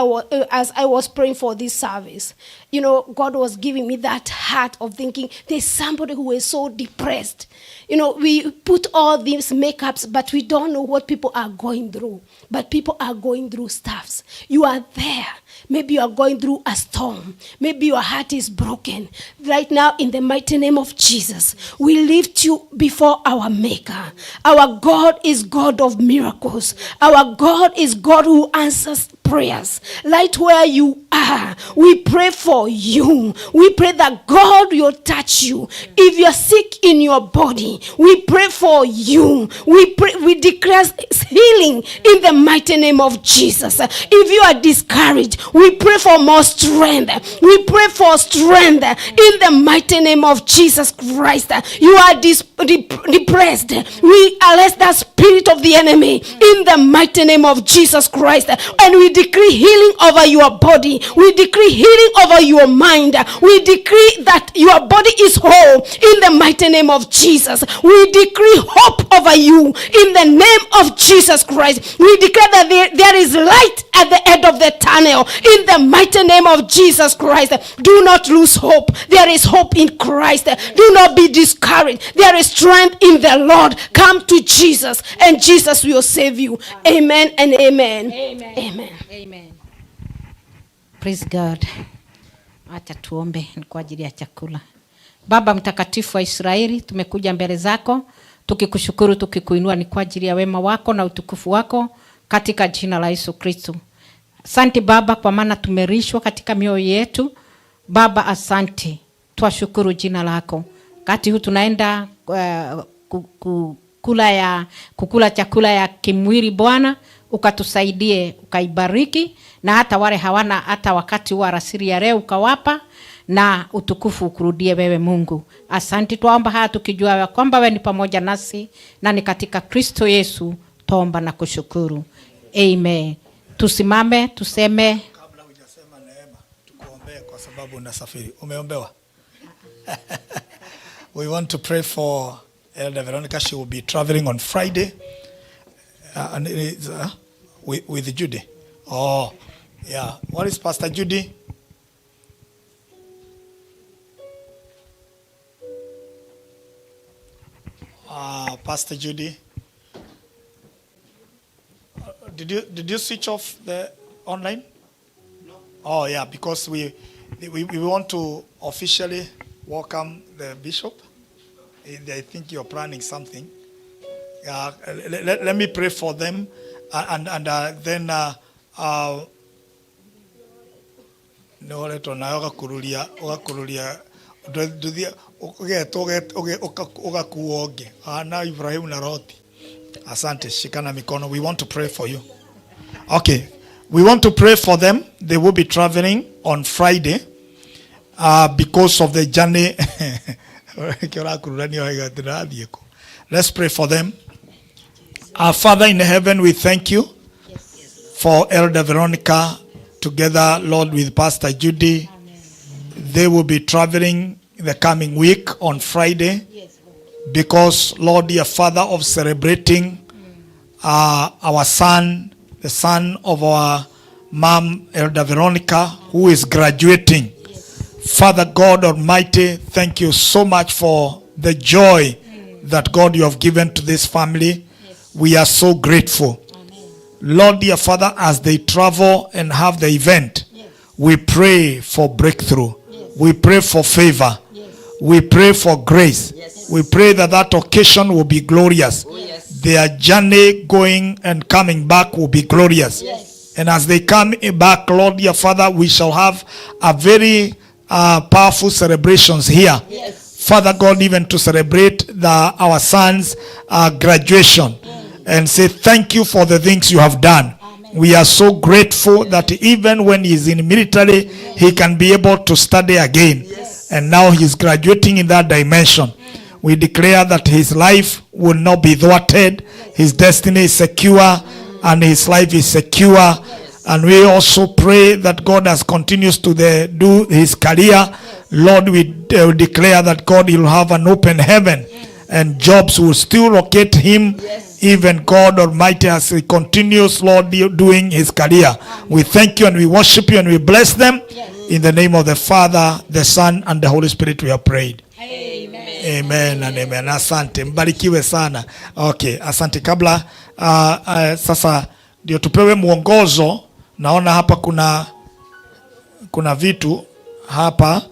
as I was praying for this service, you know, God was giving me that heart of thinking, there's somebody who is so depressed. You know, we put all these makeups, but we don't know what people are going through. But people are going through stuffs. You are there. Maybe you are going through a storm. Maybe your heart is broken. Right now, in the mighty name of Jesus, we lift you before our Maker. Our God is God of miracles. Our God is God who answers prayers. Right where you are, we pray for you. We pray that God will touch you. If you are sick in your body, we pray for you. We declare healing in the mighty name of Jesus. If you are discouraged, we pray for more strength. We pray for strength in the mighty name of Jesus Christ. You are depressed. We arrest that spirit of the enemy in the mighty name of Jesus Christ. And we decree healing over your body. We decree healing over your mind. We decree that your body is whole in the mighty name of Jesus. We decree hope over you in the name of Jesus Christ. We declare that there is light at the end of the tunnel in the mighty name of Jesus Christ. Do not lose hope. There is hope in Christ. Do not be discouraged. There is strength in the Lord. Come to Jesus and Jesus will save you. Amen and amen. Amen. Amen. Amen. Praise God. Acha tuombe kwa ajili ya chakula. Baba mtakatifu wa Israeli, tumekuja mbele zako tukikushukuru, tukikuinua ni kwa ajili ya wema wako na utukufu wako katika jina la Yesu Kristo. Asante Baba kwa maana tumerishwa katika mioyo yetu. Baba asante. Twashukuru jina lako. Kati huu tunaenda kukula chakula ya kimwili Bwana, ukatusaidie, ukaibariki, na hata wale hawana hata wakati wa alasiri ya leo ukawapa, na utukufu ukurudie wewe Mungu. Asante, tuomba haya tukijua kwamba wewe ni pamoja nasi, na ni katika Kristo Yesu tuomba na kushukuru. Amen. Tusimame tuseme. Kabla hujasema neema, tukuombee kwa sababu unasafiri. Umeombewa? We want to pray for Elder Veronica. She will be traveling on Friday and with Judy. Oh, yeah. What is Pastor Judy? Pastor Judy. Did you switch off the online? No. Oh yeah, because we want to officially welcome the bishop. I think you're planning something. Let me pray for them, and then no let on ugakururia nduthia ugakuonge ana Ibrahim na Roti. Asante, shikana mikono. We want to pray for you. Okay, we want to pray for them. They will be traveling on Friday because of the journey. Let's pray for them. Our Father in heaven, we thank you for Elder Veronica together, Lord, with Pastor Judy. They will be traveling the coming week on Friday because, Lord, dear Father, of celebrating our son, the son of our mom, Elder Veronica, who is graduating. Father God Almighty, thank you so much for the joy that, God, you have given to this family. We are so grateful. Lord, dear Father, as they travel and have the event, we pray for breakthrough. We pray for favor. We pray for grace. We pray that that occasion will be glorious. Their journey going and coming back will be glorious. And as they come back, Lord, dear Father, we shall have a very powerful celebrations here. Father God, even to celebrate our son's graduation and say thank you for the things you have done. We are so grateful that even when he is in military, he can be able to study again. And now he is graduating in that dimension. We declare that his life will not be thwarted. His destiny is secure and his life is secure. And we also pray that God has continues to do his career. Lord, we declare that God will have an open heaven and jobs will still locate him. Even God Almighty, as he continues, Lord, doing his career. We thank you and we worship you and we bless them. In the name of the Father, the Son, and the Holy Spirit we have prayed. Amen. Amen and amen. Asante, mbarikiwe sana. Okay, asante. Kabla sasa ndio tupewe mwongozo. Naona hapa kuna vitu hapa.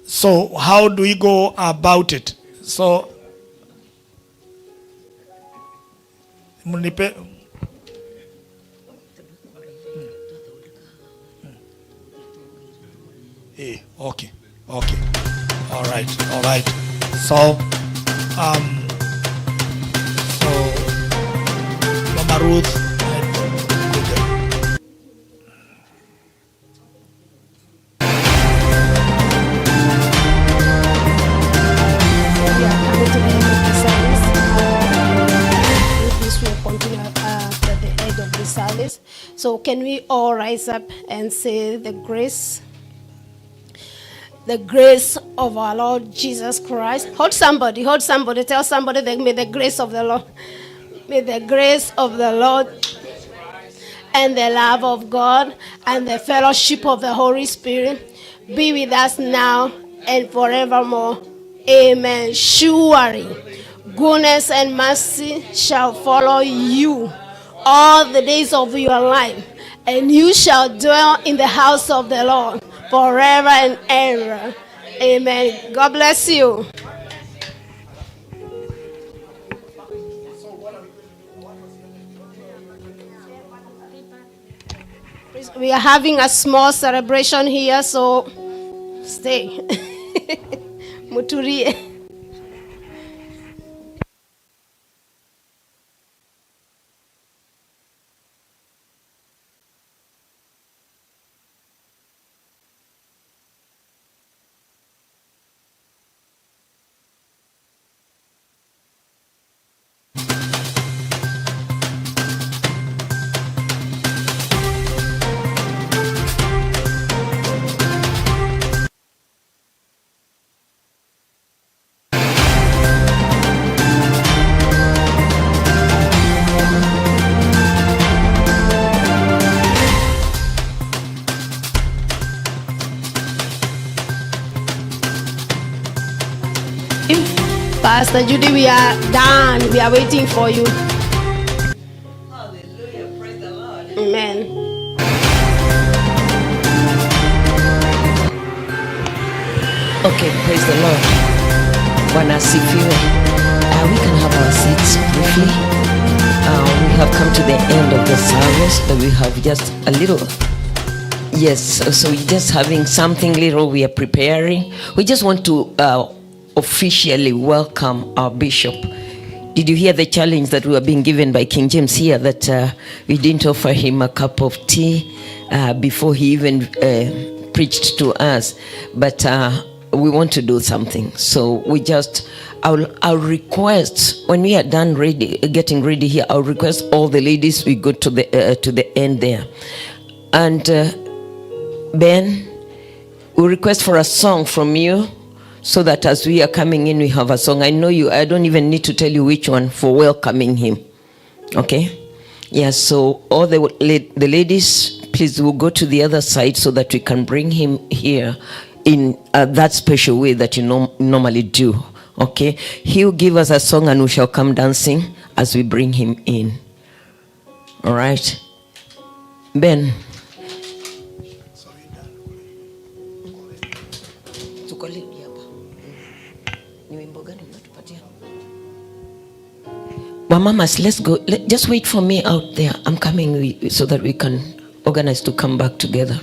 So how do we go about it? So munipe okay. All right. So Mama Ruth, so can we all rise up and say the grace of our Lord Jesus Christ? Hold somebody, tell somebody that may the grace of the Lord, and the love of God and the fellowship of the Holy Spirit be with us now and forevermore. Amen. Surely goodness and mercy shall follow you all the days of your life, and you shall dwell in the house of the Lord forever and ever. Amen. God bless you. We are having a small celebration here, so stay. Muturie. Pastor Judy, we are done. We are waiting for you. Hallelujah. Praise the Lord. Amen. Okay, praise the Lord. Bwana asifiwe. We can have our seats briefly. have come to the end of the service, but we have just a little. Yes, so we're just having something little we are preparing. We just want to officially welcome our bishop. Did you hear the challenge that we were being given by King James here, that we didn't offer him a cup of tea before he even preached to us? But we want to do something. So we just, I'll request, when we are done getting ready here, I'll request all the ladies, we go to the end there. And Ben, we request for a song from you, so that as we are coming in, we have a song. I know you, I don't even need to tell you which one, for welcoming him. Okay? Yeah, so all the ladies, please, we'll go to the other side so that we can bring him here in that special way that you normally do. Okay? He'll give us a song and we shall come dancing as we bring him in. All right? Ben. Mamas, let's go. Just wait for me out there. I'm coming so that we can organize to come back together.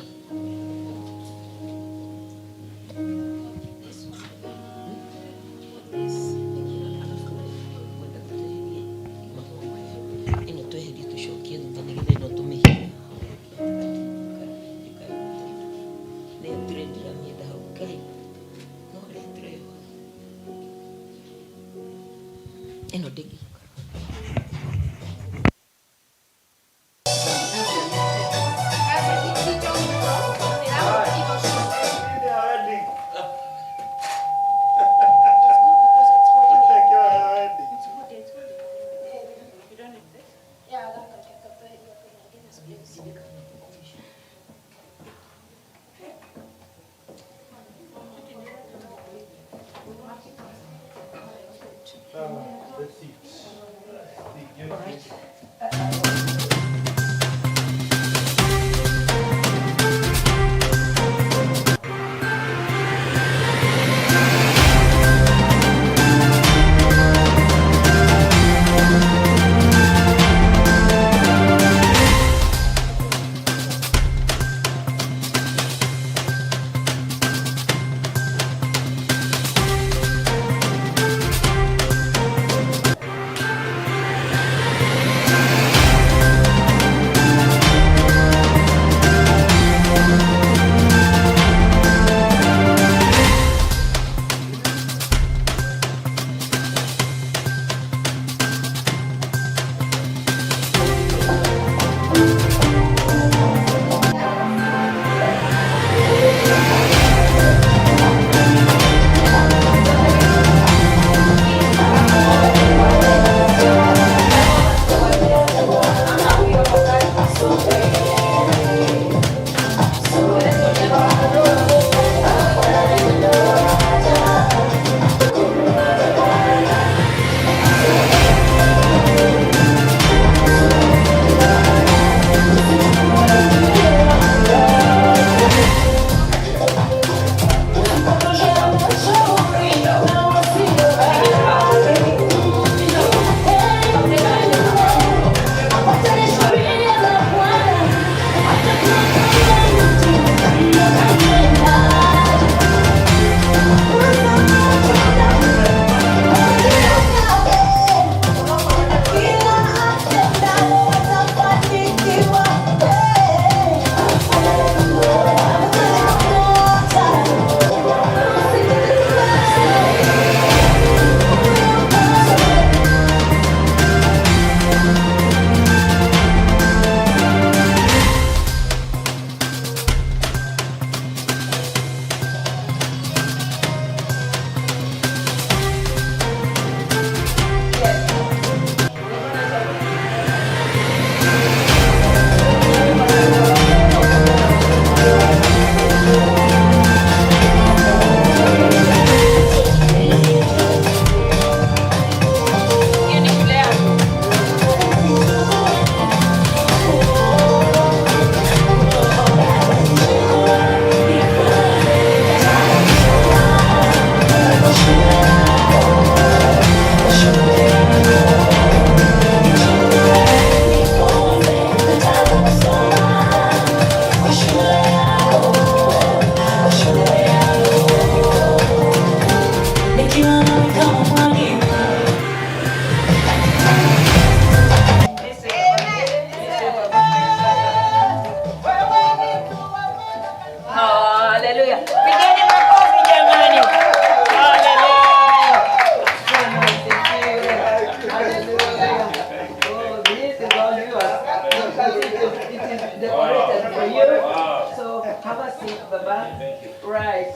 blessing, Baba. Right.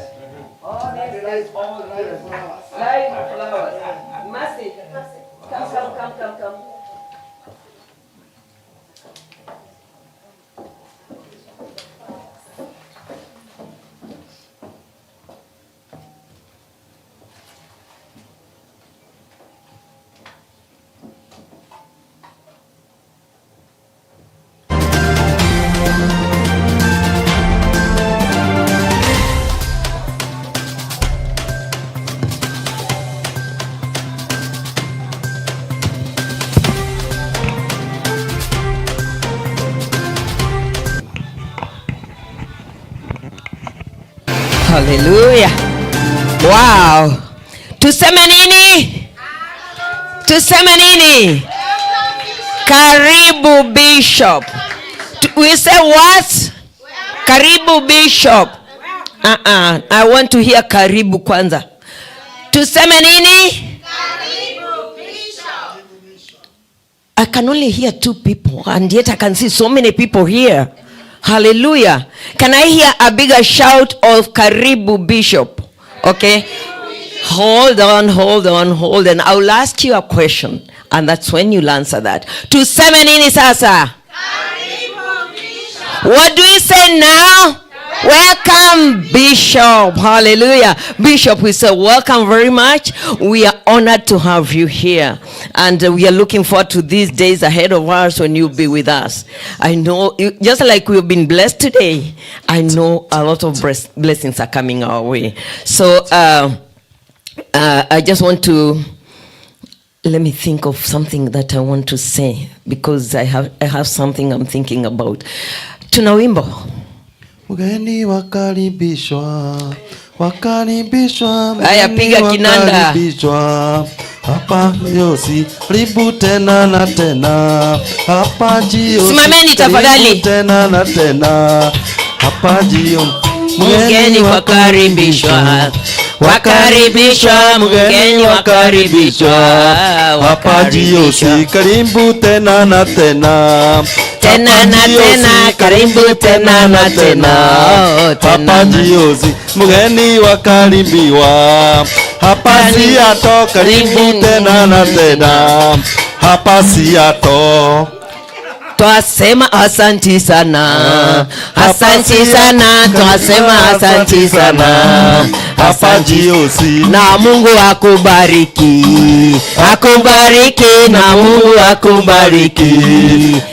All these guys, all here. Live flowers. Mercy. Come. Hallelujah. Wow. Tuseme nini? Tuseme nini? Karibu Bishop. We say what? Karibu Bishop. I want to hear karibu kwanza. Tuseme nini? Karibu Bishop. I can only hear 2 people and yet I can see so many people here. Hallelujah. Can I hear a bigger shout of Karibu Bishop? Okay. Hold on. I will ask you a question and that's when you'll answer that. Tuseme nini sasa? Karibu Bishop. What do you say now? Welcome, Bishop. Hallelujah. Bishop, we say welcome very much. We are honored to have you here. And we are looking forward to these days ahead of us when you'll be with us. I know, just like we've been blessed today, I know a lot of blessings are coming our way. So I just want to, let me think of something that I want to say, because I have something I'm thinking about. Tuna wimbo. Mgeni wakaribishwa, Haya, piga kinanda. wakaribishwa. Hapa Yosi, karibu tena na tena. Hapa Jio, simameni tafadhali. Tena na tena. Hapa Jio, mgeni wakaribishwa. Mgeni wakaribishwa. Hapa Jio, karibu tena na tena. Tena na tena, karibu tena na tena. Hapa Jiozi, mgeni wakaribiwa. Hapa Siato, karibu tena na tena. Hapa Siato. Twasema asanti sana. Asanti sana, twasema asanti sana. Hapa Jiozi, na Mungu akubariki. Akubariki na Mungu akubariki.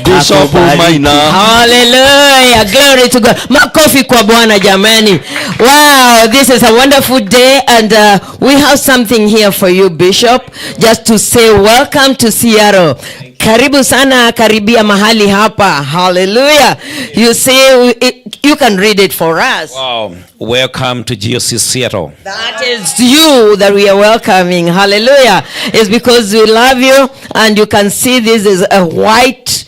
Bishop Maina. Hallelujah. Glory to God. Makofi kwa Bwana jamani. Wow, this is a wonderful day and we have something here for you, Bishop. Just to say welcome to Seattle. Karibu sana, karibia mahali hapa. Hallelujah. You see, you can read it for us. Wow. Welcome to GOC Seattle. That is you that we are welcoming. Hallelujah. It's because we love you, and you can see this is a white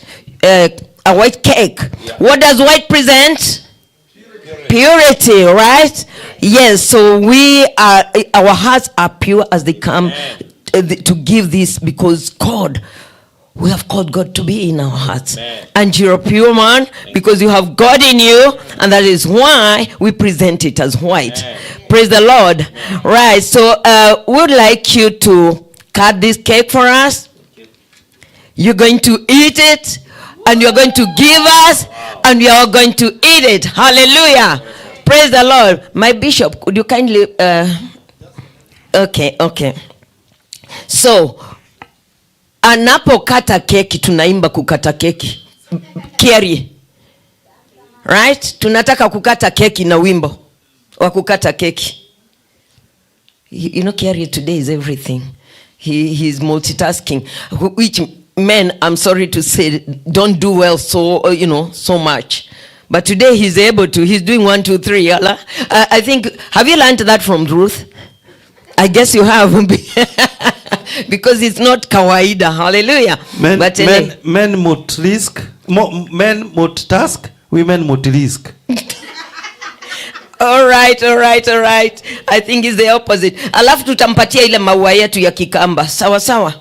cake. Yeah. What does white present? Purity, right? Yes. So our hearts are pure as they come to give this, because we have called God to be in our hearts. Amen. And you're a pure man because you have God in you, and that is why we present it as white. Amen. Praise the Lord. Right, so we would like you to cut this cake for us. You're going to eat it, and you're going to give us, and we are going to eat it. Hallelujah. Praise the Lord. My bishop, could you kindly... Okay. So... Anapokata keki, tunaimba kukata keki. Kiari. Right? Tunataka kukata keki na wimbo wa kukata keki. You know, Kiari today is everything. He's multitasking. Which men, I'm sorry to say, don't do well so much. But today he's able to. He's doing 1, 2, 3. I think, have you learned that from Ruth? I guess you have. Because it's not kawaida. Hallelujah. Men multitask, women multitask. All right. I think it's the opposite. Alafu tutampatia ile maua yetu ya kikamba. Sawa.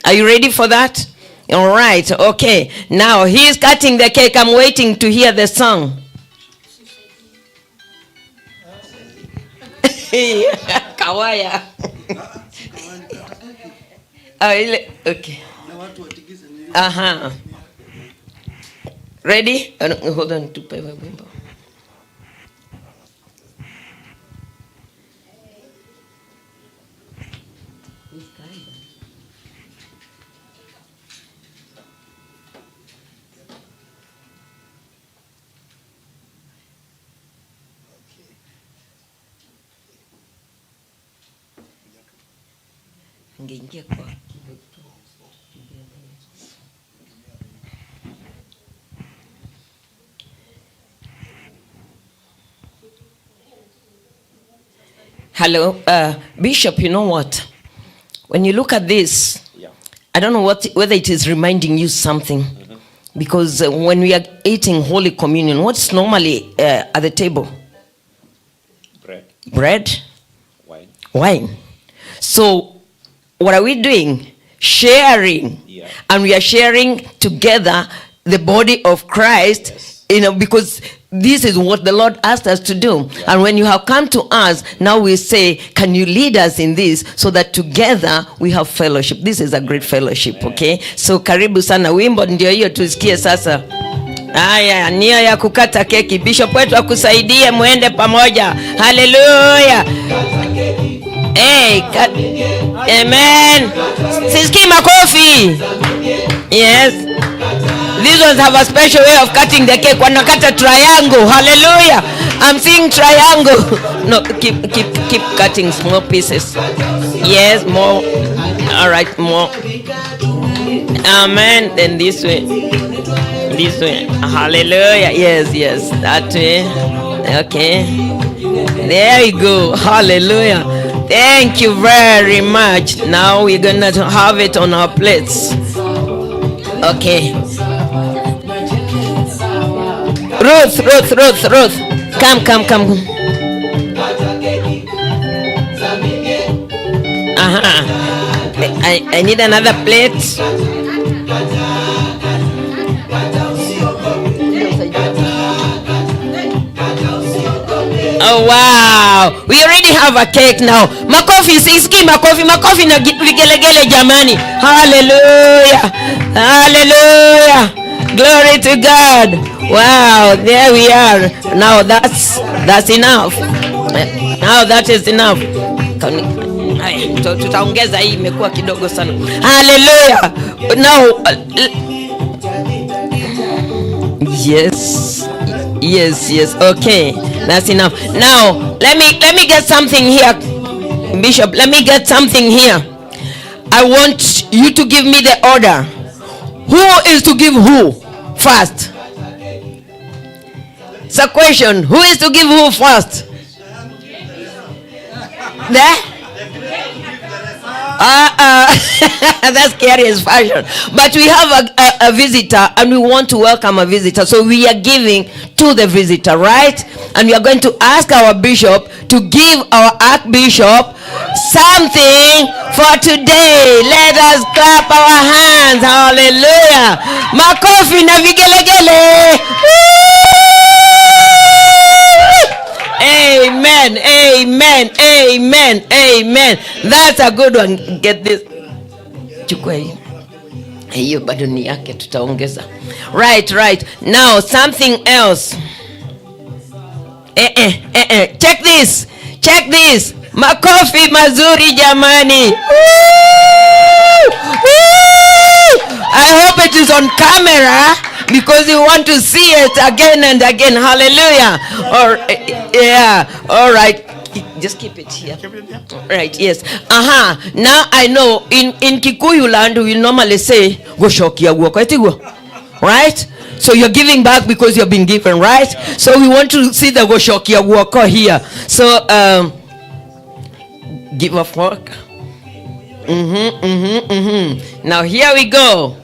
Are you ready for that? All right. Okay. Now he's cutting the cake. I'm waiting to hear the song. Kawaya. Okay. Ready? Hold on to pay. Ngeingia kwa Hello, Bishop, you know what? When you look at this, I don't know whether it is reminding you something. Because when we are eating Holy Communion, what's normally at the table? Bread? Wine. So, what are we doing? Sharing. And we are sharing together the body of Christ, because this is what the Lord asked us to do. And when you have come to us, now we say, can you lead us in this so that together we have fellowship? This is a great fellowship, okay? So karibu sana, wimbo ndio hiyo tusikie sasa. Aya, nia ya kukata keki. Bishop wetu akusaidie muende pamoja. Hallelujah. Hey, amen. Sisiki makofi. Yes. These ones have a special way of cutting the cake. Wanakata triangle. Hallelujah. I'm seeing triangle. No, keep cutting small pieces. Yes, more. All right, more. Amen. Then this way. This way. Hallelujah. Yes. That way. Okay. There we go. Hallelujah. Thank you very much. Now we're gonna have it on our plates. Okay. Ruth. Come. I need another plate. Oh wow, we already have a cake now. Makofi, siski makofi na vigelegele jamani. Hallelujah. Glory to God. Wow, there we are. Now that's enough. Now that is enough. Tutaongeza hii, imekuwa kidogo sana. Hallelujah. Now yes. Okay, that's enough. Now let me get something here, Bishop. Let me get something here. I want you to give me the order. Who is to give who first? It's a question. Who is to give who first? There? That's scariest fashion. But we have a visitor, and we want to welcome a visitor. So we are giving to the visitor, right? And we are going to ask our bishop to give our archbishop something for today. Let us clap our hands. Hallelujah. Makofi na vigelegele. Amen. That's a good one. Get this. Chukua hiyo bado ni yake, tutaongeza. Right. Now something else. Check this. Makofi mazuri jamani. I hope it is on camera, because you want to see it again and again. Hallelujah. All right. Just keep it here. Right, yes. Now I know in Kikuyu land we normally say goshokia guoko. Right? So you're giving back because you've been given, right? So we want to see the goshokia guoko here. So give a fork. Now here we go.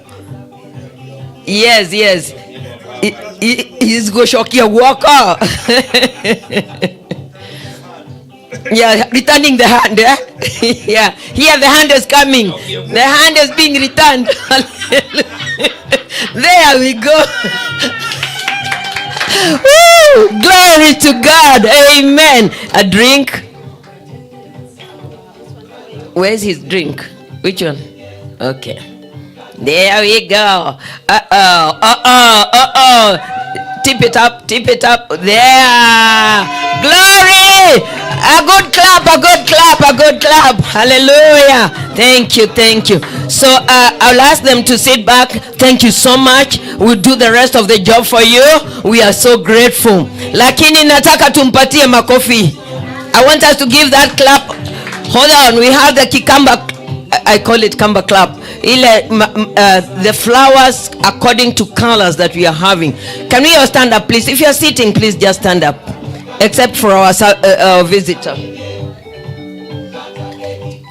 Yes. He's goshokia guoko. Yeah, returning the hand. Yeah, here the hand is coming. The hand is being returned. There we go. Woo! Glory to God. Amen. A drink. Where's his drink? Which one? Okay. There we go. Tip it up. There. Glory. A good clap. Hallelujah. Thank you. So I'll ask them to sit back. Thank you so much. We'll do the rest of the job for you. We are so grateful. Lakini nataka tumpatie makofi. I want us to give that clap. Hold on. We have the cucumber. I call it cucumber clap. The flowers according to colors that we are having. Can we all stand up, please? If you are sitting, please just stand up. Except for our visitor.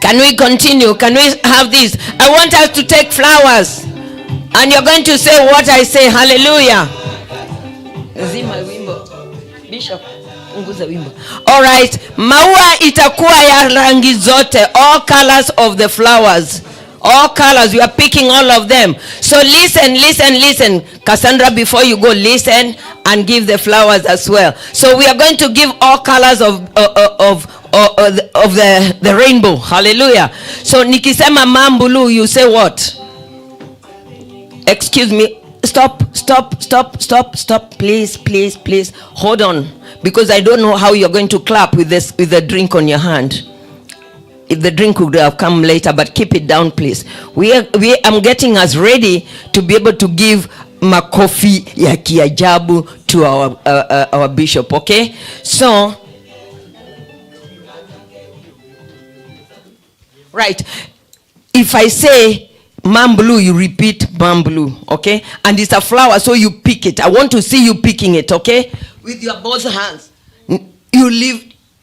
Can we continue? Can we have this? I want us to take flowers. And you're going to say what I say. Hallelujah. Bishop. All right. Maua itakuwa ya rangi zote. All colors of the flowers. All colors. We are picking all of them. So listen. Cassandra, before you go, listen and give the flowers as well. So we are going to give all colors of the rainbow. Hallelujah. So nikisema mambulu, you say what? Excuse me. Stop. Please. Hold on. Because I don't know how you're going to clap with the drink on your hand. If the drink would have come later, but keep it down, please. I'm getting us ready to be able to give makofi ya kiajabu to our bishop, okay? So, right. If I say mambulu, you repeat mambulu, okay? And it's a flower, so you pick it. I want to see you picking it, okay? With your both hands.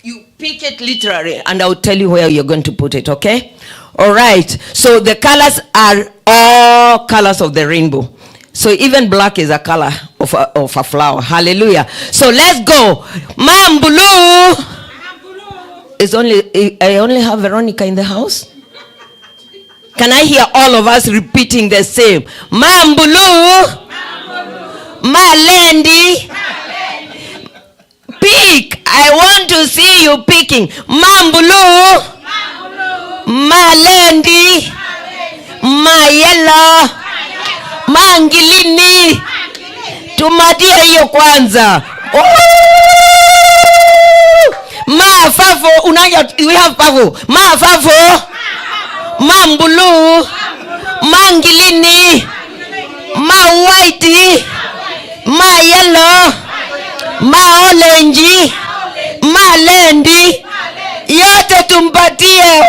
You pick it literally, and I'll tell you where you're going to put it, okay? All right. So the colors are all colors of the rainbow. So even black is a color of a flower. Hallelujah. So let's go. Mambulu. I only have Veronica in the house. Can I hear all of us repeating the same? Mambulu. Malendi. Pick. I want to see you picking. Mambulu. Malendi. Mayelo. Mangilini. Tumatie hiyo kwanza. Mafafo. We have pafo. Mafafo. Mambulu. Mangilini. Whitey. Mayelo. Orange. Lendi. Yote tumpatie.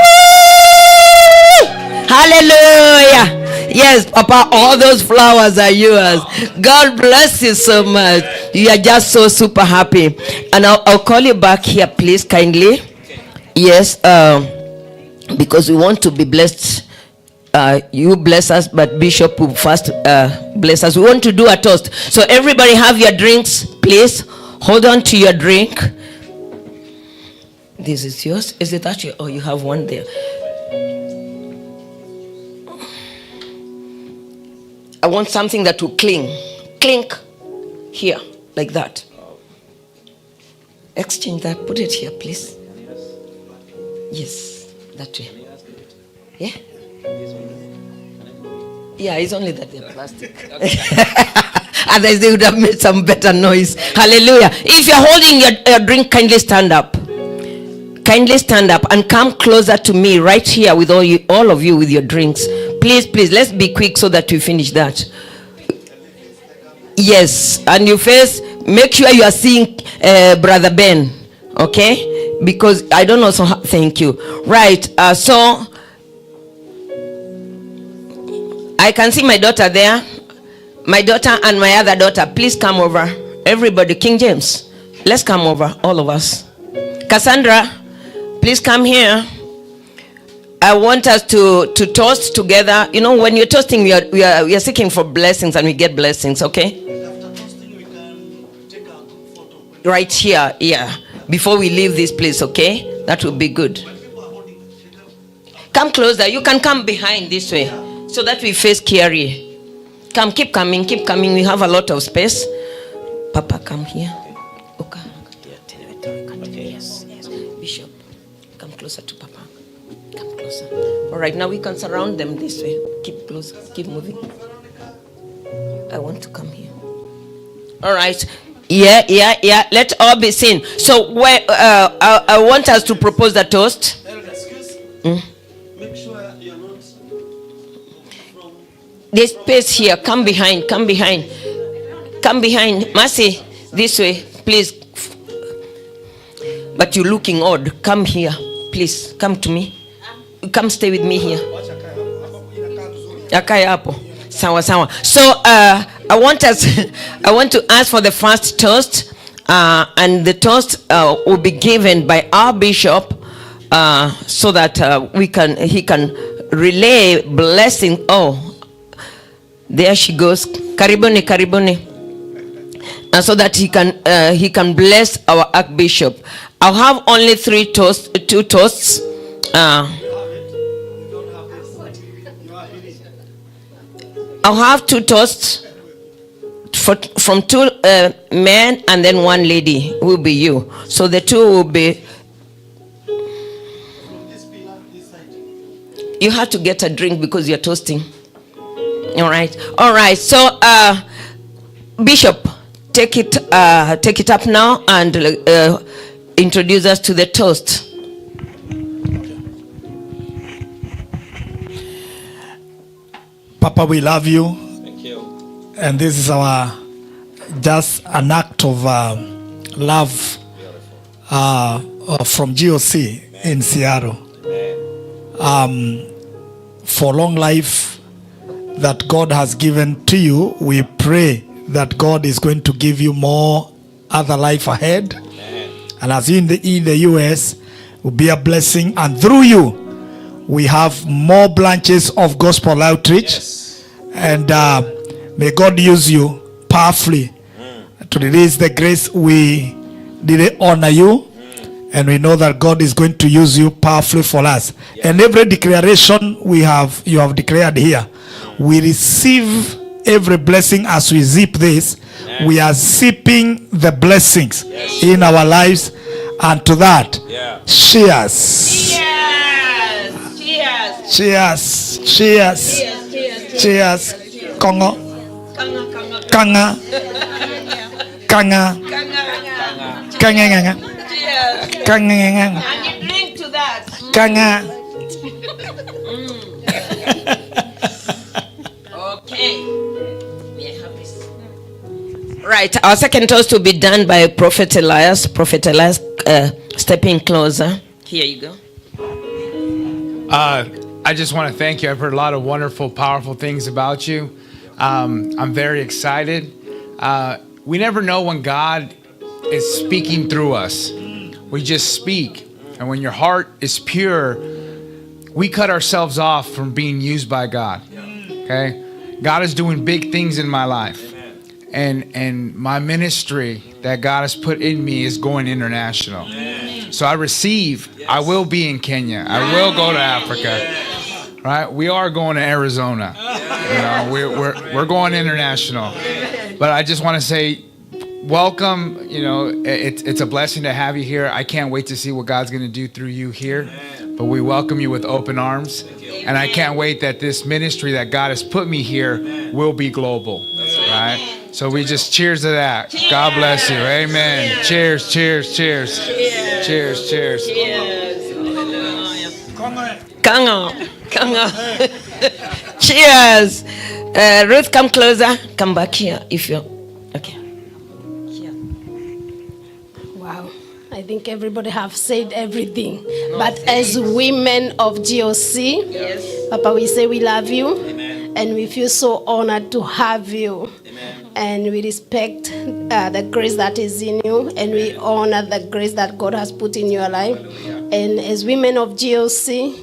Hallelujah. Yes, Papa, all those flowers are yours. God bless you so much. You are just so super happy. And I'll call you back here, please, kindly. Yes, because we want to be blessed. You bless us, but Bishop will first bless us. We want to do a toast. So everybody have your drinks, please. Hold on to your drink. This is yours. Is it actually? Oh, you have one there. I want something that will clink here, like that. Exchange that. Put it here, please. Yes, that way. Yeah? Yeah, it's only that they're plastic. Otherwise, they would have made some better noise. Hallelujah. If you're holding your drink, kindly stand up. Kindly stand up and come closer to me right here with all of you with your drinks. Please, let's be quick so that we finish that. Yes, and you face, make sure you are seeing Brother Ben, okay? Because I don't know, so thank you. Right, so I can see my daughter there. My daughter and my other daughter, please come over. Everybody, King James, let's come over, all of us. Cassandra, please come here. I want us to toast together. You know, when you're toasting, we are seeking for blessings, and we get blessings, okay? Right here, yeah. Before we leave this place, okay? That would be good. Come closer. You can come behind this way so that we face Kiari. Come, keep coming. We have a lot of space. Papa, come here. Okay. Yes. Bishop, come closer to Papa. Come closer. closer. All right, now we can surround them this way. Keep close. Keep moving. I want to come here. All right. Yeah. Let all be seen. So I want us to propose a toast. Make sure you're not from... There's space here. Come behind. Mercy, this way, please. But you're looking odd. Come here, please. Come to me. Come stay with me here. Akae hapo. Sawa. So I want to ask for the first toast, and the toast will be given by our bishop, so that he can relay blessing. Oh, there she goes. Karibuni. And so that he can bless our archbishop. I'll have only two toasts. I'll have two toasts from two men, and then one lady will be you. So the two will be. You have to get a drink because you're toasting. All right. So, Bishop, take it up now and introduce us to the toast. Papa, we love you. Thank you. And this is our just an act of love from GOC in Seattle. For long life that God has given to you, we pray that God is going to give you more other life ahead. And as you in the US, will be a blessing, and through you we have more branches of gospel outreach. And may God use you powerfully to release the grace. We did honor you, and we know that God is going to use you powerfully for us. And every declaration you have declared here, we receive every blessing as we zip this. We are zipping the blessings in our lives, and to that, cheers. Cheers. Kongo. Kanga. And you drink to that. Okay. Right. Our second toast will be done by Prophet Elias. Prophet Elias, stepping closer. Here you go. I just want to thank you. I've heard a lot of wonderful, powerful things about you. I'm very excited. We never know when God is speaking through us. We just speak. And when your heart is pure, we cut ourselves off from being used by God. Okay? God is doing big things in my life. And my ministry that God has put in me is going international. So I receive. I will be in Kenya. I will go to Africa. Right? We are going to Arizona. We're going international. But I just want to say, welcome. It's a blessing to have you here. I can't wait to see what God's going to do through you here. But we welcome you with open arms. And I can't wait that this ministry that God has put me here will be global. Right? So we just cheers to that. God bless you. Amen. Cheers. Kanga. Cheers. Ruth, come closer. Come back here if you're okay. Wow. I think everybody have said everything. But as women of GOC, Papa, we say we love you. Amen. And we feel so honored to have you. Amen. And we respect the grace that is in you, and we honor the grace that God has put in your life. And as women of GOC,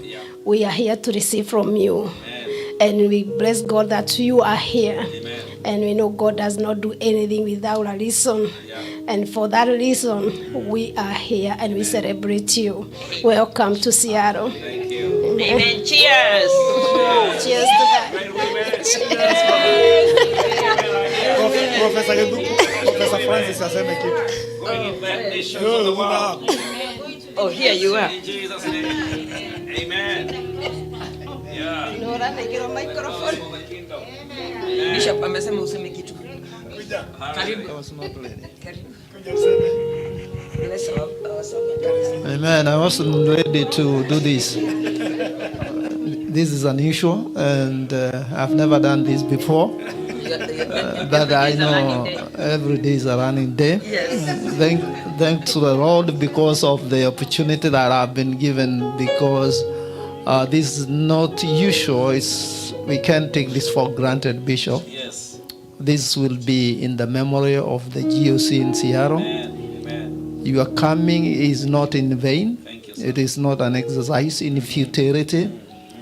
we are here to receive from you. Amen. And we bless God that you are here. Amen. And we know God does not do anything without a reason. Yeah. And for that reason, we are here and we celebrate you. Welcome to Seattle. Thank you. Amen. Cheers. Cheers to that. Professor Francis aseme kitu. Oh, here you are. In Jesus' name. Amen. Yeah. Bishop amesema useme kitu. Karibu. Karibu. Bless our servant. Amen. I wasn't ready to do this. This is unusual, and I've never done this before. But I know every day is a running day. Thanks to the Lord because of the opportunity that I've been given, because this is not usual. We can't take this for granted, Bishop. Yes. This will be in the memory of the GOC in Seattle. Amen. Your coming is not in vain. Thank you, sir. It is not an exercise in futility.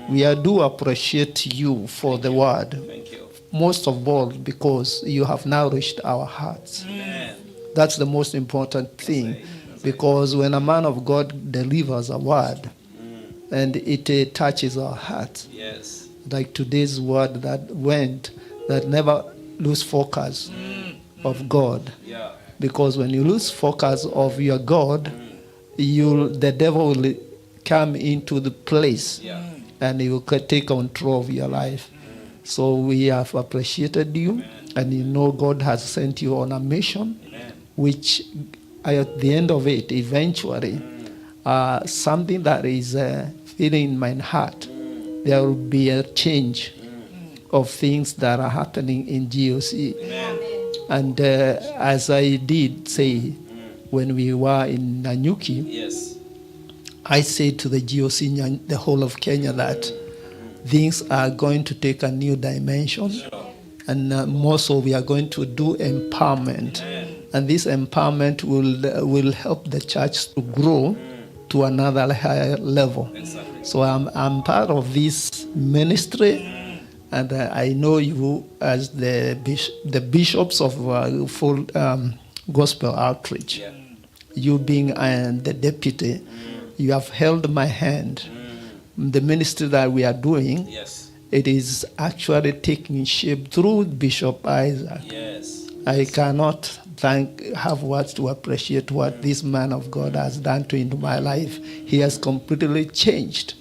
We do appreciate you for the word. Thank you. Most of all, because you have nourished our hearts. Amen. That's the most important thing. Because when a man of God delivers a word, and it touches our hearts, Yes. like today's word that went, that never lose focus of God. Yeah. Because when you lose focus of your God, the devil will come into the place. Yeah. And he will take control of your life. So we have appreciated you, and you know God has sent you on a mission, which at the end of it, eventually, something that is feeling in my heart, there will be a change of things that are happening in GOC. And as I did say when we were in Nanyuki, Yes. I said to the GOC, the whole of Kenya, that things are going to take a new dimension. And more so, we are going to do empowerment. And this empowerment will help the church to grow to another higher level. So I'm part of this ministry. And I know you as the bishops of full gospel outreach. You being the deputy, you have held my hand. The ministry that we are doing, Yes. it is actually taking shape through Bishop Isaac. Yes. I cannot have words to appreciate what this man of God has done into my life. He has completely changed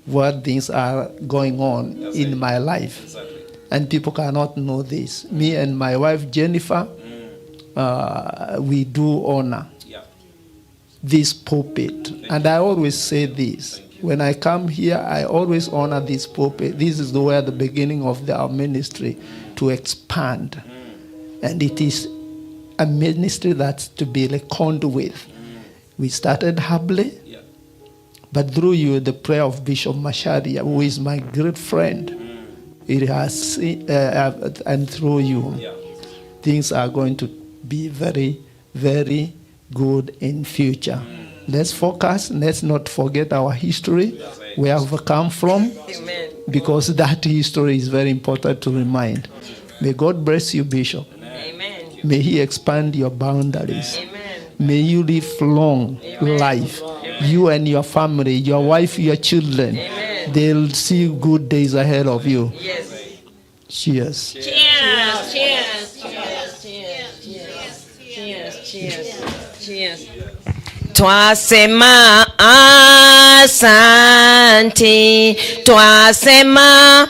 what things are going on in my life. Exactly. And people cannot know this. Me and my wife Jennifer, we do honor this pulpit. And I always say this. When I come here, I always honor this pulpit. This is where the beginning of our ministry to expand. And it is a ministry that's to be reckoned with. We started humbly, but through you, the prayer of Bishop Masharia, who is my great friend, it has, and through you, things are going to be very, very good in future. Let's focus. Let's not forget our history, where we've come from, because that history is very important to remind. May God bless you, Bishop. Amen. May He expand your boundaries. May you live long life. You and your family, your wife, your children, they'll see good days ahead of you. Cheers. Cheers, cheers, cheers, cheers, cheers, cheers, cheers. Twasema asante, twasema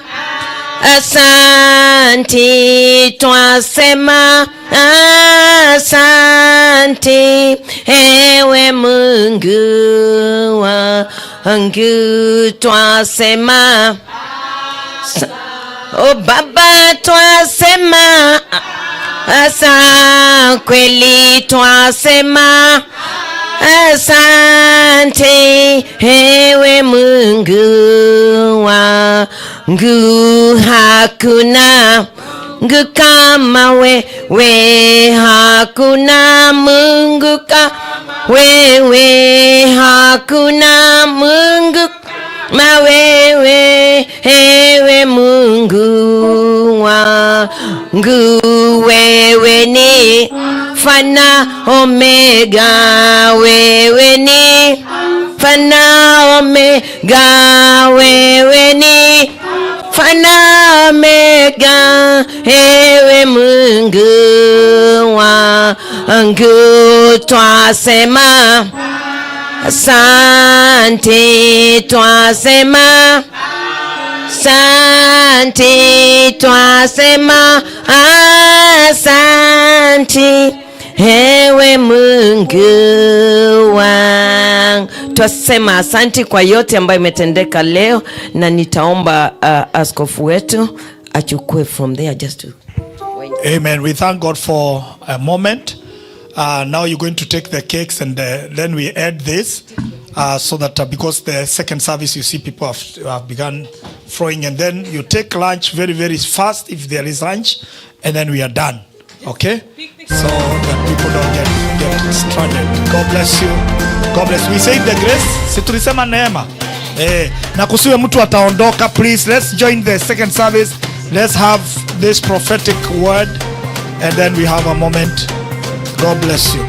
asante, twasema asante, ewe Mungu wangu, twasema oh Baba, twasema asa, kweli twasema asante, ewe Mungu wangu, hakuna Mungu kama wewe, hakuna Mungu kama wewe, hakuna Mungu kama wewe, ewe Mungu wangu, wewe ni Fana Omega, wewe ni Fana Omega, wewe ni Fana Omega, ewe Mungu wangu, twasema Asante twasema, asante twasema, asante ewe Mungu wangu. Twasema asante kwa yote ambayo imetendeka leo, na nitaomba askofu wetu achukue from there just to. Amen. We thank God for a moment. Now you're going to take the cakes and then we add this so that because the second service you see people have begun throwing, and then you take lunch very, very fast if there is lunch, and then we are done. Okay? So that people don't get stranded. God bless you. God bless. We say the grace. Si tulisema neema. Na kusiwe mtu ataondoka. Please, let's join the second service. Let's have this prophetic word, and then we have a moment. God bless you.